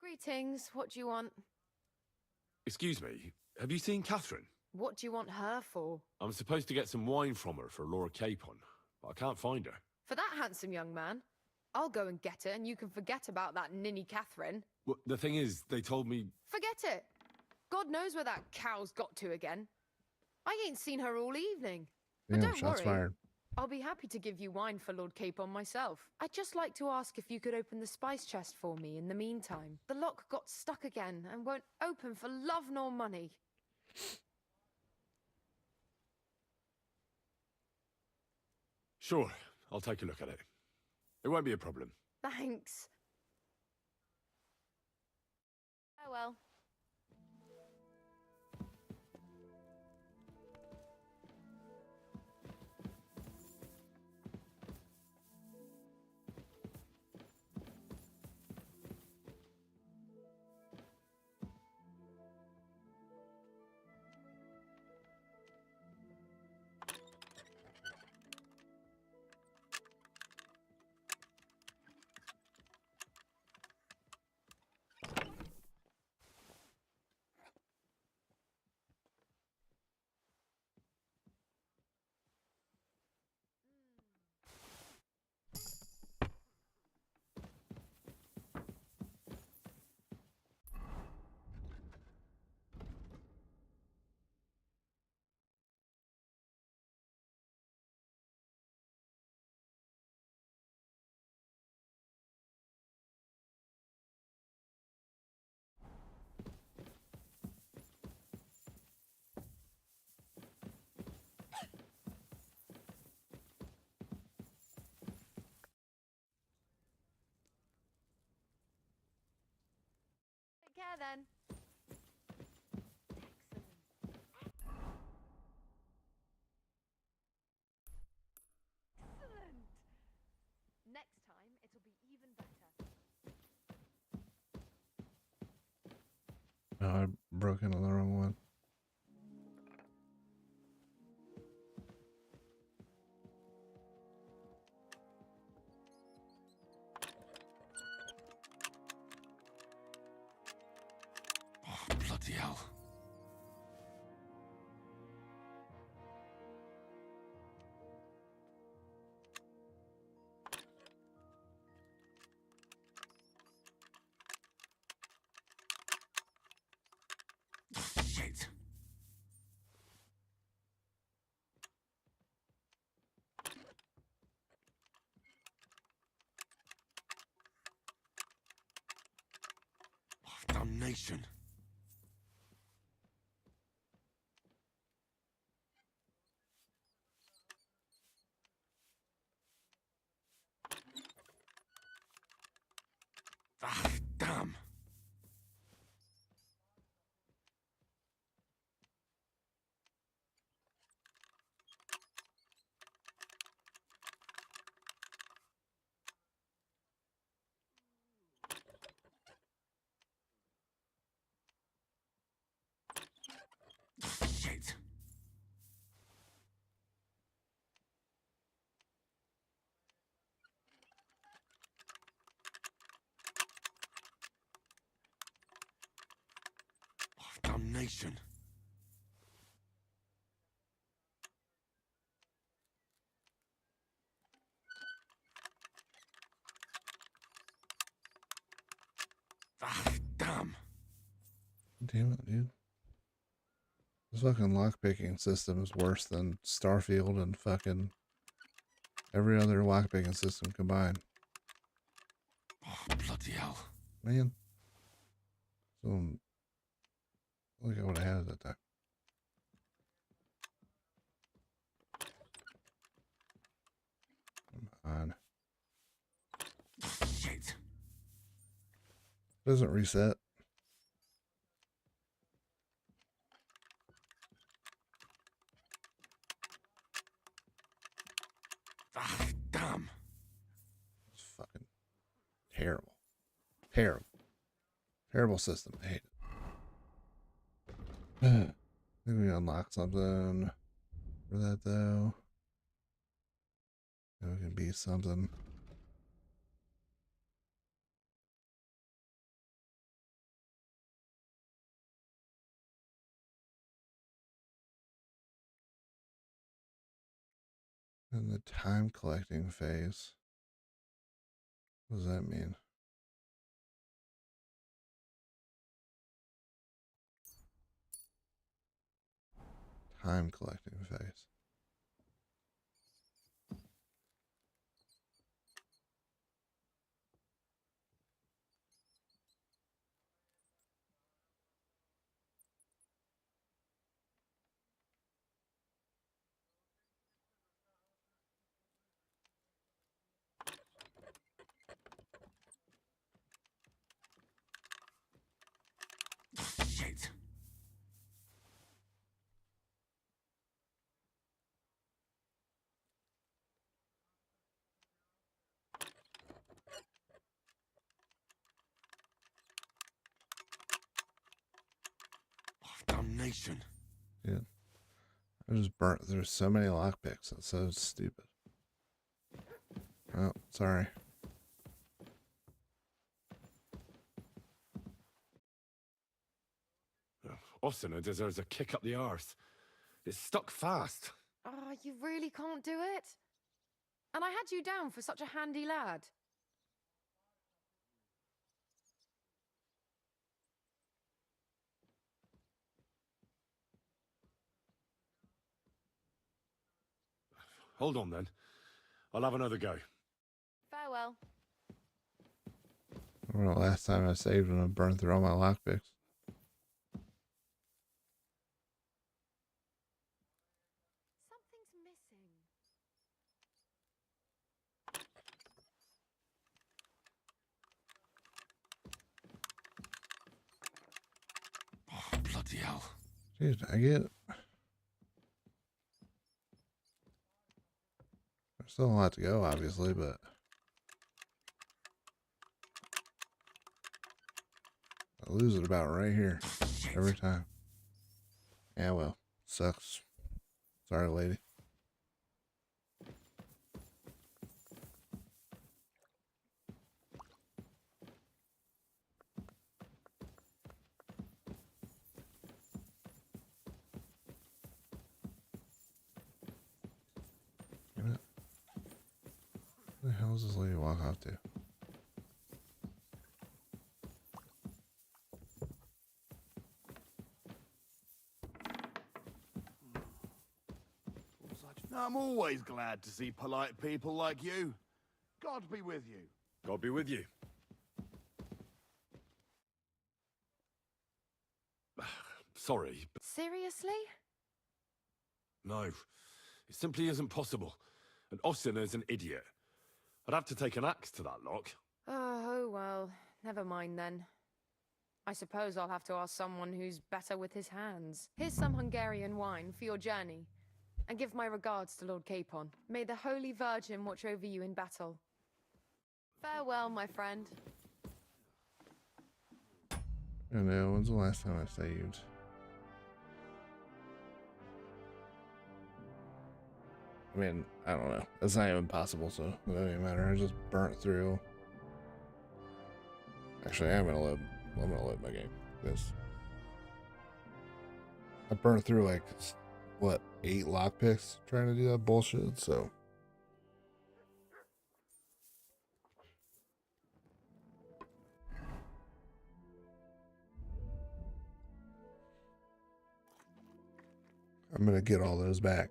Greetings. What do you want? Excuse me, have you seen Catherine? What do you want her for? I'm supposed to get some wine from her for Laura Capon, but I can't find her. For that handsome young man? I'll go and get her, and you can forget about that ninny Catherine. Well, the thing is, they told me... Forget it! God knows where that cow's got to again. I ain't seen her all evening. But Damn, don't shots worry. fired. I'll be happy to give you wine for Lord Capon myself. I'd just like to ask if you could open the spice chest for me in the meantime. The lock got stuck again and won't open for love nor money. Sure, I'll take a look at it. It won't be a problem. Thanks. Oh well. Take care then. Excellent. Next time it'll be even better. Oh, I broke into the wrong one. Bloody hell. Shit. Damnation. Ah, damn. Damnation. Ah, damn. Damn it, dude. This fucking lockpicking system is worse than Starfield and fucking every other lockpicking system combined. Oh, bloody hell. Man. So, look at what I had at that time. Come on. Shit. Doesn't reset. Ah, damn. It's fucking terrible. Terrible. Terrible system. I hate it. I think we unlock something for that though. Maybe we can be something. In the time collecting phase. What does that mean? Time collecting phase. Shit. Oh, damnation. Yeah. I just burnt through so many lockpicks. It's so stupid. Oh, sorry. Osina deserves a kick up the arse. It's stuck fast. Oh, you really can't do it? And I had you down for such a handy lad. Hold on then. I'll have another go. Farewell. I remember the last time I saved and I burned through all my lockpicks. Something's missing. Oh, bloody hell. Dude, I get... There's still a lot to go, obviously, but... I lose it about right here. Every time. Yeah, well. Sucks. Sorry, lady. Damn it. Where the hell does this lady walk off to? I'm always glad to see polite people like you. God be with you. God be with you. Sorry, but Seriously? no. It simply isn't possible. And Osina's an idiot. I'd have to take an axe to that lock. Oh, well, never mind then. I suppose I'll have to ask someone who's better with his hands. Here's some Hungarian wine for your journey. And give my regards to Lord Capon. May the Holy Virgin watch over you in battle. Farewell, my friend. I know, when's the last time I saved? I mean, I don't know. It's not even possible, so it doesn't even matter. I just burnt through. Actually, I'm gonna load my game. This. I burnt through like, what, 8 lockpicks trying to do that bullshit, so. I'm gonna get all those back.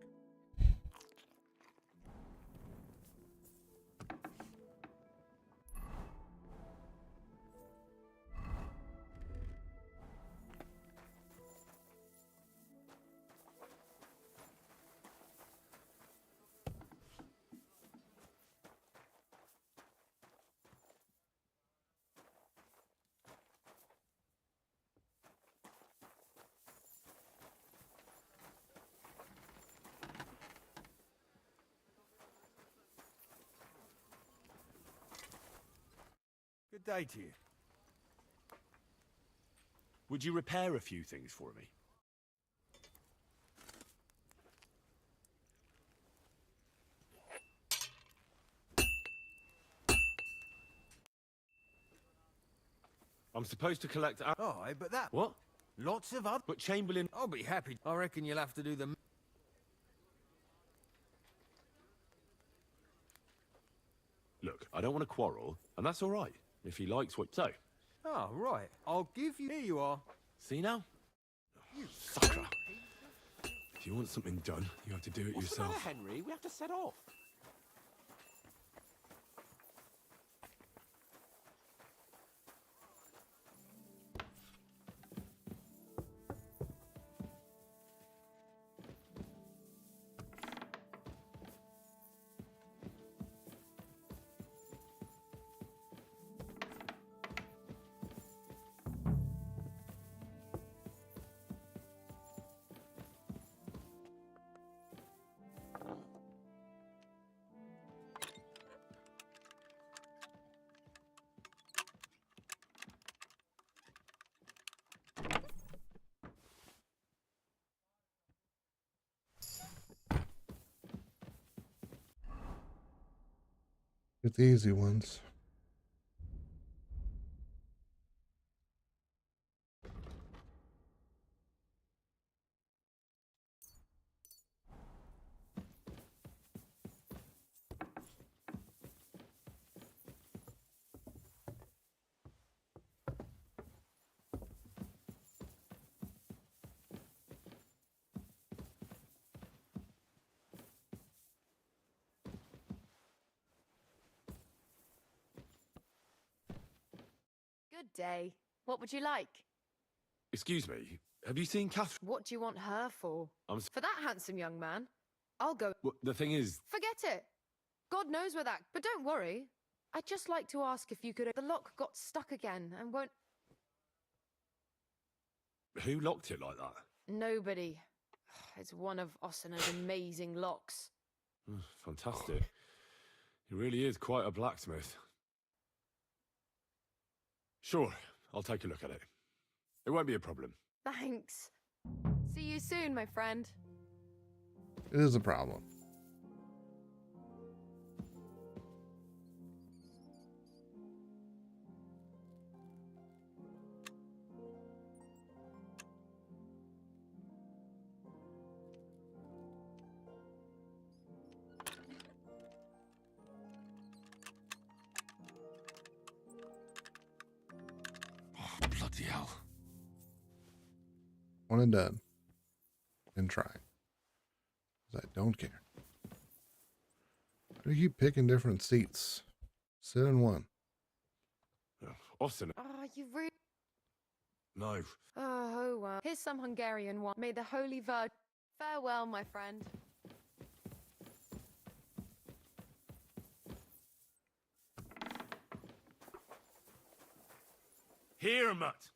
Good day to you. Would you repair a few things for me? I'm supposed to collect... Oh, but that... What? Lots of other... But Chamberlain... I'll be happy. I reckon you'll have to do the... Look, I don't want to quarrel, and that's all right, if he likes what... So... Oh, right. I'll give you... Here you are. See now? You sucker. If you want something done, you have to do it What's yourself. the matter, Henry? We have to set off. Get the easy ones. Good day. What would you like? Excuse me, have you seen Catherine? What do you want her for? For that handsome young man? I'll go. Well, the thing is... Forget it. God knows where that... But don't worry. I'd just like to ask if you could... The lock got stuck again and won't... Who locked it like that? Nobody. It's one of Ossina's amazing locks. Fantastic. He really is quite a blacksmith. Sure, I'll take a look at it. It won't be a problem. Thanks. See you soon, my friend. It is a problem. Bloody hell. One and done. And try. 'Cause I don't care. Why do you keep picking different seats? Sit in one. Austin. Oh, you really... No. Oh, well. Here's some Hungarian wine. May the Holy Virgin... Farewell, my friend. Here, Mutt.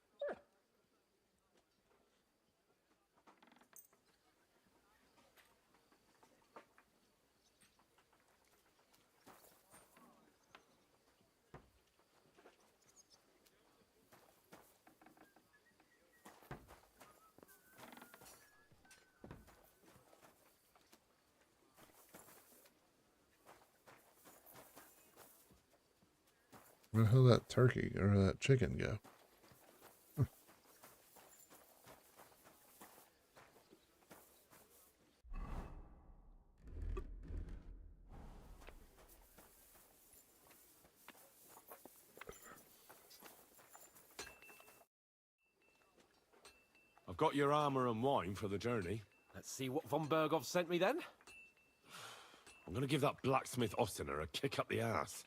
Where the hell did that turkey or that chicken go? got your armor and wine for the journey. Let's see what von Berghoff sent me then. I'm gonna give that blacksmith Ostiner a kick up the ass.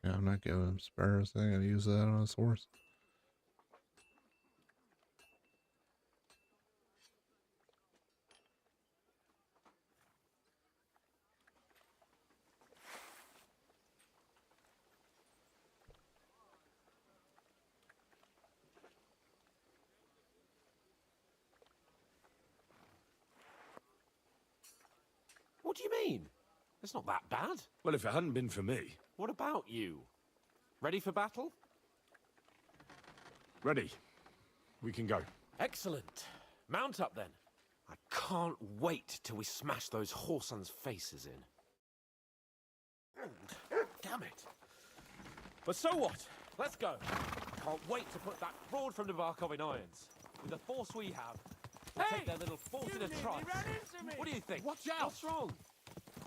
Yeah, I'm not giving him spares. I'm gonna use that on his horse. What do you mean? It's not that bad. Well, if it hadn't been for me. What about you? Ready for battle? Ready. We can go. Excellent. Mount up then. I can't wait till we smash those whoresons' faces in. Damn it. But so what? Let's go. Can't wait to put that fraud from Navarkov in irons. With the force we have, we'll take their little fort in a trice. What do you think? Watch out! What's wrong?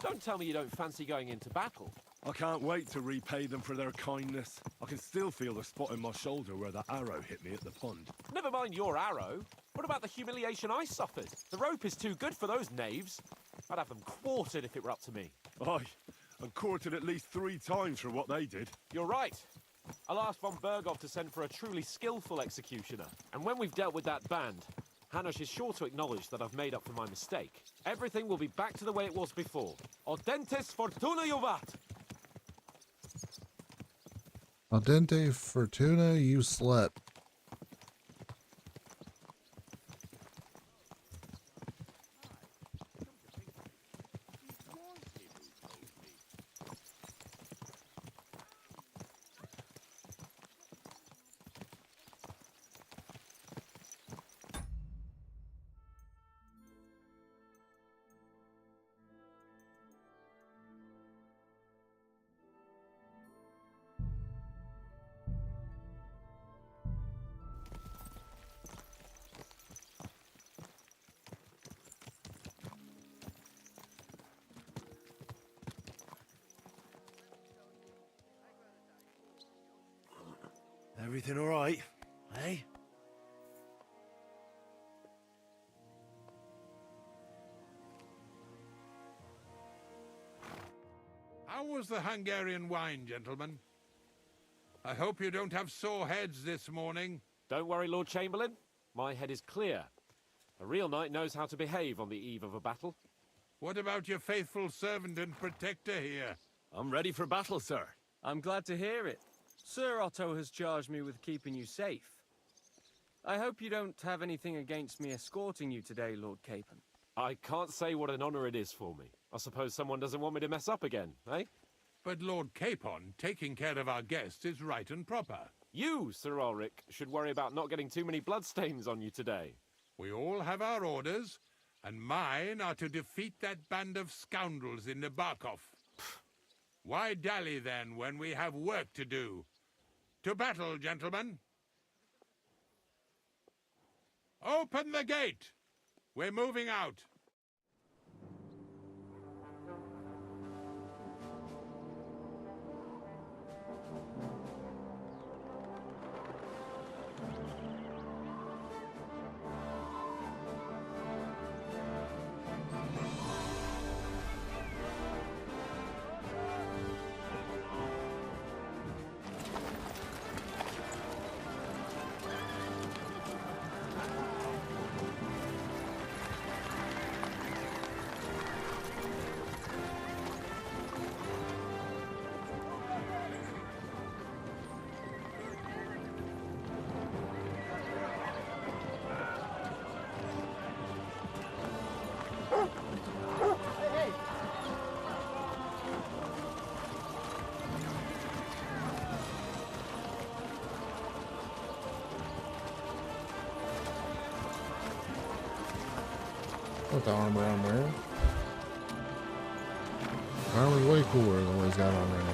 Don't tell me you don't fancy going into battle. I can't wait to repay them for their kindness. I can still feel the spot in my shoulder where that arrow hit me at the pond. Never mind your arrow. What about the humiliation I suffered? The rope is too good for those knaves. I'd have them quartered if it were up to me. Aye, and quartered at least 3 times for what they did. You're right. I'll ask von Berghoff to send for a truly skillful executioner. And when we've dealt with that band, Hanush is sure to acknowledge that I've made up for my mistake. Everything will be back to the way it was before. Audentes fortuna juvat! Al dente fortuna, you slut. Everything all right, eh? How was the Hungarian wine, gentlemen? I hope you don't have sore heads this morning. Don't worry, Lord Chamberlain. My head is clear. A real knight knows how to behave on the eve of a battle. What about your faithful servant and protector here? I'm ready for battle, sir. I'm glad to hear it. Sir Otto has charged me with keeping you safe. I hope you don't have anything against me escorting you today, Lord Capon. I can't say what an honor it is for me. I suppose someone doesn't want me to mess up again, eh? But Lord Capon, taking care of our guests is right and proper. You, Sir Ulrich, should worry about not getting too many bloodstains on you today. We all have our orders, and mine are to defeat that band of scoundrels in Nabarkov. Why dally then when we have work to do? To battle, gentlemen! Open the gate! We're moving out. Not the armor I'm wearing. Armor's way cooler than what he's got on right now.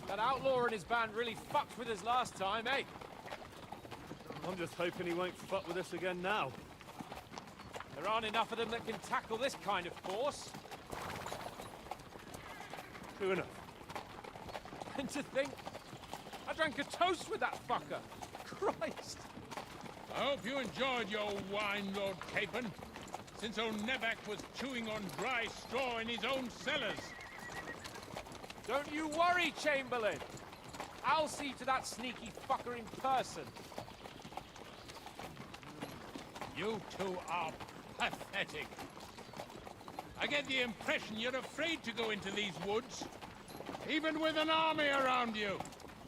That outlaw and his band really fucked with us last time, eh? I'm just hoping he won't fuck with us again now. There aren't enough of them that can tackle this kind of force. True enough. And to think, I drank a toast with that fucker. Christ. I hope you enjoyed your wine, Lord Capon, since old Nevac was chewing on dry straw in his own cellars. Don't you worry, Chamberlain. I'll see to that sneaky fucker in person. You two are pathetic. I get the impression you're afraid to go into these woods, even with an army around you.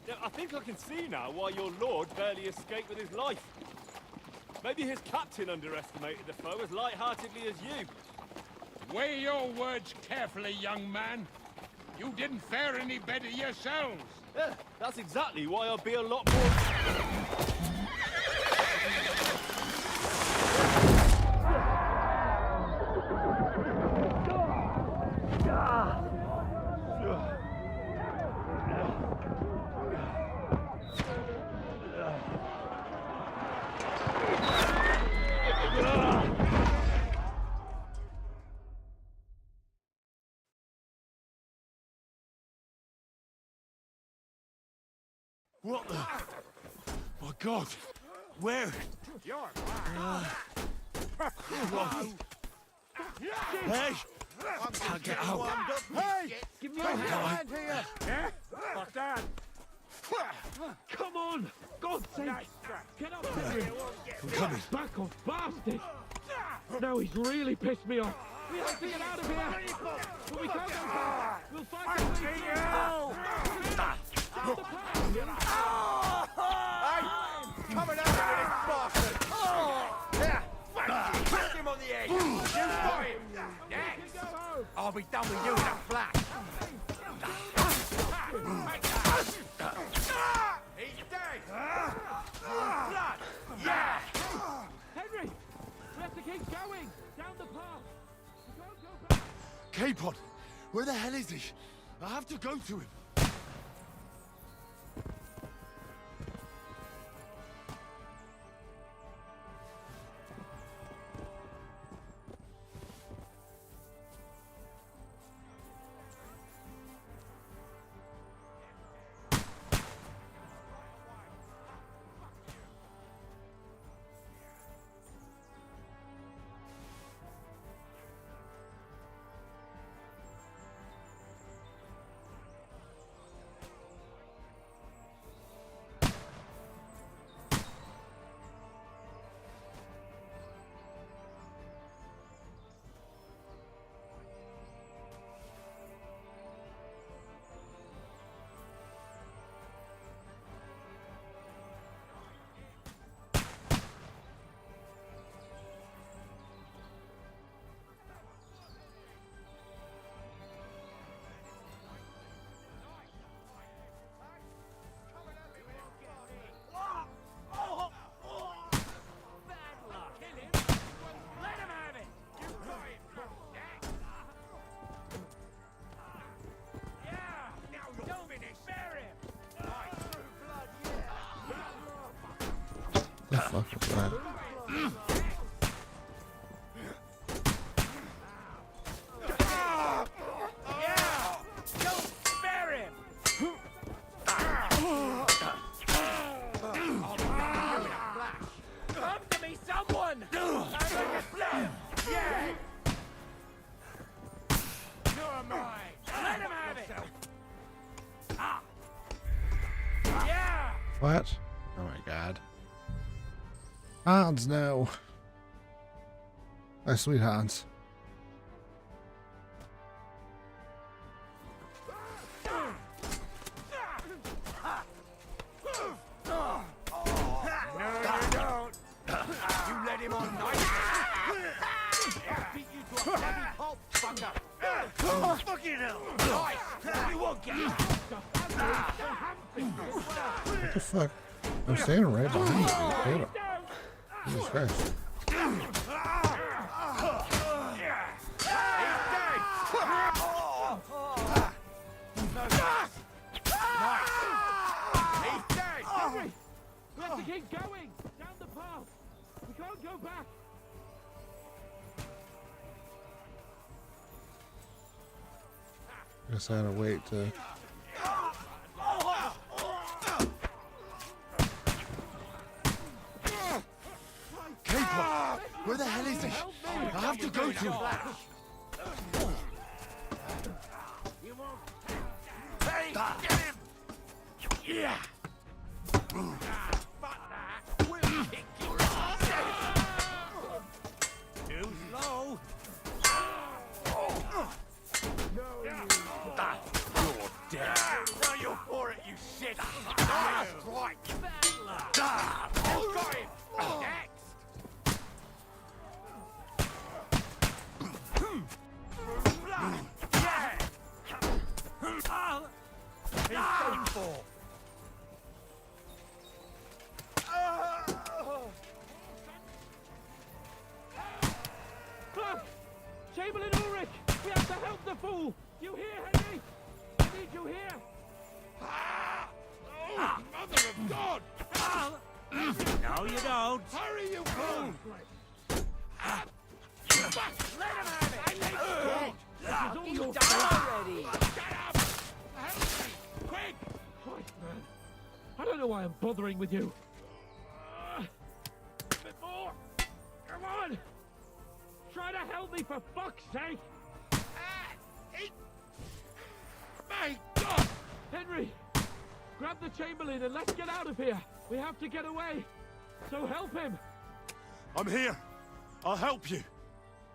Yeah, I think I can see now why your lord barely escaped with his life. Maybe his captain underestimated the foe as light-heartedly as you. Weigh your words carefully, young man. You didn't fare any better yourselves. Yeah, that's exactly why I'll be a lot more... What the? My God! Where? You're Hey! Can't get out. Hey! Give me a hand here! Yeah? Fuck that! Come on! God's sake! Get up, Henry! I'm coming. Back off, bastard! Now he's really pissed me off. We have to get out of here! But we can't go back! We'll find our way through! Hey! Coming out of this bastard! Yeah! Punch him on the head! You got him! Next! I'll be done with you in a flash! He's dead! Blood! Yeah! Henry! We have to keep going! Down the path! We can't go back! Capon! Where the hell is he? I have to go to him. The fuck was that? What? Oh my god. Hans, no. My sweet Hans. You let him on nicely. I'll beat you to a bloody pulp, fucker. Fucking hell. Nice. You won't get it. What the fuck? I'm standing right behind you. Hold up. Jesus Christ. We have to keep going! Down the path! We can't go back! Guess I had to wait to... Caper! Where the hell is he? I have to go to him. Hey, get him! Yeah! Too slow! You're dead! Now you're for it, you shit! That's right! Got him! Next! He's done for! Trough! Chamberlain Ulrich! We have to help the fool! You hear, Henry? I need you here! Oh, mother of God! No, you don't! Hurry, you fool! Let him have it! This is all your fault already! Get up! Help me! Quick! Christ, man. I don't know why I'm bothering with you. A bit more! Come on! Try to help me, for fuck's sake! My God! Henry! Grab the Chamberlain and let's get out of here! We have to get away! So help him! I'm here. I'll help you.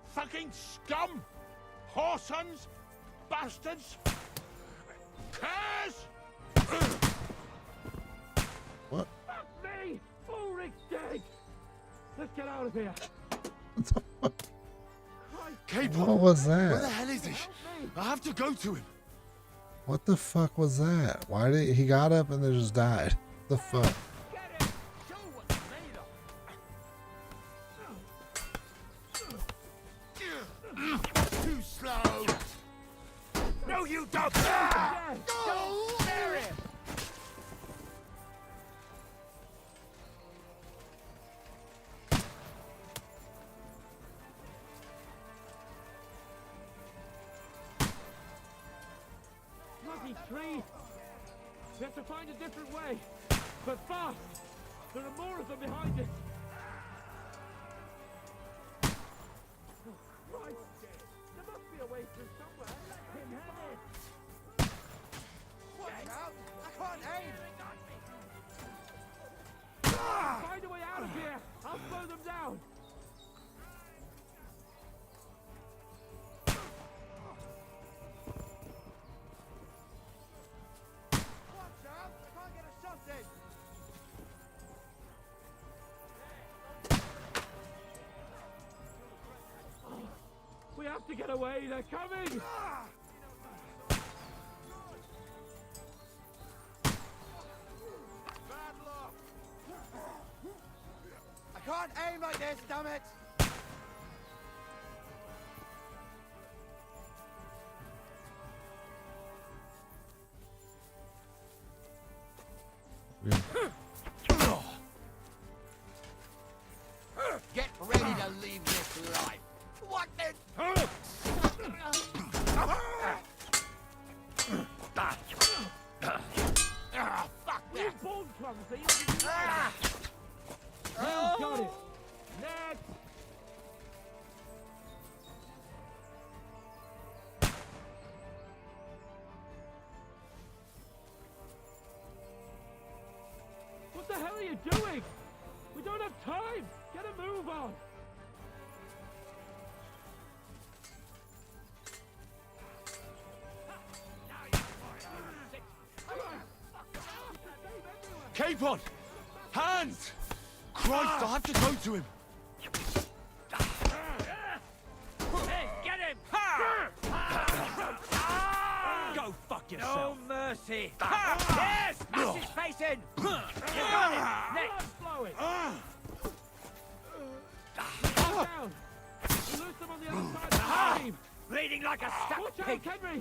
Fucking scum! Whoresons! Bastards! Curs! What? Fuck me! Ulrich's dead! Let's get out of here! Caper! What was Where the that? hell is he? I have to go to him. What the fuck was that? Why did he got up and then just died? The fuck? Too slow! No, you don't! Don't spare him! Bloody tree! We have to find a different way! But fast! There are more of them behind us! Right! There must be a way through somewhere! Let him have it! Watch out! I can't aim! Find a way out of here! I'll slow them down! Watch out! I can't get a shot in! We have to get away! They're coming! Bad luck! I can't aim like this, damn it! Get ready to leave this life! What the? Fuck You that! bone clumsy! You got it! Next! you doing? We don't have time! Get a move on! Capon! Hands! Christ, I have to go to him! Hey, get him! Go fuck yourself! No mercy! Yes! Smash his face in! You got him! Next! Blowing! Down! Loose them on the other side of the stream! Bleeding like a stuck Watch pig! out, Henry!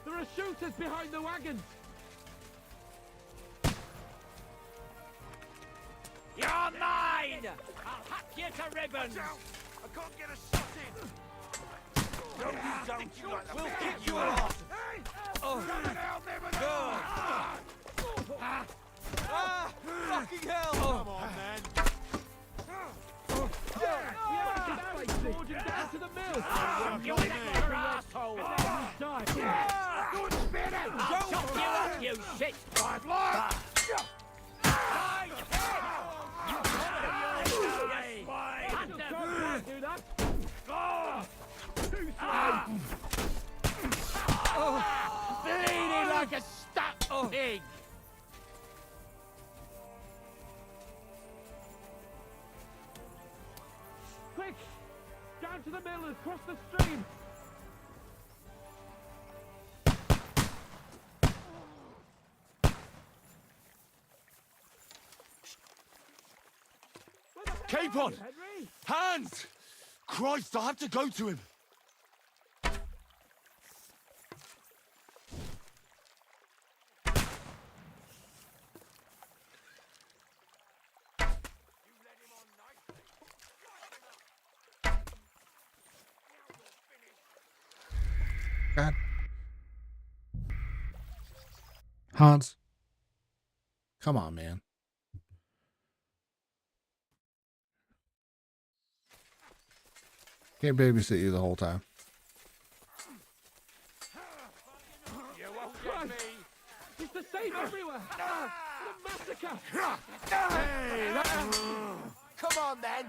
There are shooters behind the wagons! You're mine! I'll hack you to ribbons! I can't get a shot in! No, you don't! We'll kick you off! Fucking hell! Come on, man! Down to the mill! You little asshole! Die! Don't spin him! I'll chop you up, you shit! I'd like! Do that! Bleeding like a stuck pig! Quick! Down to the mill and across the stream! Capon! Hands! Christ, I have to go to him! God. Hans. Come on, man. Can't babysit you the whole time. You won't get me! It's the same everywhere! The massacre! Hey, come on then!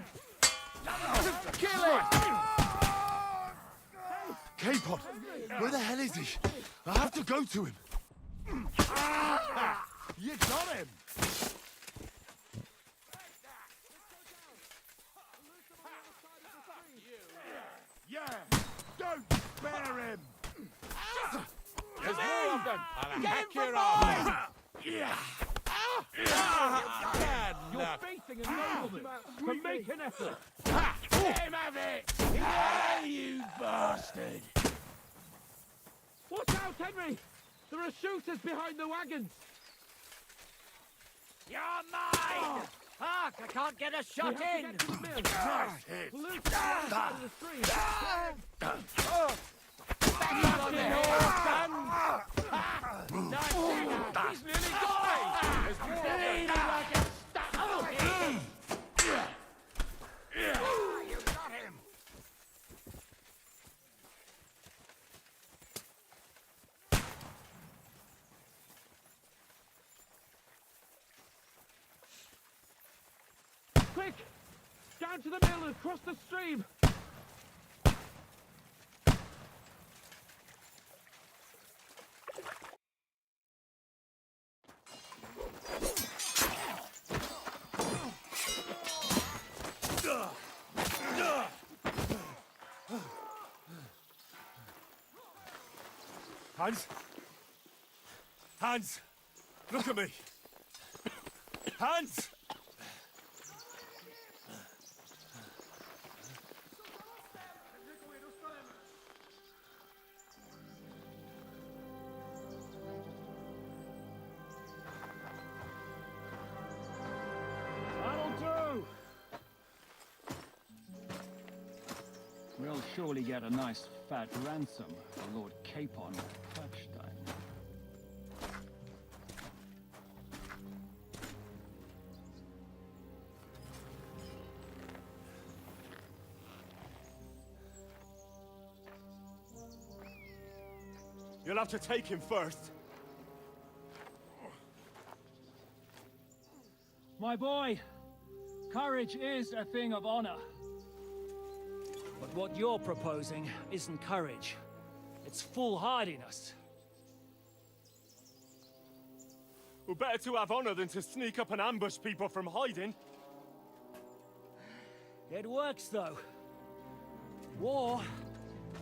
Kill it! Capon! Where the hell is he? I have to go to him! You got him! Yeah! Don't spare him! There's more of them! I'll Get hack him your for arm! mine! Yeah! You're facing a nobleman to make an effort! Let him have it! Yeah, you bastard! Watch out, Henry! There are shooters behind the wagons! You're mine! Fuck, I can't get a shot in! Get to the mill! Hit. Loose the other side of the stream! Back on the hill, son! Nice! He's nearly got me! Bleeding like a stuck pig! You got him! Quick! Down to the mill and across the stream! Hans? Hans! Look at me! Hans! That'll do! We'll surely get a nice fat ransom for Lord Capon of Touchstone. You'll have to take him first. My boy, courage is a thing of honor. But what you're proposing isn't courage. It's foolhardiness. Well, better to have honor than to sneak up and ambush people from hiding. It works, though. War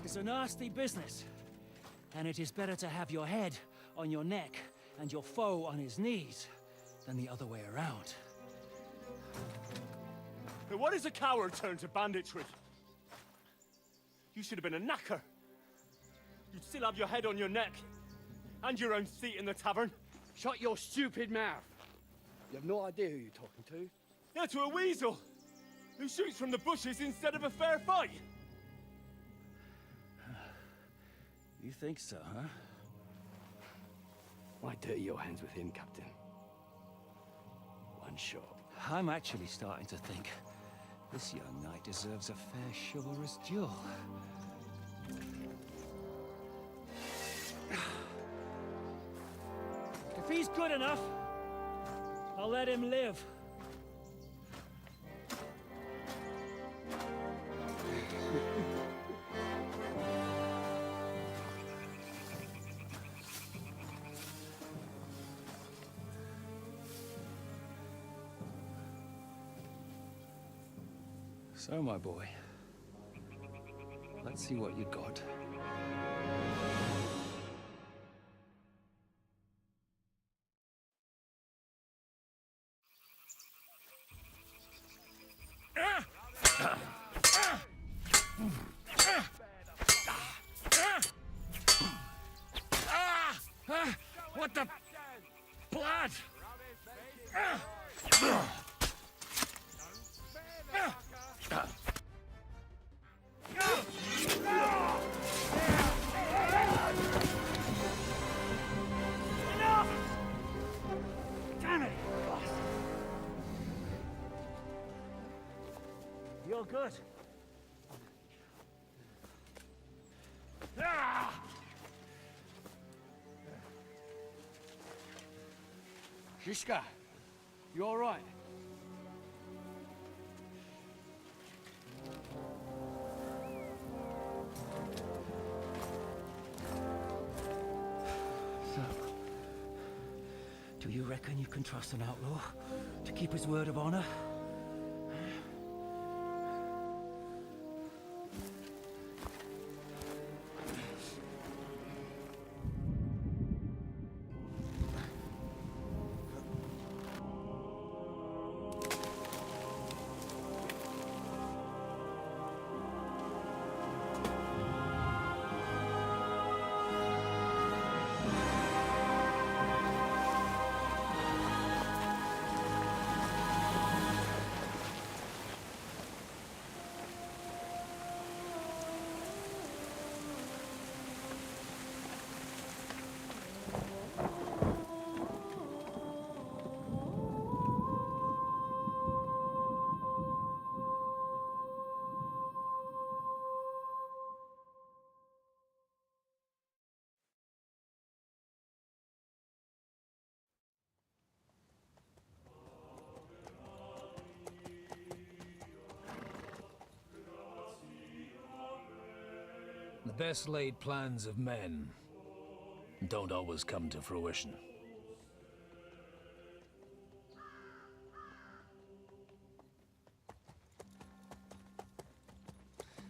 is a nasty business. And it is better to have your head on your neck and your foe on his knees than the other way around. But what is a coward turned to banditry? You should have been a knacker. You'd still have your head on your neck. And your own seat in the tavern. Shut your stupid mouth. You have no idea who you're talking to. Yeah, to a weasel. Who shoots from the bushes instead of a fair fight. You think so, huh? Why dirty your hands with him, Captain? One shot. I'm actually starting to think this young knight deserves a fair chivalrous duel. If he's good enough, I'll let him live. So, my boy, let's see what you got. What the blood? Enough! Damn it! You're good. Shishka, you all right? So, do you reckon you can trust an outlaw to keep his word of honor? The best laid plans of men don't always come to fruition.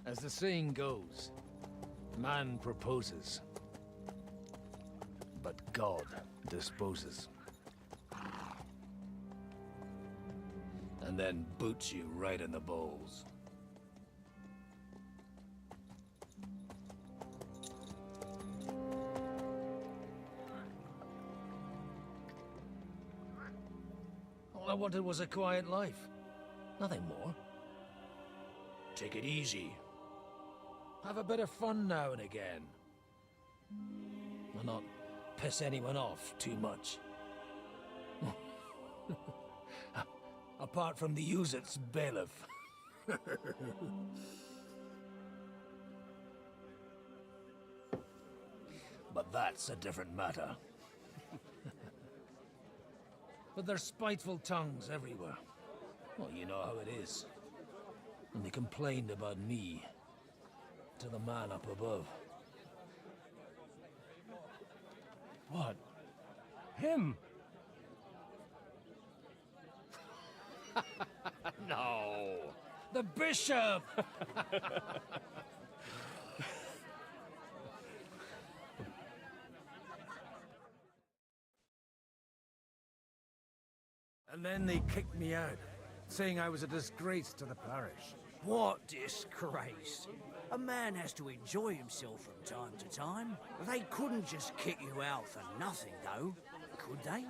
As the saying goes, man proposes, but God disposes. And then boots you right in the balls. All I wanted was a quiet life. Nothing more. Take it easy. Have a bit of fun now and again. And not piss anyone off too much. Apart from the Uzit's bailiff. But that's a different matter. But there's spiteful tongues everywhere. Well, you know how it is. And they complained about me to the man up above. What? Him? No! The bishop! And then they kicked me out, saying I was a disgrace to the parish. What disgrace? A man has to enjoy himself from time to time. They couldn't just kick you out for nothing, though, could they?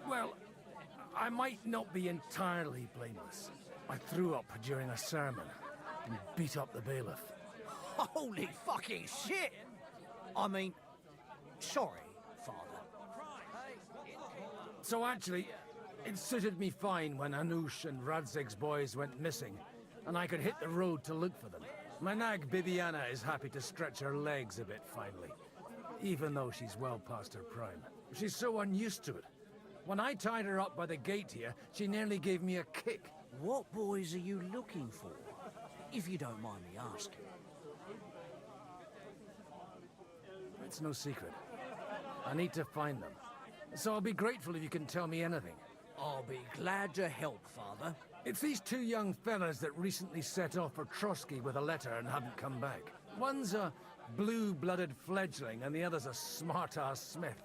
Well, I might not be entirely blameless. I threw up during a sermon and beat up the bailiff. Holy fucking shit! I mean, sorry, Father. So actually, it suited me fine when Anush and Radzig's boys went missing, and I could hit the road to look for them. My nag Bibiana is happy to stretch her legs a bit finally, even though she's well past her prime. She's so unused to it. When I tied her up by the gate here, she nearly gave me a kick. What boys are you looking for, if you don't mind me asking? It's no secret. I need to find them. So I'll be grateful if you can tell me anything. I'll be glad to help, Father. It's these two young fellas that recently set off for Trotsky with a letter and haven't come back. One's a blue-blooded fledgling and the other's a smart-ass smith.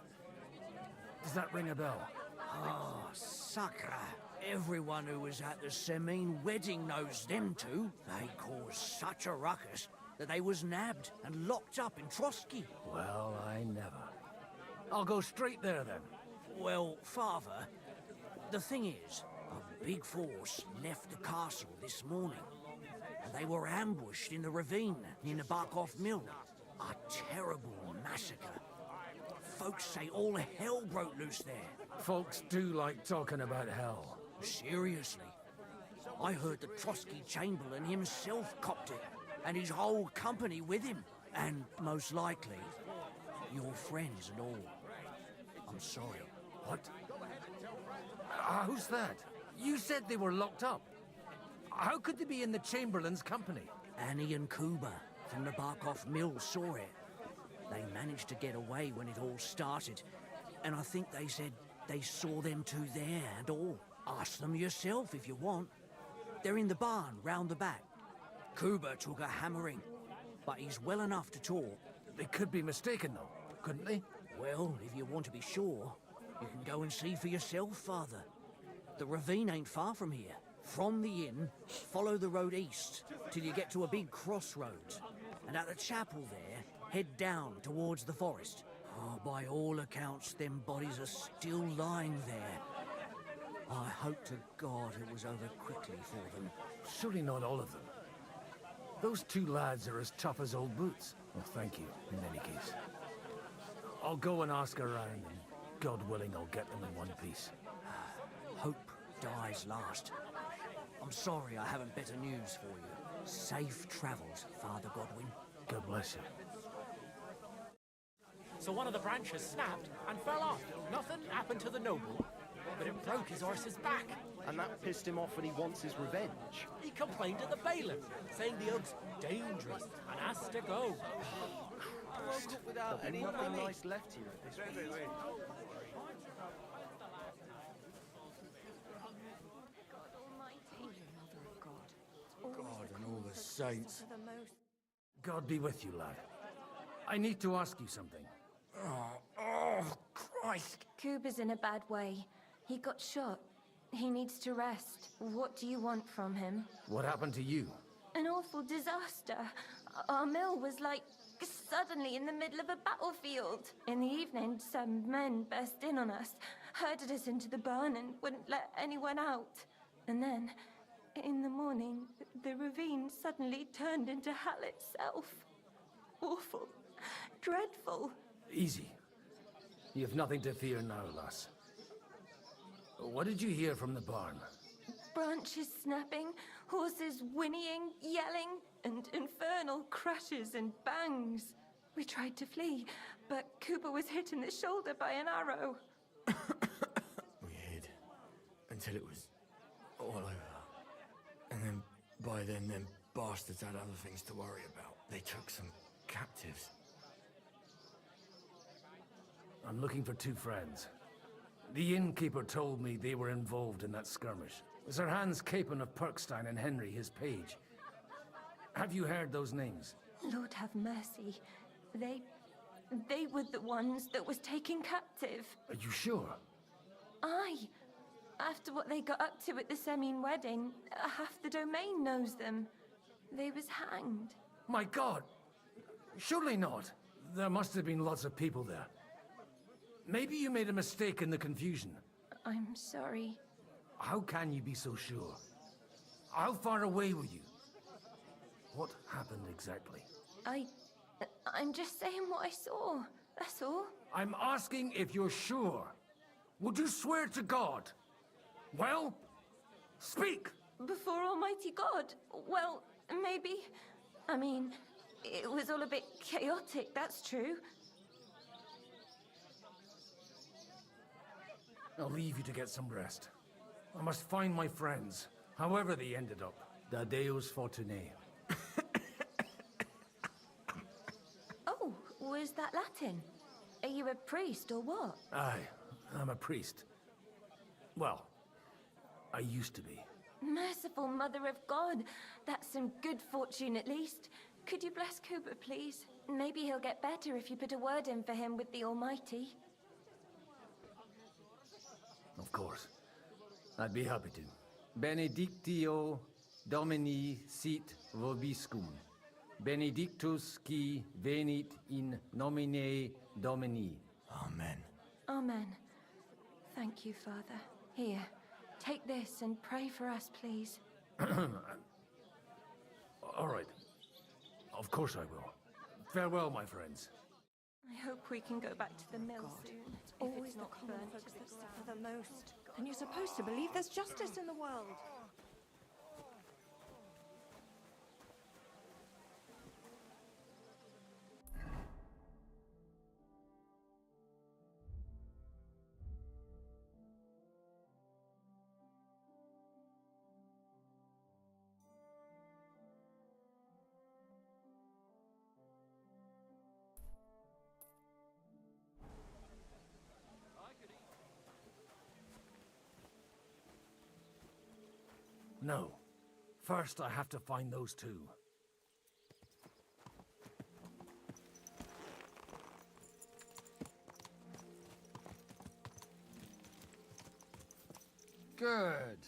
Does that ring a bell? Oh, Sakra. Everyone who was at the Semine wedding knows them two. They caused such a ruckus that they was nabbed and locked up in Trotsky. Well, I never. I'll go straight there then. Well, Father, the thing is, a big force left the castle this morning, and they were ambushed in the ravine near the Barkov Mill. A terrible massacre. Folks say all hell broke loose there. Folks do like talking about hell. Seriously. I heard the Trotsky Chamberlain himself copped it, and his whole company with him. And most likely, your friends and all. I'm sorry. What? Who's that? You said they were locked up. How could they be in the Chamberlain's company? Annie and Kuba from the Barkov Mill saw it. They managed to get away when it all started, and I think they said they saw them two there and all. Ask them yourself if you want. They're in the barn round the back. Kuba took a hammering, but he's well enough to talk. They could be mistaken, though, couldn't they? Well, if you want to be sure, you can go and see for yourself, Father. The ravine ain't far from here. From the inn, follow the road east till you get to a big crossroads. And at the chapel there, head down towards the forest. Oh, by all accounts, them bodies are still lying there. I hope to God it was over quickly for them. Surely not all of them. Those two lads are as tough as old boots. Well, thank you, in any case. I'll go and ask around, and God willing, I'll get them in one piece. Hope dies last. I'm sorry I haven't better news for you. Safe travels, Father Godwin. God bless you. So one of the branches snapped and fell off. Nothing happened to the noble, but it broke his horse's back. And that pissed him off and he wants his revenge. He complained to the bailiff, saying the oak's dangerous and has to go. Without any nothing nice left here at this point. God and all the saints. God be with you, lad. I need to ask you something. Oh, Christ. Kuba's in a bad way. He got shot. He needs to rest. What do you want from him? What happened to you? An awful disaster. Our mill was like suddenly in the middle of a battlefield. In the evening, some men burst in on us, herded us into the barn and wouldn't let anyone out. And then, in the morning, the ravine suddenly turned into hell itself. Awful. Dreadful. Easy. You have nothing to fear now, lass. What did you hear from the barn? Branches snapping, horses whinnying, yelling, and infernal crashes and bangs. We tried to flee, but Cooper was hit in the shoulder by an arrow. We hid until it was all over. And then, by then, them bastards had other things to worry about. They took some captives. I'm looking for 2 friends. The innkeeper told me they were involved in that skirmish. Sir Hans Capon of Perkstein and Henry, his page. Have you heard those names? Lord have mercy. They were the ones that was taken captive. Are you sure? Aye. After what they got up to at the Semine wedding, half the domain knows them. They was hanged. My God! Surely not. There must have been lots of people there. Maybe you made a mistake in the confusion. I'm sorry. How can you be so sure? How far away were you? What happened exactly? I'm just saying what I saw. That's all. I'm asking if you're sure. Would you swear to God? Well, speak! Before Almighty God? Well, maybe. I mean, it was all a bit chaotic, that's true. I'll leave you to get some rest. I must find my friends, however they ended up. Da Deus Fortunae. Oh, was that Latin? Are you a priest or what? Aye, I'm a priest. Well, I used to be. Merciful Mother of God. That's some good fortune at least. Could you bless Cooper, please? Maybe he'll get better if you put a word in for him with the Almighty. Of course. I'd be happy to. Benedictio Domini sit vobiscum. Benedictus qui venit in nomine Domini. Amen. Amen. Thank you, Father. Here, take this and pray for us, please. All right. Of course I will. Farewell, my friends. I hope we can go back to the mill soon. Always the common folks that suffer the most. And you're supposed to believe there's justice in the world. No. First, I have to find those 2. Good.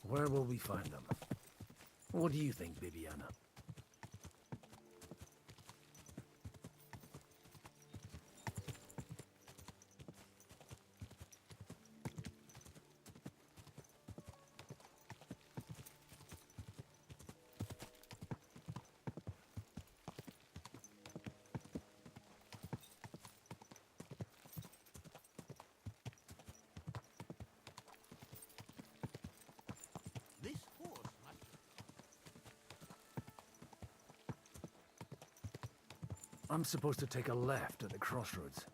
Where will we find them? What do you think, Bibiana? I'm supposed to take a left at the crossroads.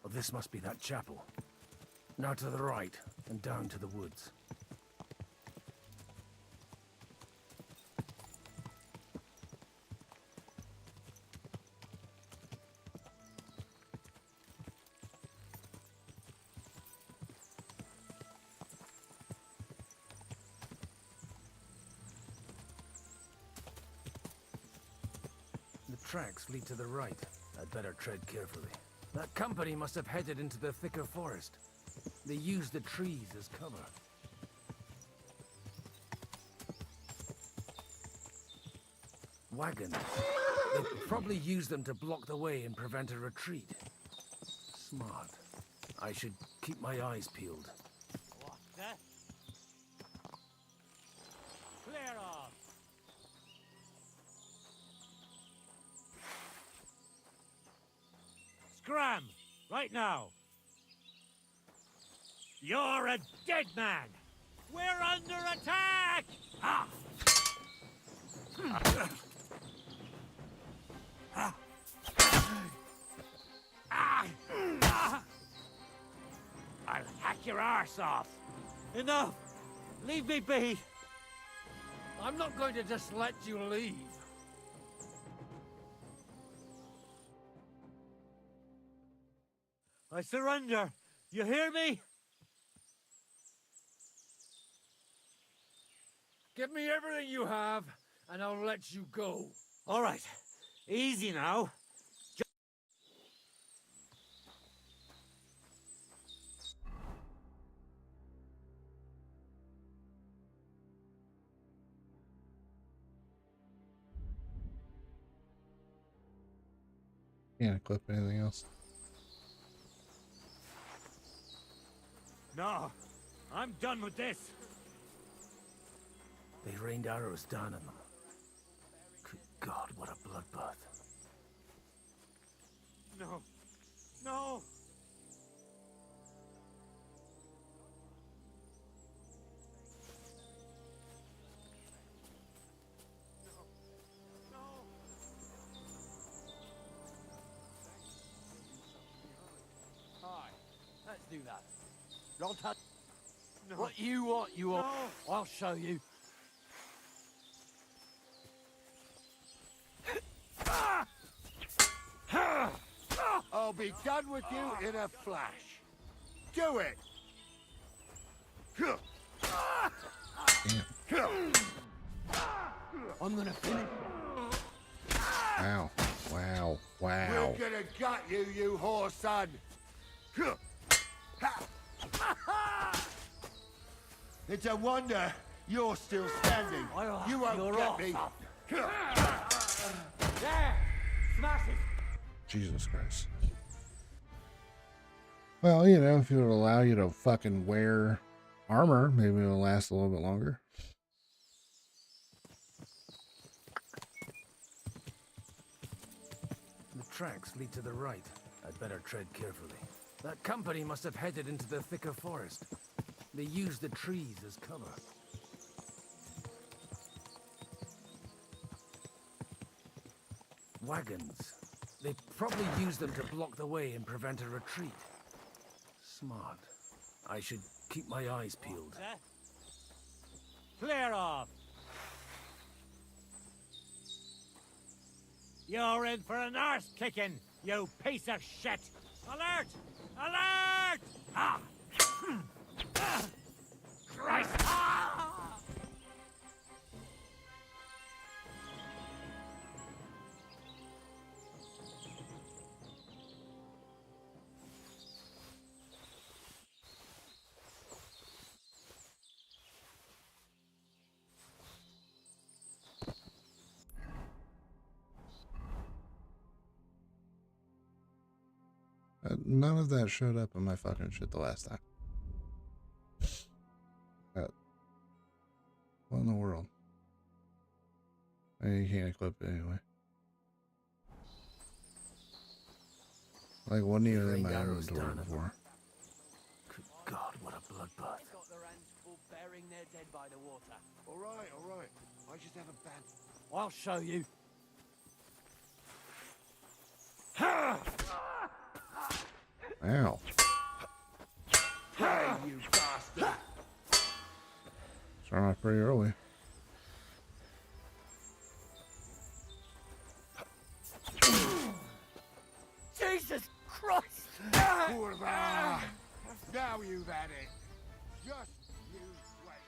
Well, this must be that chapel. Now to the right, and down to the woods. tracks lead to the right. I'd better tread carefully. That company must have headed into the thicker forest. They used the trees as cover. Wagons. They probably used them to block the way and prevent a retreat. Smart. I should keep my eyes peeled. What the? Clear off! Scram! Right now! You're a dead man! We're under attack! Ah! I'll hack your arse off! Enough! Leave me be! I'm not going to just let you leave. I surrender! You hear me? Give me everything you have, and I'll let you go. All right. Easy now. Can't equip anything else. No, I'm done with this. They rained arrows down on them. Good God, what a bloodbath. No. No! Hi, let's do that. Don't touch. No. What you want, you want. No. I'll show you. I'll be done with you in a flash. Do it! I'm gonna finish. Wow. Wow. Wow. We're gonna gut you, you whore son. It's a wonder you're still standing. You won't get me. There! Smash it! Jesus Christ. Well, you know, if it would allow you to fucking wear armor, maybe it'll last a little bit longer. The tracks lead to the right. I'd better tread carefully. That company must have headed into the thicker forest. They used the trees as cover. Wagons. They probably used them to block the way and prevent a retreat. Smart. I should keep my eyes peeled. Clear off! You're in for an arse kicking, you piece of shit! Alert! Alert! Ah! Christ! Ah! None of that showed up in my fucking shit the last time. What in the world? I mean, you can't equip it anyway. Like, wasn't even in my inventory before. Good God, what a bloodbath. Got their hands full burying their dead by the water. All right. I just have a bad. I'll show you. Ow. Hey, you bastard! Starting off pretty early. Jesus Christ! Kurva! Now you've had it. Just you wait.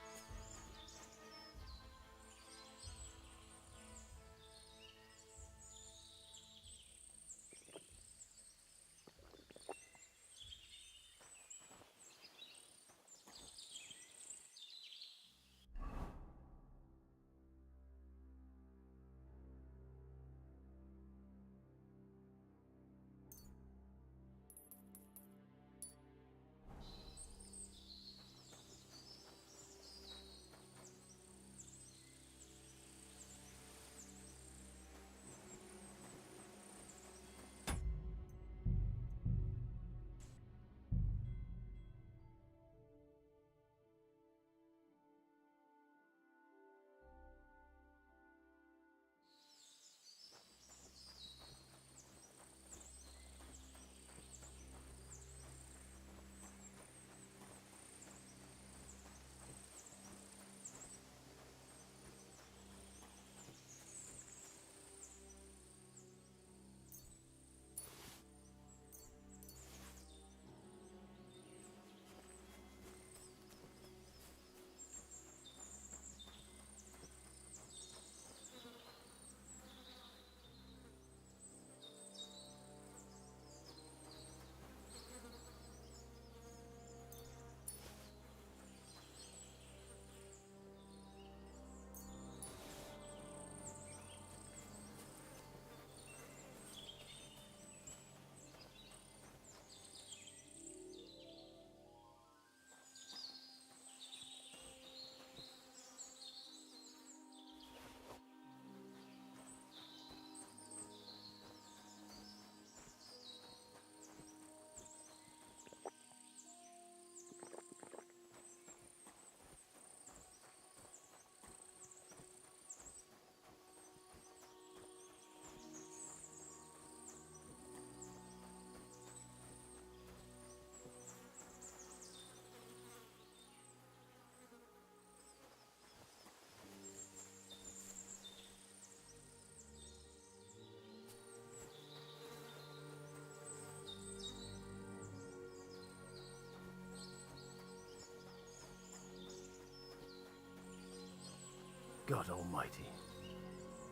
God Almighty.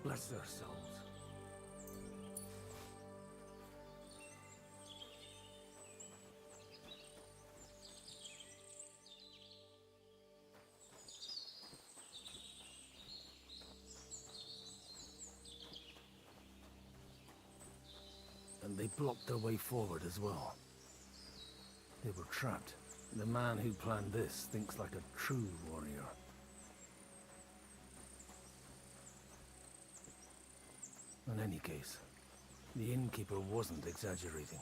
Bless their souls. And they blocked their way forward as well. They were trapped. The man who planned this thinks like a true warrior. In any case, the innkeeper wasn't exaggerating.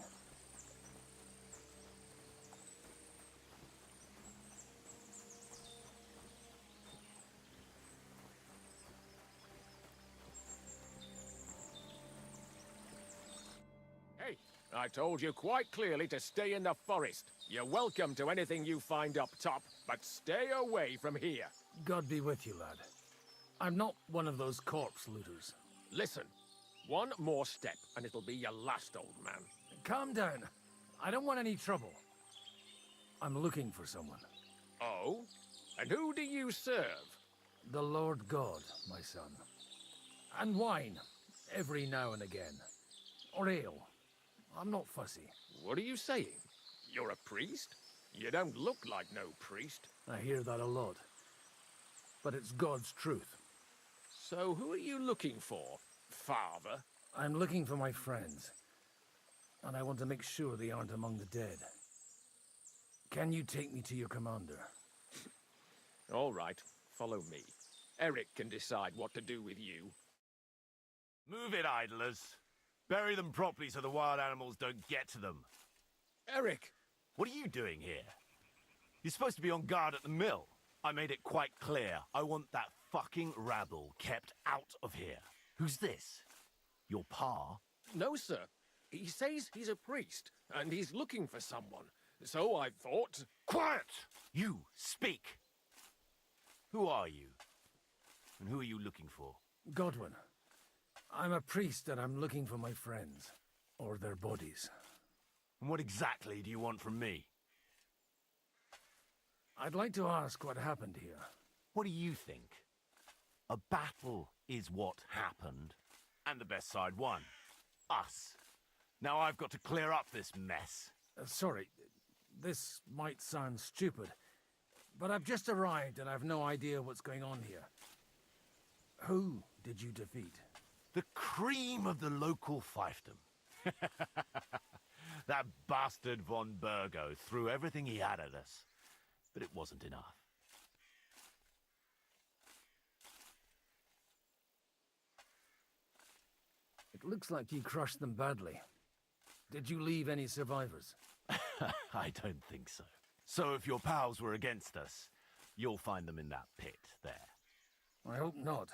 Hey, I told you quite clearly to stay in the forest. You're welcome to anything you find up top, but stay away from here. God be with you, lad. I'm not one of those corpse looters. Listen, one more step, and it'll be your last, old man. Calm down. I don't want any trouble. I'm looking for someone. Oh? And who do you serve? The Lord God, my son. And wine, every now and again. Or ale. I'm not fussy. What are you saying? You're a priest? You don't look like no priest. I hear that a lot. But it's God's truth. So who are you looking for, Father? I'm looking for my friends. And I want to make sure they aren't among the dead. Can you take me to your commander? All right, follow me. Eric can decide what to do with you. Move it, idlers. Bury them properly so the wild animals don't get to them. Eric! What are you doing here? You're supposed to be on guard at the mill. I made it quite clear. I want that fucking rabble kept out of here. Who's this? Your pa? No, sir. He says he's a priest, and he's looking for someone. So I thought... Quiet! You, speak! Who are you? And who are you looking for? Godwin. I'm a priest and I'm looking for my friends. Or their bodies. And what exactly do you want from me? I'd like to ask what happened here. What do you think? A battle is what happened, and the best side won. Us. Now I've got to clear up this mess. Sorry, this might sound stupid, but I've just arrived and I've no idea what's going on here. Who did you defeat? The cream of the local fiefdom. That bastard von Burgo threw everything he had at us, but it wasn't enough. It looks like you crushed them badly. Did you leave any survivors? I don't think so. So if your pals were against us, you'll find them in that pit there. I hope not.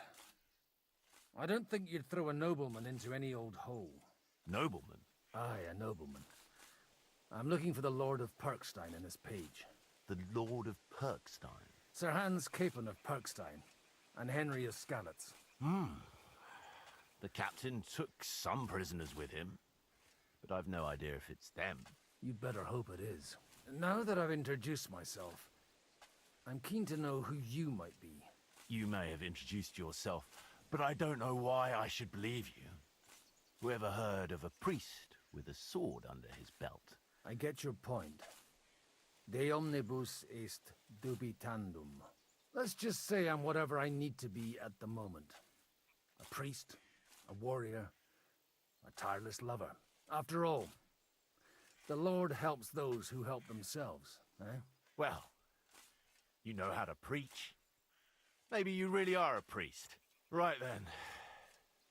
I don't think you'd throw a nobleman into any old hole. Nobleman? Aye, a nobleman. I'm looking for the Lord of Perkstein and his page. The Lord of Perkstein? Sir Hans Capon of Perkstein, and Henry of Skalitz. The captain took some prisoners with him, but I've no idea if it's them. You'd better hope it is. Now that I've introduced myself, I'm keen to know who you might be. You may have introduced yourself, but I don't know why I should believe you. Who ever heard of a priest with a sword under his belt? I get your point. De omnibus est dubitandum. Let's just say I'm whatever I need to be at the moment. A priest, a warrior, a tireless lover. After all, the Lord helps those who help themselves, eh? Well, you know how to preach. Maybe you really are a priest. Right then.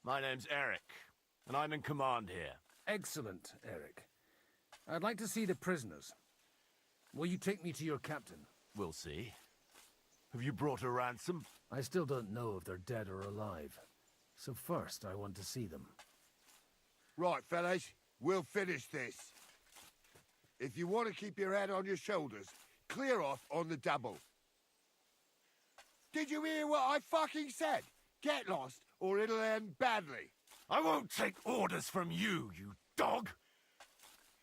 My name's Eric, and I'm in command here. Excellent, Eric. I'd like to see the prisoners. Will you take me to your captain? We'll see. Have you brought a ransom? I still don't know if they're dead or alive. So first, I want to see them. Right, fellas, we'll finish this. If you want to keep your head on your shoulders, clear off on the double. Did you hear what I fucking said? Get lost, or it'll end badly. I won't take orders from you, you dog!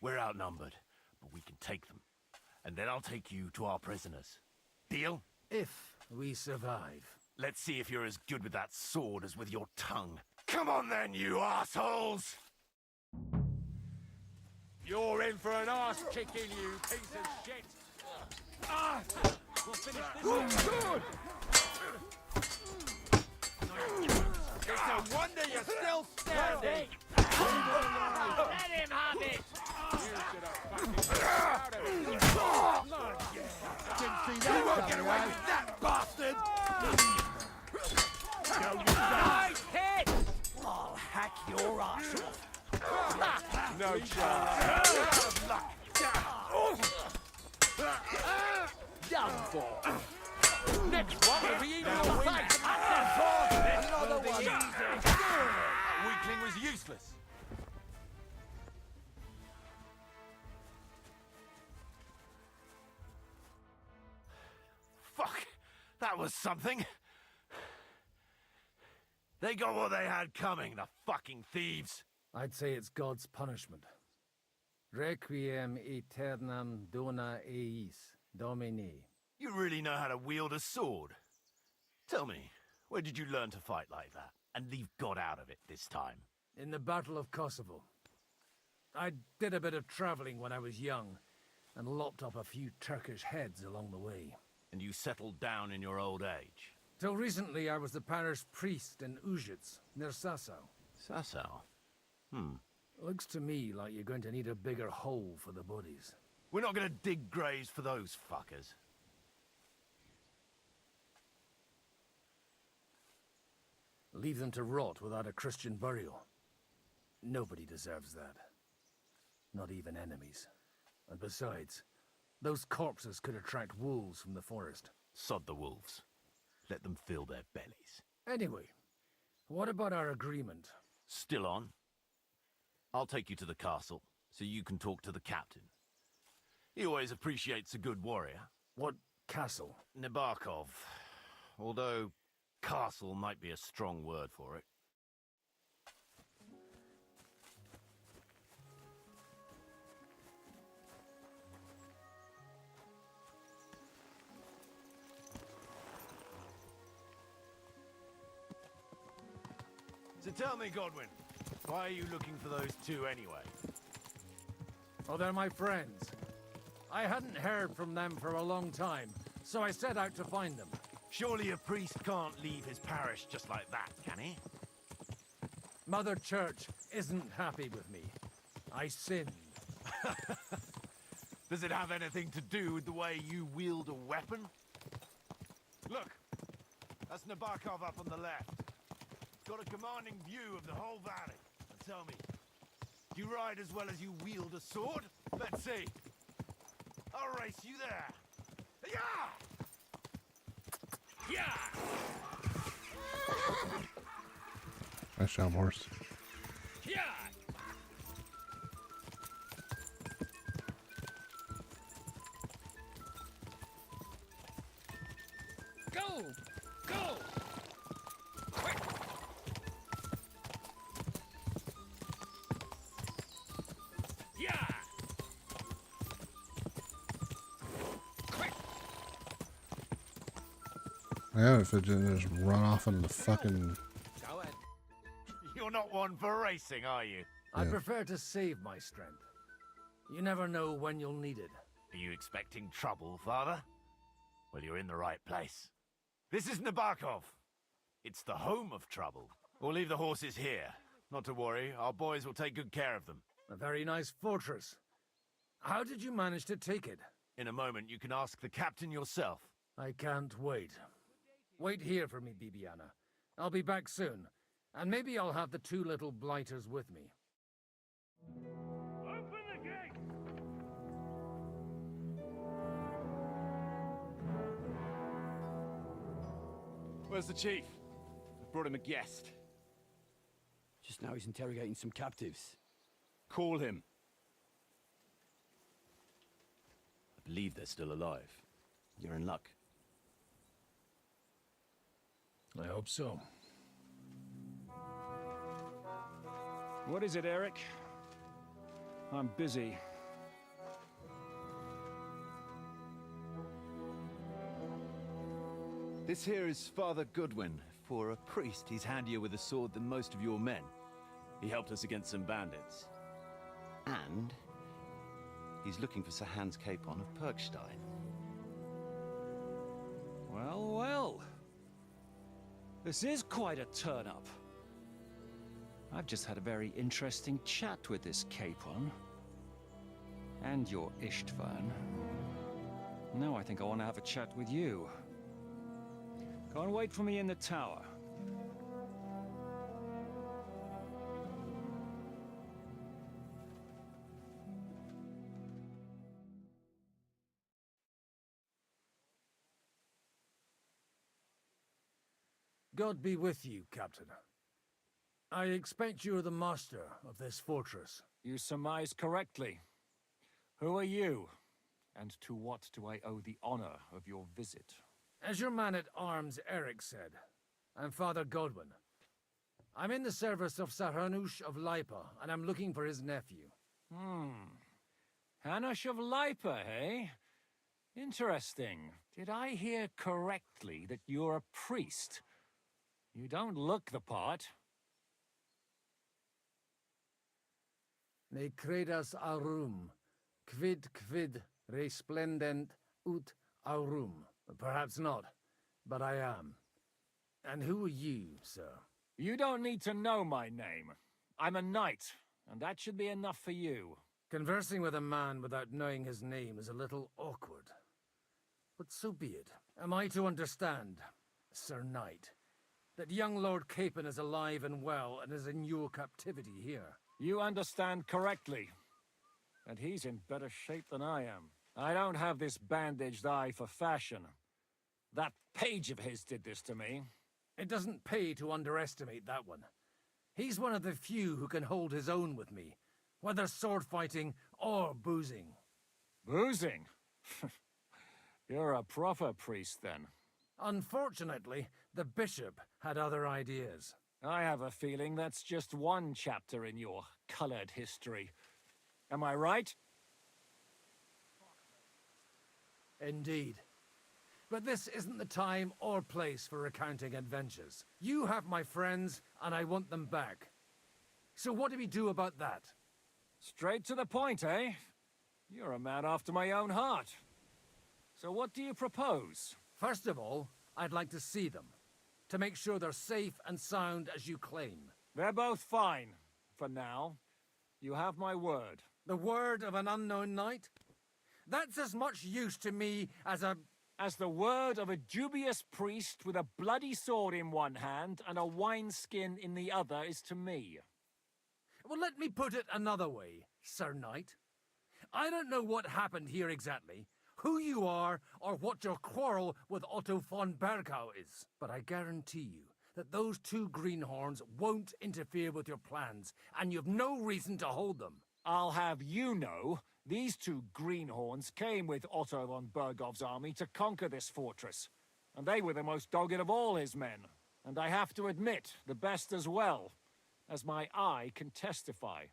We're outnumbered, but we can take them. And then I'll take you to our prisoners. Deal? If we survive. Let's see if you're as good with that sword as with your tongue. Come on then, you assholes! You're in for an ass kicking, you piece of shit! We'll finish this. It's a wonder you're still standing! Let him have it! Didn't see that. You won't get away with that, bastard! Nice hit! I'll hack your ass off. No chance. Done for. Next one will be even more fight. Another one. That weakling was useless. Fuck! That was something. They got what they had coming, the fucking thieves. I'd say it's God's punishment. Requiem aeternam dona eis, Domini. You really know how to wield a sword. Tell me, where did you learn to fight like that? And leave God out of it this time? In the Battle of Kosovo. I did a bit of traveling when I was young, and lopped up a few Turkish heads along the way. And you settled down in your old age? Till recently, I was the parish priest in Užice, near Sasau. Sasau? Looks to me like you're going to need a bigger hole for the bodies. We're not gonna dig graves for those fuckers. Leave them to rot without a Christian burial. Nobody deserves that. Not even enemies. And besides, those corpses could attract wolves from the forest. Sod the wolves. Let them fill their bellies. Anyway, what about our agreement? Still on? I'll take you to the castle, so you can talk to the captain. He always appreciates a good warrior. What castle? Nabokov. Although, castle might be a strong word for it. So tell me, Godwin, why are you looking for those two anyway? Oh, they're my friends. I hadn't heard from them for a long time, so I set out to find them. Surely a priest can't leave his parish just like that, can he? Mother Church isn't happy with me. I sinned. Does it have anything to do with the way you wield a weapon? Look, that's Nabokov up on the left. It's got a commanding view of the whole valley. And tell me, do you ride as well as you wield a sword? Let's see. I'll race you there. Yeah! Yeah! Nice job, horse. Yeah! Go! Go! Quick! Yeah! Yeah, if it didn't just run off into the fucking... You're not one for racing, are you? I Yeah. prefer to save my strength. You never know when you'll need it. Are you expecting trouble, Father? Well, you're in the right place. This is Nabokov. It's the home of trouble. We'll leave the horses here. Not to worry, our boys will take good care of them. A very nice fortress. How did you manage to take it? In a moment, you can ask the captain yourself. I can't wait. Wait here for me, Bibiana. I'll be back soon. And maybe I'll have the two little blighters with me. Open the gate! Where's the chief? I brought him a guest. Just now he's interrogating some captives. Call him. I believe they're still alive. You're in luck. I hope so. What is it, Eric? I'm busy. This here is Father Goodwin. For a priest, he's handier with a sword than most of your men. He helped us against some bandits. And he's looking for Sir Hans Capon of Perkstein. Well, well. This is quite a turn-up. I've just had a very interesting chat with this Capon. And your Istvan. Now I think I want to have a chat with you. Go and wait for me in the tower. God be with you, Captain. I expect you're the master of this fortress. You surmise correctly. Who are you? And to what do I owe the honor of your visit? As your man-at-arms Eric said, I'm Father Godwin. I'm in the service of Sir Hanush of Lipa, and I'm looking for his nephew. Hanush of Lipa, eh? Interesting. Did I hear correctly that you're a priest? You don't look the part. Ne credas aurum, quid resplendent ut aurum. Perhaps not, but I am. And who are you, sir? You don't need to know my name. I'm a knight, and that should be enough for you. Conversing with a man without knowing his name is a little awkward. But so be it. Am I to understand, Sir Knight, that young Lord Capon is alive and well and is in your captivity here? You understand correctly. And he's in better shape than I am. I don't have this bandaged eye for fashion. That page of his did this to me. It doesn't pay to underestimate that one. He's one of the few who can hold his own with me, whether sword fighting or boozing. Boozing? You're a proper priest, then. Unfortunately, the bishop had other ideas. I have a feeling that's just one chapter in your colored history. Am I right? Indeed. But this isn't the time or place for recounting adventures. You have my friends, and I want them back. So what do we do about that? Straight to the point, eh? You're a man after my own heart. So what do you propose? First of all, I'd like to see them, to make sure they're safe and sound as you claim. They're both fine, for now. You have my word. The word of an unknown knight? That's as much use to me as the word of a dubious priest with a bloody sword in one hand and a wineskin in the other is to me. Well, let me put it another way, Sir Knight. I don't know what happened here exactly, who you are, or what your quarrel with Otto von Bergau is. But I guarantee you that those two greenhorns won't interfere with your plans, and you've no reason to hold them. I'll have you know, these two greenhorns came with Otto von Bergov's army to conquer this fortress. And they were the most dogged of all his men. And I have to admit, the best as well, as my eye can testify.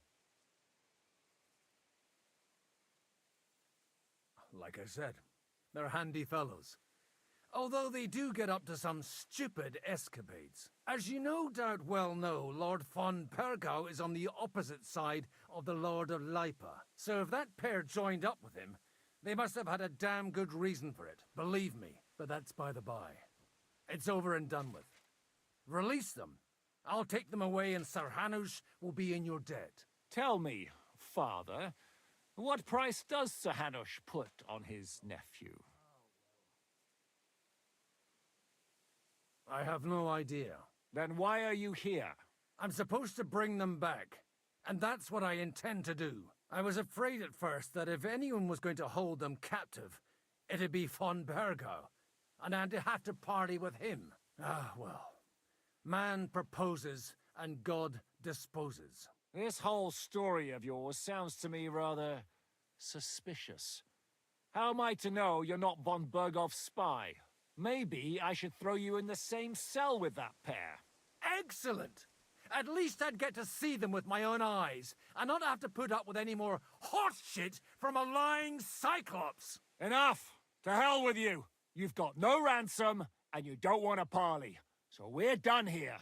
Like I said, they're handy fellows. Although they do get up to some stupid escapades. As you no doubt well know, Lord von Bergau is on the opposite side of the Lord of Lipa. So if that pair joined up with him, they must have had a damn good reason for it, believe me. But that's by the by. It's over and done with. Release them. I'll take them away and Sir Hanush will be in your debt. Tell me, Father, what price does Sir Hanush put on his nephew? I have no idea. Then why are you here? I'm supposed to bring them back, and that's what I intend to do. I was afraid at first that if anyone was going to hold them captive, it'd be von Bergau, and I'd have to party with him. Ah, well. Man proposes, and God disposes. This whole story of yours sounds to me rather suspicious. How am I to know you're not von Bergov's spy? Maybe I should throw you in the same cell with that pair. Excellent! At least I'd get to see them with my own eyes, and not have to put up with any more horse shit from a lying cyclops! Enough! To hell with you! You've got no ransom, and you don't want to parley. So we're done here.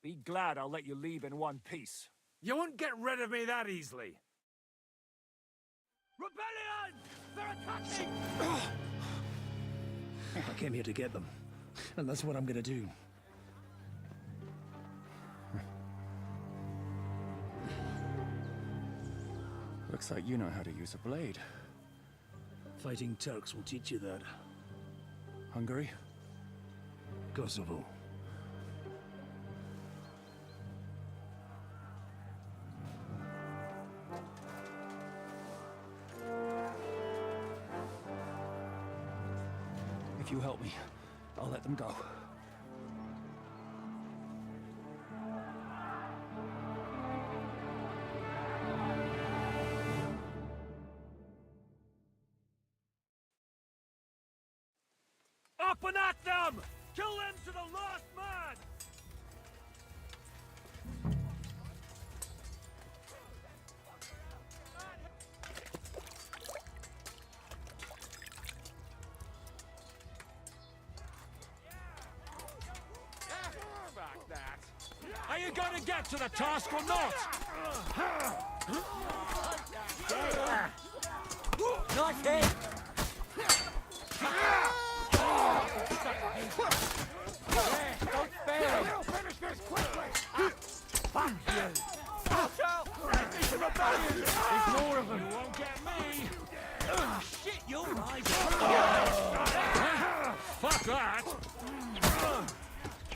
Be glad I'll let you leave in one piece. You won't get rid of me that easily. Rebellion! They're attacking! I came here to get them, and that's what I'm gonna do. Looks like you know how to use a blade. Fighting Turks will teach you that. Hungary? Kosovo. If you help me, I'll let them go. Up and at them! Kill them to the last man! Are you going to get to the task or not? Nice hit! Don't fail! Finish this quickly! Fuck you! Watch out! It's a rebellion! There's more of them! You won't get me! Shit, you're right! Fuck that!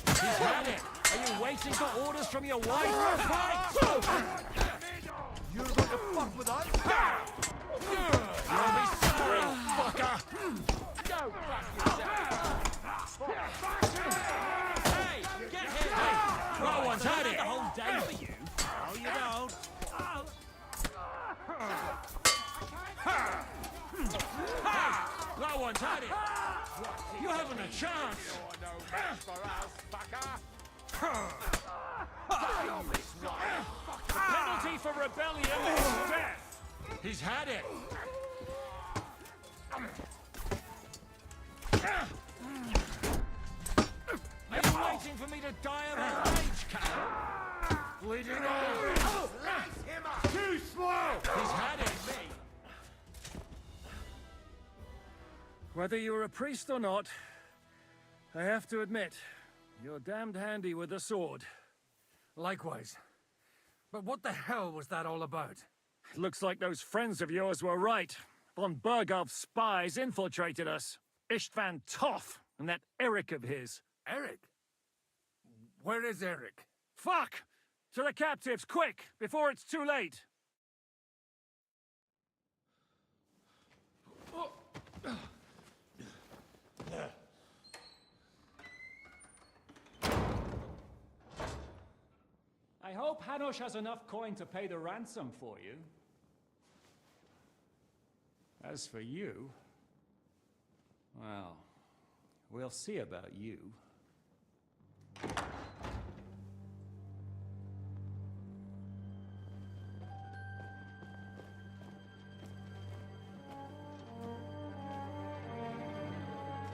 He's had it! Are you waiting for orders from your wife? You're going to fuck with us? You'll be sorry, fucker! Go fuck yourself! Hey, get him! Hey, no one's had it! The whole day for you. Oh, you don't. No one's had it! You haven't a chance! You're no match for us, fucker! The penalty for rebellion is death! He's had it! Are you waiting for me to die of old age, Cal? Bleeding on! Too slow! He's had it! Whether you're a priest or not, I have to admit, you're damned handy with a sword. Likewise. But what the hell was that all about? Looks like those friends of yours were right. Von Bergov's spies infiltrated us. Istvan Trough and that Eric of his. Eric? Where is Eric? Fuck! To the captives, quick, before it's too late! I hope Hanush has enough coin to pay the ransom for you. As for you, well, we'll see about you.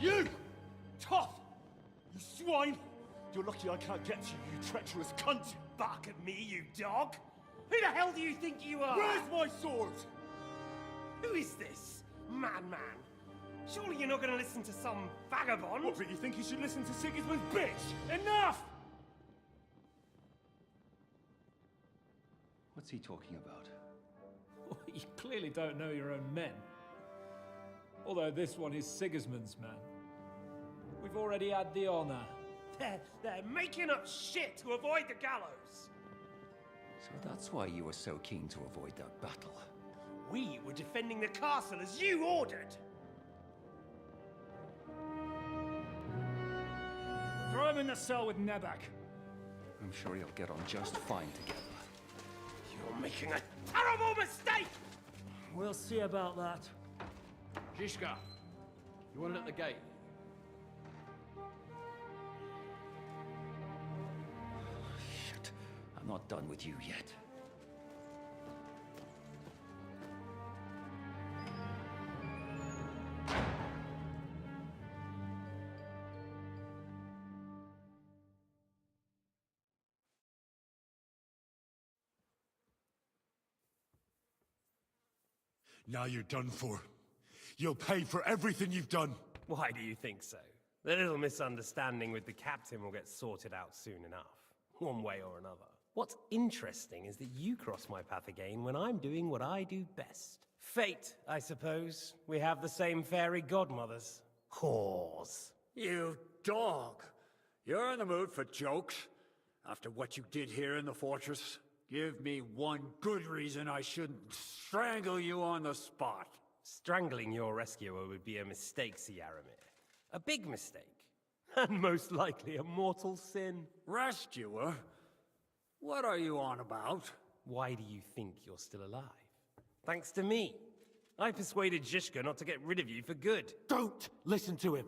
You! Tough! You swine! You're lucky I can't get to you, you treacherous cunt! Bark at me, you dog! Who the hell do you think you are? Where's my sword? Who is this? Madman? Surely you're not going to listen to some vagabond? What, but you think you should listen to Sigismund's bitch? Enough! What's he talking about? You clearly don't know your own men. Although this one is Sigismund's man. We've already had the honor. They're making up shit to avoid the gallows. So that's why you were so keen to avoid that battle. We were defending the castle as you ordered. Throw him in the cell with Nebak. I'm sure you'll get on just fine together. You're making a terrible mistake! We'll see about that. Zhishka, you want it at the gate? Shit, I'm not done with you yet. Now you're done for. You'll pay for everything you've done. Why do you think so? The little misunderstanding with the captain will get sorted out soon enough, one way or another. What's interesting is that you cross my path again when I'm doing what I do best. Fate, I suppose. We have the same fairy godmothers. Whores. You dog! You're in the mood for jokes? After what you did here in the fortress? Give me one good reason I shouldn't strangle you on the spot. Strangling your rescuer would be a mistake, Yaramir. A big mistake. And most likely a mortal sin. Rescuer? What are you on about? Why do you think you're still alive? Thanks to me. I persuaded Zhishka not to get rid of you for good. Don't listen to him.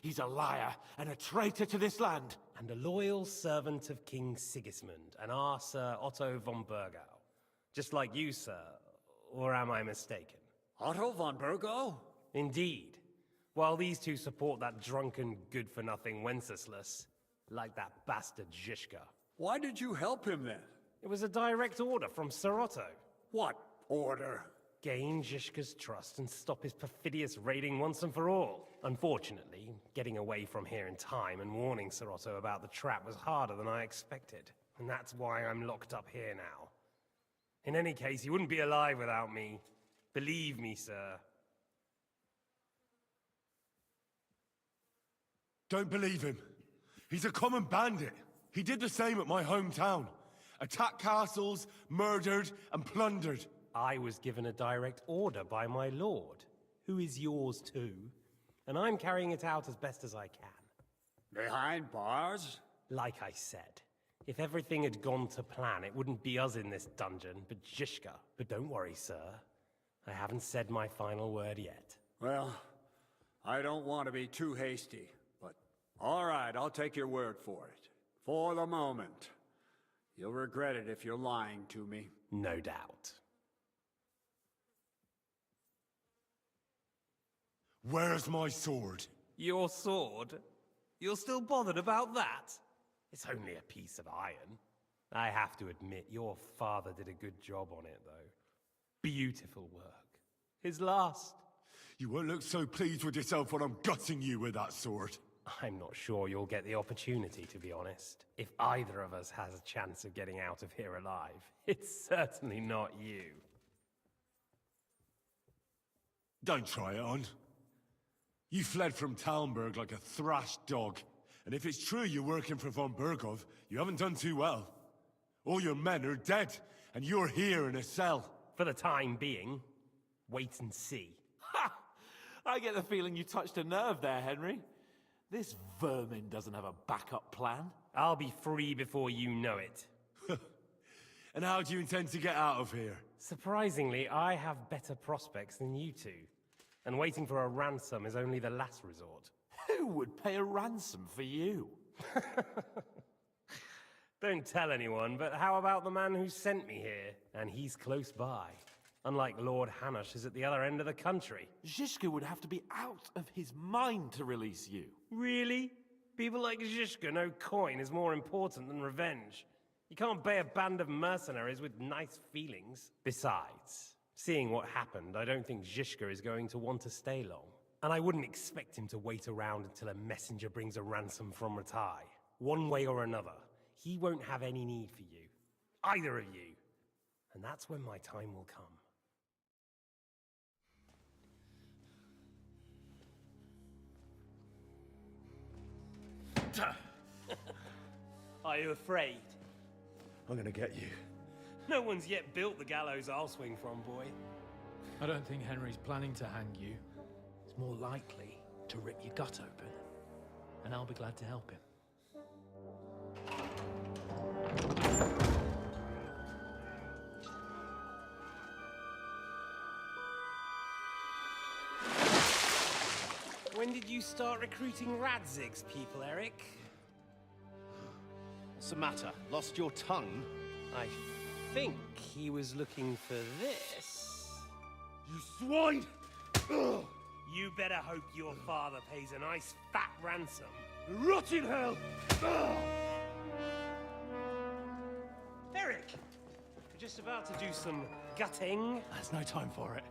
He's a liar and a traitor to this land. And a loyal servant of King Sigismund and our Sir Otto von Burgau. Just like you, sir. Or am I mistaken? Otto von Burgau? Indeed. While these two support that drunken, good-for-nothing Wenceslas, like that bastard Zhishka. Why did you help him then? It was a direct order from Sir Otto. What order? Gain Zhishka's trust and stop his perfidious raiding once and for all. Unfortunately, getting away from here in time and warning Sir Otto about the trap was harder than I expected. And that's why I'm locked up here now. In any case, he wouldn't be alive without me. Believe me, sir. Don't believe him. He's a common bandit. He did the same at my hometown. Attacked castles, murdered, and plundered. I was given a direct order by my lord, who is yours too, and I'm carrying it out as best as I can. Behind bars? Like I said, if everything had gone to plan, it wouldn't be us in this dungeon, but Zhishka. But don't worry, sir. I haven't said my final word yet. Well, I don't want to be too hasty, but all right, I'll take your word for it. For the moment. You'll regret it if you're lying to me. No doubt. Where's my sword? Your sword? You're still bothered about that? It's only a piece of iron. I have to admit, your father did a good job on it, though. Beautiful work. His last. You won't look so pleased with yourself when I'm gutting you with that sword. I'm not sure you'll get the opportunity, to be honest. If either of us has a chance of getting out of here alive, it's certainly not you. Don't try it on. You fled from Talmberg like a thrashed dog. And if it's true you're working for von Burgov, you haven't done too well. All your men are dead, and you're here in a cell. For the time being, wait and see. Ha! I get the feeling you touched a nerve there, Henry. This vermin doesn't have a backup plan. I'll be free before you know it. And how do you intend to get out of here? Surprisingly, I have better prospects than you two. And waiting for a ransom is only the last resort. Who would pay a ransom for you? Don't tell anyone, but how about the man who sent me here? And he's close by. Unlike Lord Hanush is at the other end of the country. Zhishka would have to be out of his mind to release you. Really? People like Zhishka know coin is more important than revenge. You can't pay a band of mercenaries with nice feelings. Besides, seeing what happened, I don't think Zhishka is going to want to stay long. And I wouldn't expect him to wait around until a messenger brings a ransom from Ratai. One way or another, he won't have any need for you. Either of you. And that's when my time will come. Are you afraid? I'm gonna get you. No one's yet built the gallows I'll swing from, boy. I don't think Henry's planning to hang you. He's more likely to rip your gut open. And I'll be glad to help him. When did you start recruiting Radzig's people, Eric? What's the matter? Lost your tongue? I think he was looking for this. You swine! Ugh. You better hope your father pays a nice fat ransom. Rot in hell! Ugh. Eric! We're just about to do some gutting. There's no time for it.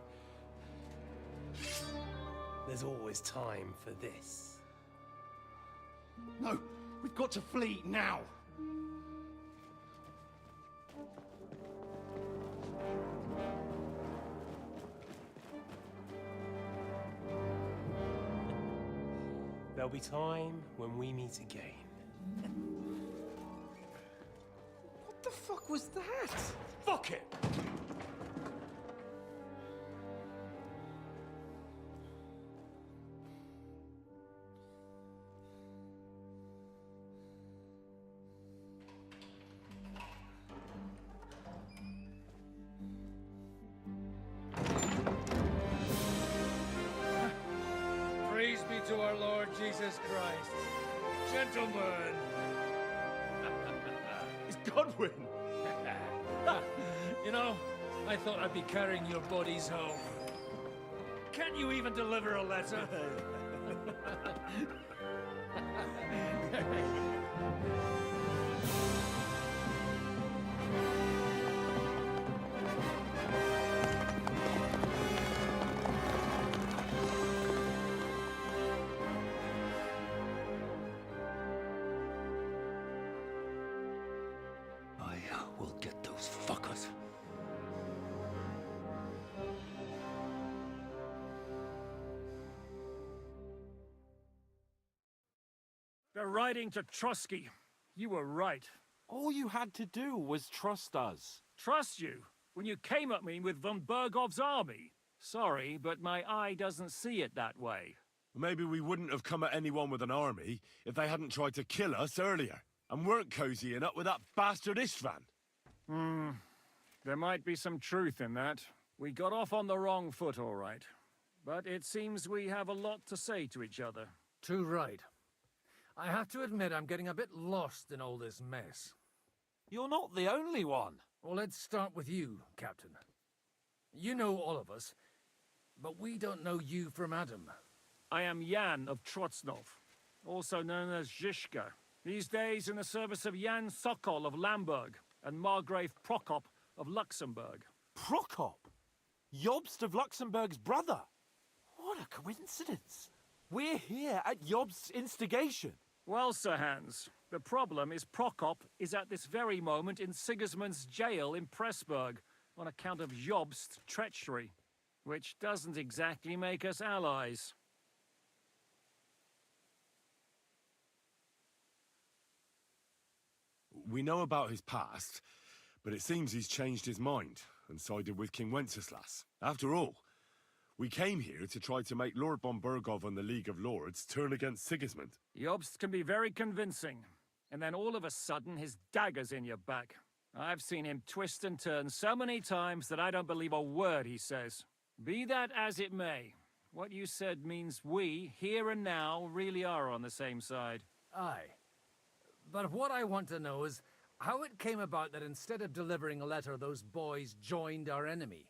there's always time for this. No, we've got to flee now. There'll be time when we meet again. What the fuck was that? Fuck it! Praise be to our Lord Jesus Christ. Gentlemen! It's Godwin! You know, I thought I'd be carrying your bodies home. Can't you even deliver a letter? I will get those fuckers. They're riding to Trotsky. You were right. All you had to do was trust us. Trust you? When you came at me with von Bergov's army? Sorry, but my eye doesn't see it that way. Maybe we wouldn't have come at anyone with an army if they hadn't tried to kill us earlier, and weren't cozying up with that bastard Istvan. There might be some truth in that. We got off on the wrong foot, all right. But it seems we have a lot to say to each other. Too right. I have to admit I'm getting a bit lost in all this mess. You're not the only one. Well, let's start with you, Captain. You know all of us, but we don't know you from Adam. I am Jan of Trotznov, also known as Zhishka. These days in the service of Jan Sokol of Lamberg and Margrave Prokop of Luxembourg. Prokop? Jobst of Luxembourg's brother? What a coincidence. We're here at Jobst's instigation. Well, Sir Hans, the problem is Prokop is at this very moment in Sigismund's jail in Pressburg on account of Jobst's treachery, which doesn't exactly make us allies. We know about his past, but it seems he's changed his mind and sided with King Wenceslas. After all, we came here to try to make Lord von Bergov and the League of Lords turn against Sigismund. Jobst can be very convincing, and then all of a sudden his dagger's in your back. I've seen him twist and turn so many times that I don't believe a word he says. Be that as it may, what you said means we, here and now, really are on the same side. Aye. But what I want to know is how it came about that instead of delivering a letter, those boys joined our enemy.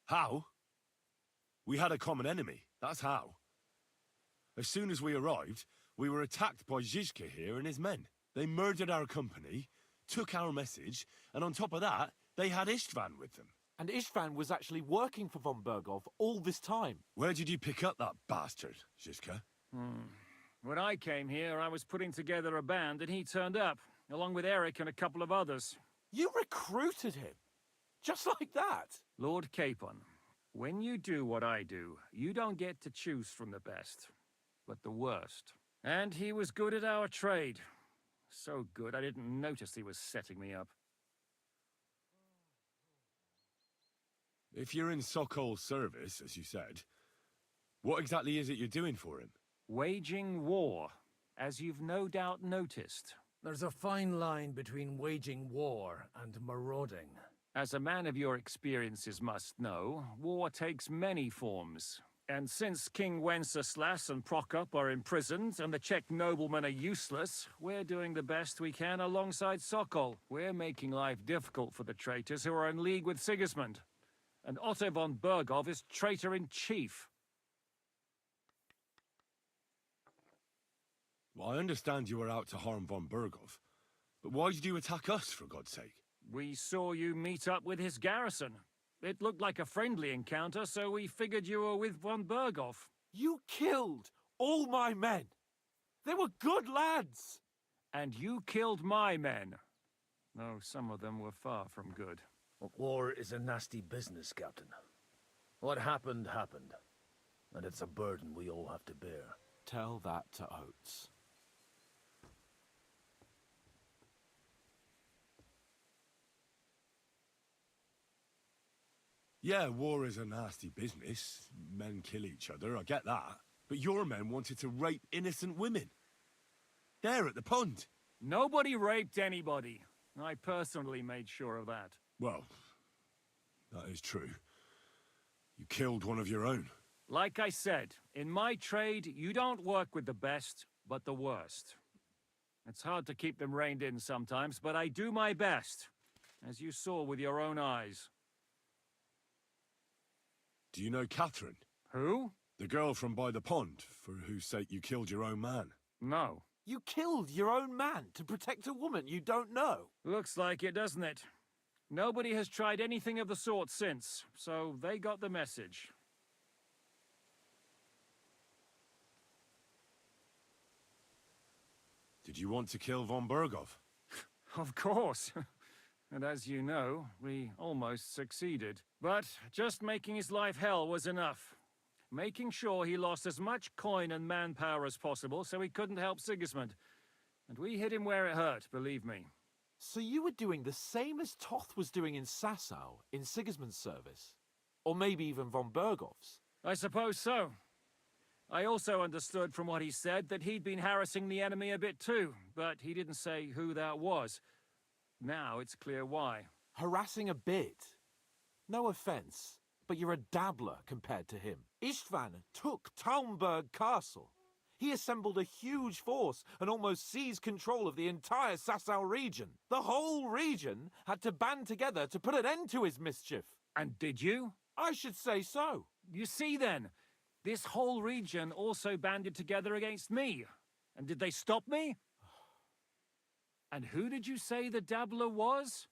How? We had a common enemy, that's how. As soon as we arrived, we were attacked by Zhizka here and his men. They murdered our company, took our message, and on top of that, they had Istvan with them. And Istvan was actually working for von Bergov all this time. Where did you pick up that bastard, Zhizka? When I came here, I was putting together a band and he turned up, along with Eric and a couple of others. You recruited him? Just like that? Lord Capon, when you do what I do, you don't get to choose from the best, but the worst. And he was good at our trade. So good, I didn't notice he was setting me up. If you're in Sokol's service, as you said, what exactly is it you're doing for him? Waging war, as you've no doubt noticed. There's a fine line between waging war and marauding. As a man of your experiences must know, war takes many forms. And since King Wenceslas and Prokop are imprisoned and the Czech noblemen are useless, we're doing the best we can alongside Sokol. We're making life difficult for the traitors who are in league with Sigismund. And Otto von Bergov is traitor-in-chief. Well, I understand you were out to harm von Bergov, but why did you attack us, for God's sake? We saw you meet up with his garrison. It looked like a friendly encounter, so we figured you were with von Berghoff. You killed all my men. They were good lads. And you killed my men. Though some of them were far from good. War is a nasty business, Captain. What happened, happened. And it's a burden we all have to bear. Tell that to Oates. Yeah, war is a nasty business. Men kill each other, I get that. But your men wanted to rape innocent women. There at the pond. Nobody raped anybody. I personally made sure of that. Well, that is true. You killed one of your own. Like I said, in my trade, you don't work with the best, but the worst. It's hard to keep them reined in sometimes, but I do my best, as you saw with your own eyes. Do you know Catherine? Who? The girl from by the pond, for whose sake you killed your own man. No. You killed your own man to protect a woman you don't know. Looks like it, doesn't it? Nobody has tried anything of the sort since, so they got the message. Did you want to kill von Berghoff? Of course. And as you know, we almost succeeded. But just making his life hell was enough. Making sure he lost as much coin and manpower as possible so he couldn't help Sigismund. And we hit him where it hurt, believe me. So you were doing the same as Toth was doing in Sasau, in Sigismund's service? Or maybe even von Berghoff's? I suppose so. I also understood from what he said that he'd been harassing the enemy a bit too, but he didn't say who that was. Now it's clear why. Harassing a bit? No offense, but you're a dabbler compared to him. Istvan took Talmberg Castle. He assembled a huge force and almost seized control of the entire Sasau region. The whole region had to band together to put an end to his mischief. And did you? I should say so. You see then, this whole region also banded together against me. And did they stop me? And who did you say the dabbler was?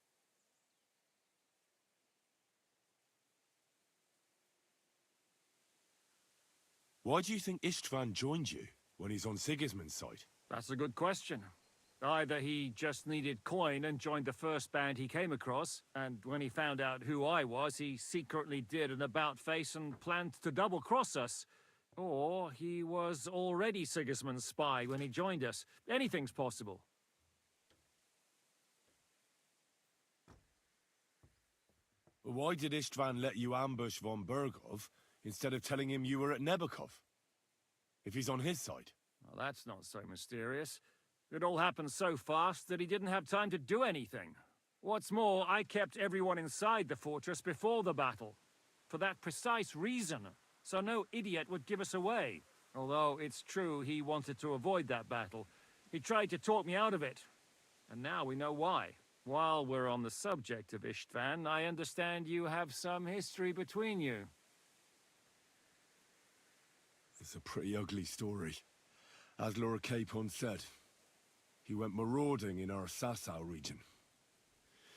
Why do you think Istvan joined you when he's on Sigismund's side? That's a good question. Either he just needed coin and joined the first band he came across, and when he found out who I was, he secretly did an about-face and planned to double-cross us. Or he was already Sigismund's spy when he joined us. Anything's possible. Why did Istvan let you ambush von Berghoff instead of telling him you were at Nebukov? If he's on his side. Well, that's not so mysterious. It all happened so fast that he didn't have time to do anything. What's more, I kept everyone inside the fortress before the battle. For that precise reason, so no idiot would give us away. Although it's true he wanted to avoid that battle. He tried to talk me out of it. And now we know why. While we're on the subject of Istvan, I understand you have some history between you. It's a pretty ugly story. As Lord Capon said, he went marauding in our Sasau region.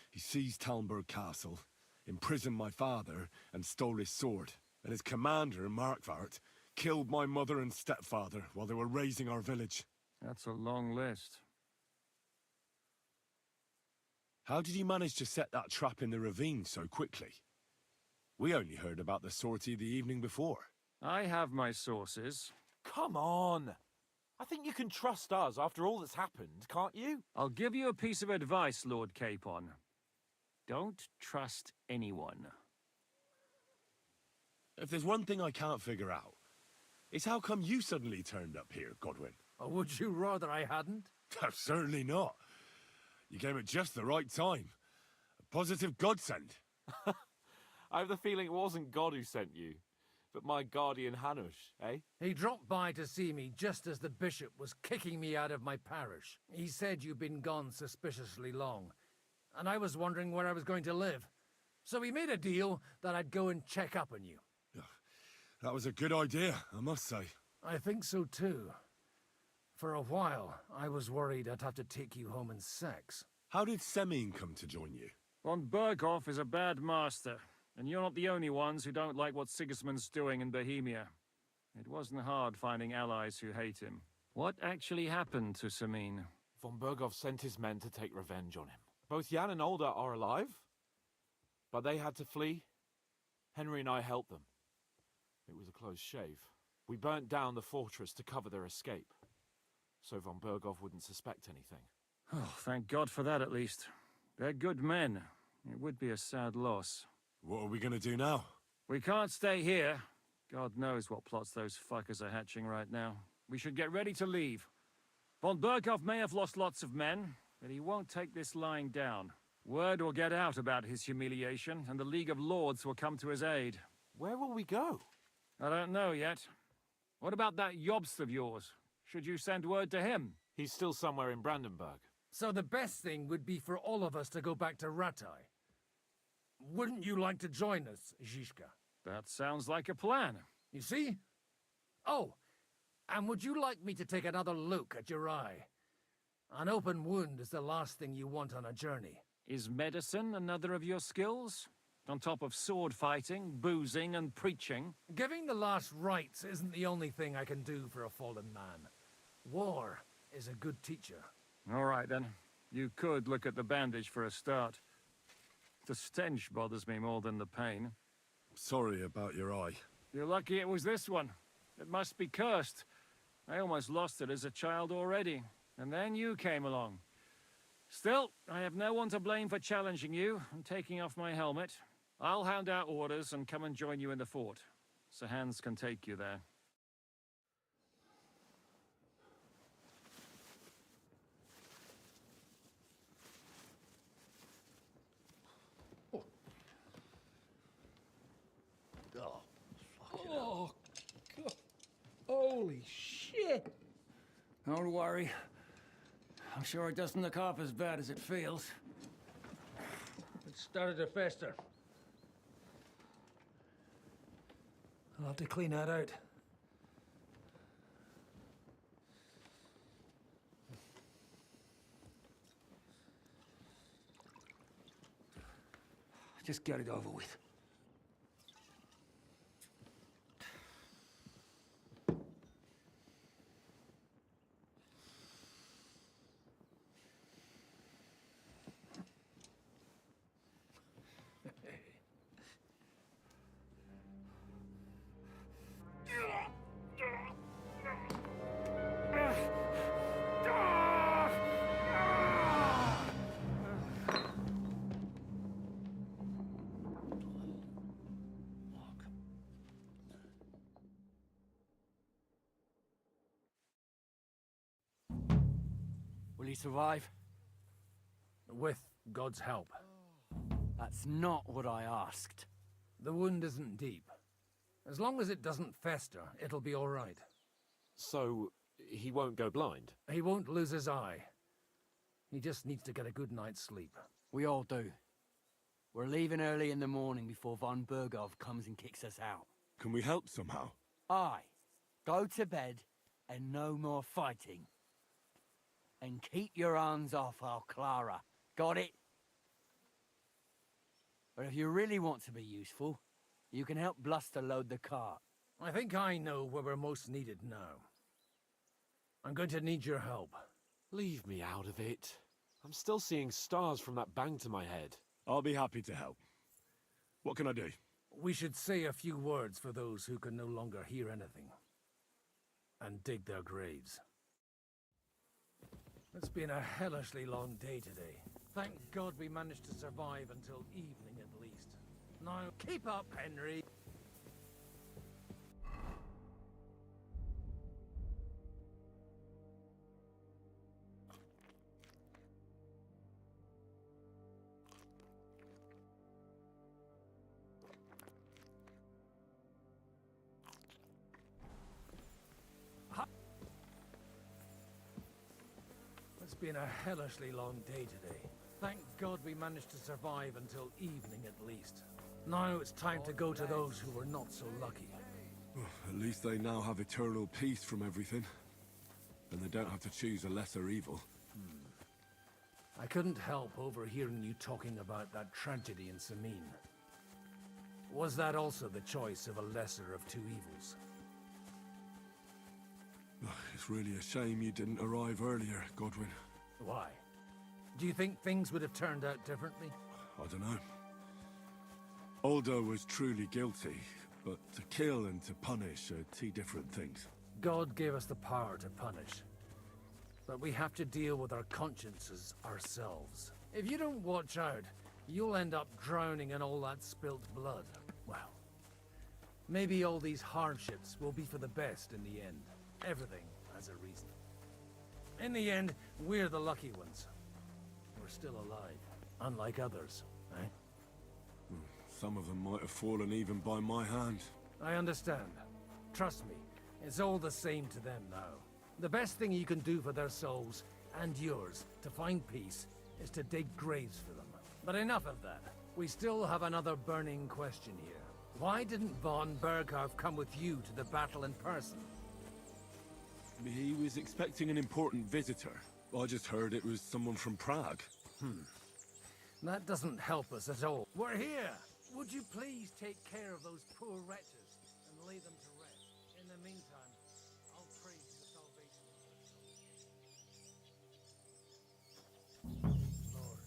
He seized Talmberg Castle, imprisoned my father, and stole his sword. And his commander, Markvart, killed my mother and stepfather while they were raising our village. That's a long list. How did you manage to set that trap in the ravine so quickly? We only heard about the sortie the evening before. I have my sources. Come on! I think you can trust us after all that's happened, can't you? I'll give you a piece of advice, Lord Capon. Don't trust anyone. If there's one thing I can't figure out, it's how come you suddenly turned up here, Godwin? Or would you rather I hadn't? Certainly not. You came at just the right time. A positive godsend. I have the feeling it wasn't God who sent you, but my guardian Hanush, eh? He dropped by to see me just as the bishop was kicking me out of my parish. He said you'd been gone suspiciously long, and I was wondering where I was going to live. So we made a deal that I'd go and check up on you. That was a good idea, I must say. I think so too. For a while, I was worried I'd have to take you home in sex. How did Semyon come to join you? Von Berghoff is a bad master. And you're not the only ones who don't like what Sigismund's doing in Bohemia. It wasn't hard finding allies who hate him. What actually happened to Samin? Von Bergov sent his men to take revenge on him. Both Jan and Olda are alive, but they had to flee. Henry and I helped them. It was a close shave. We burnt down the fortress to cover their escape, so von Bergov wouldn't suspect anything. Oh, thank God for that, at least. They're good men. It would be a sad loss. What are we gonna do now? We can't stay here. God knows what plots those fuckers are hatching right now. We should get ready to leave. Von Bergov may have lost lots of men, but he won't take this lying down. Word will get out about his humiliation, and the League of Lords will come to his aid. Where will we go? I don't know yet. What about that Jobst of yours? Should you send word to him? He's still somewhere in Brandenburg. So the best thing would be for all of us to go back to Ratai. Wouldn't you like to join us, Zizka? That sounds like a plan. You see? Oh, and would you like me to take another look at your eye? An open wound is the last thing you want on a journey. Is medicine another of your skills? On top of sword fighting, boozing, and preaching? Giving the last rites isn't the only thing I can do for a fallen man. War is a good teacher. All right, then. You could look at the bandage for a start. The stench bothers me more than the pain. Sorry about your eye. You're lucky it was this one. It must be cursed. I almost lost it as a child already. And then you came along. Still, I have no one to blame for challenging you and taking off my helmet. I'll hand out orders and come and join you in the fort. Sir Hans can take you there. Oh, God. Holy shit! Don't worry. I'm sure it doesn't look half as bad as it feels. It started to fester. I'll have to clean that out. Just get it over with. Will he survive? With God's help. That's not what I asked. The wound isn't deep. As long as it doesn't fester, it'll be all right. So, he won't go blind? He won't lose his eye. He just needs to get a good night's sleep. We all do. We're leaving early in the morning before von Bergov comes and kicks us out. Can we help somehow? Aye. Go to bed and no more fighting. And keep your hands off our Clara. Got it? But if you really want to be useful, you can help Bluster load the cart. I think I know where we're most needed now. I'm going to need your help. Leave me out of it. I'm still seeing stars from that bang to my head. I'll be happy to help. What can I do? We should say a few words for those who can no longer hear anything. And dig their graves. It's been a hellishly long day today. Thank God we managed to survive until evening at least. Now, keep up, Henry. It's been a hellishly long day today. Thank God we managed to survive until evening at least. Now it's time to go to those who were not so lucky. At least they now have eternal peace from everything. And they don't have to choose a lesser evil. I couldn't help overhearing you talking about that tragedy in Samin. Was that also the choice of a lesser of two evils? It's really a shame you didn't arrive earlier, Godwin. Why? Do you think things would have turned out differently? I don't know. Aldo was truly guilty, but to kill and to punish are two different things. God gave us the power to punish. But we have to deal with our consciences ourselves. If you don't watch out, you'll end up drowning in all that spilt blood. Well, maybe all these hardships will be for the best in the end. Everything has a reason. In the end, we're the lucky ones. We're still alive, unlike others, eh? Some of them might have fallen even by my hand. I understand. Trust me, it's all the same to them now. The best thing you can do for their souls, and yours, to find peace, is to dig graves for them. But enough of that. We still have another burning question here. Why didn't von Berghoff come with you to the battle in person? He was expecting an important visitor. I just heard it was someone from Prague. That doesn't help us at all. We're here! Would you please take care of those poor wretches and lay them to rest? In the meantime, I'll pray for the salvation of their souls. Lord,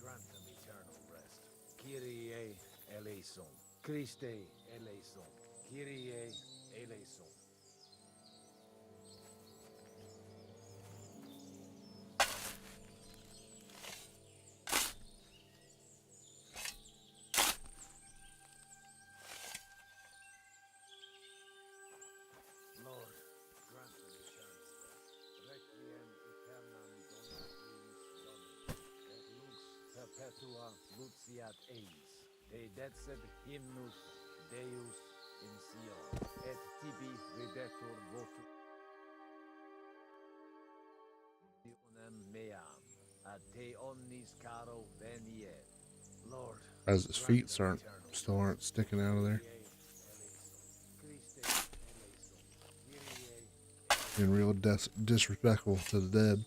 grant them eternal rest. Kyrie eleison. Christe eleison. Kyrie eleison. Lord, grant them eternal rest. Requiem aeternam dona eis Domini, et lux perpetua luciat eis. Te decet hymnus Deus in Sion, et tibi videtur votum unem meam, ad te omnis caro veniet. Lord, As his feet still aren't sticking out of there. Being real disrespectful to the dead.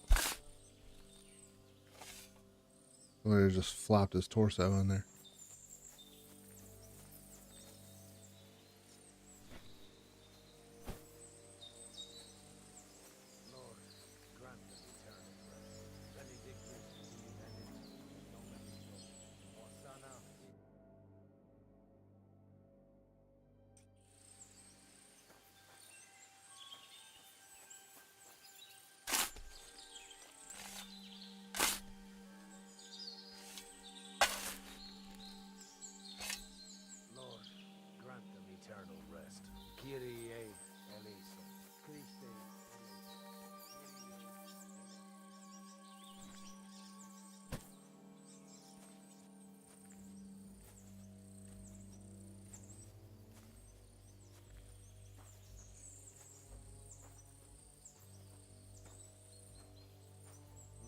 Well, he just flopped his torso in there. Lord, grant them eternal rest. Benedictus benedictus Dominus, Hosanna in Lord, grant them eternal rest. Kyrie eleison. Christe eleison.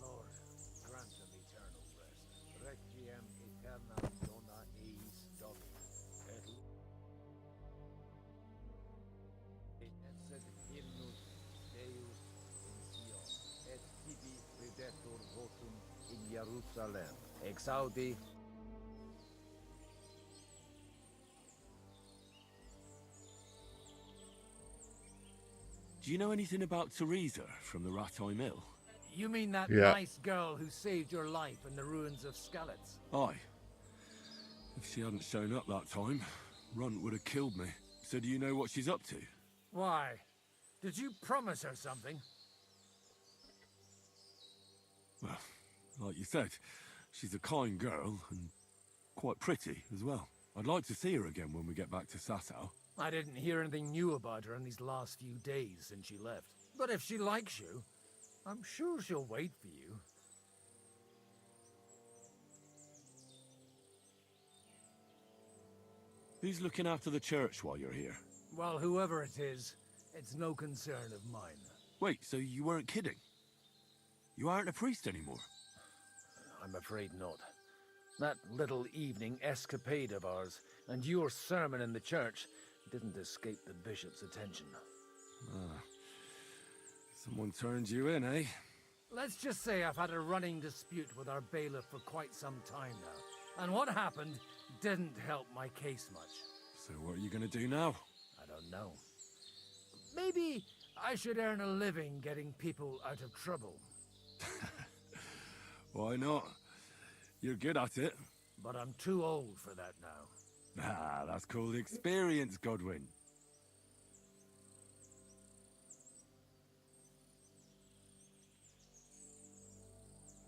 Lord, grant them eternal rest. Requiem aeternam dona eis Domini, et decet hymnus Deus in Sion, et tibi videtur votum in Jerusalem. Exaudi Do you know anything about Teresa from the Rattay Mill? You mean that Yeah. nice girl who saved your life in the ruins of Skalitz? Aye. If she hadn't shown up that time, Runt would have killed me. So do you know what she's up to? Why? Did you promise her something? Well, like you said, she's a kind girl and quite pretty as well. I'd like to see her again when we get back to Sasau. I didn't hear anything new about her in these last few days since she left. But if she likes you, I'm sure she'll wait for you. Who's looking after the church while you're here? Well, whoever it is, it's no concern of mine. Wait, so you weren't kidding? You aren't a priest anymore? I'm afraid not. That little evening escapade of ours and your sermon in the church didn't escape the bishop's attention. Ah. Someone turned you in, eh? Let's just say I've had a running dispute with our bailiff for quite some time now. And what happened Didn't help my case much. So what are you gonna do now? I don't know. Maybe I should earn a living getting people out of trouble. Why not? You're good at it. But I'm too old for that now. Ah, that's called experience, Godwin.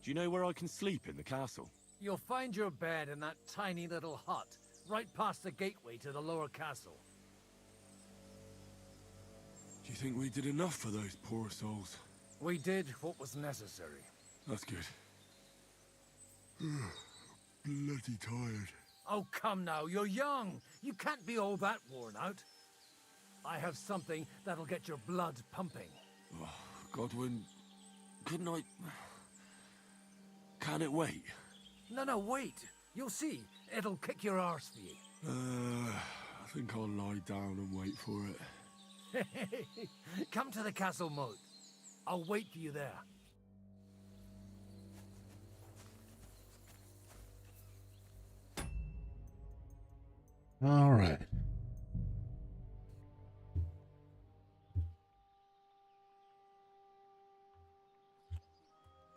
Do you know where I can sleep in the castle? You'll find your bed in that tiny little hut, right past the gateway to the lower castle. Do you think we did enough for those poor souls? We did what was necessary. That's good. Bloody tired. Oh, come now, you're young. You can't be all that worn out. I have something that'll get your blood pumping. Oh, Godwin, couldn't I... Can it wait? No, wait. You'll see. It'll kick your arse for you. I think I'll lie down and wait for it. Come to the castle moat. I'll wait for you there. All right.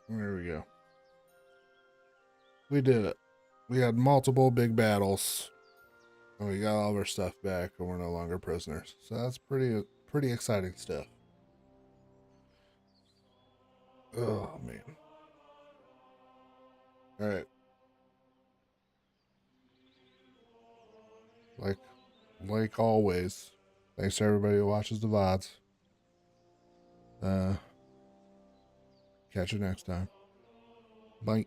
There we go. We did it. We had multiple big battles. And we got all of our stuff back and we're no longer prisoners. So that's pretty exciting stuff. Oh man. All right. Like always, thanks to everybody who watches the VODs. Catch you next time. Bye.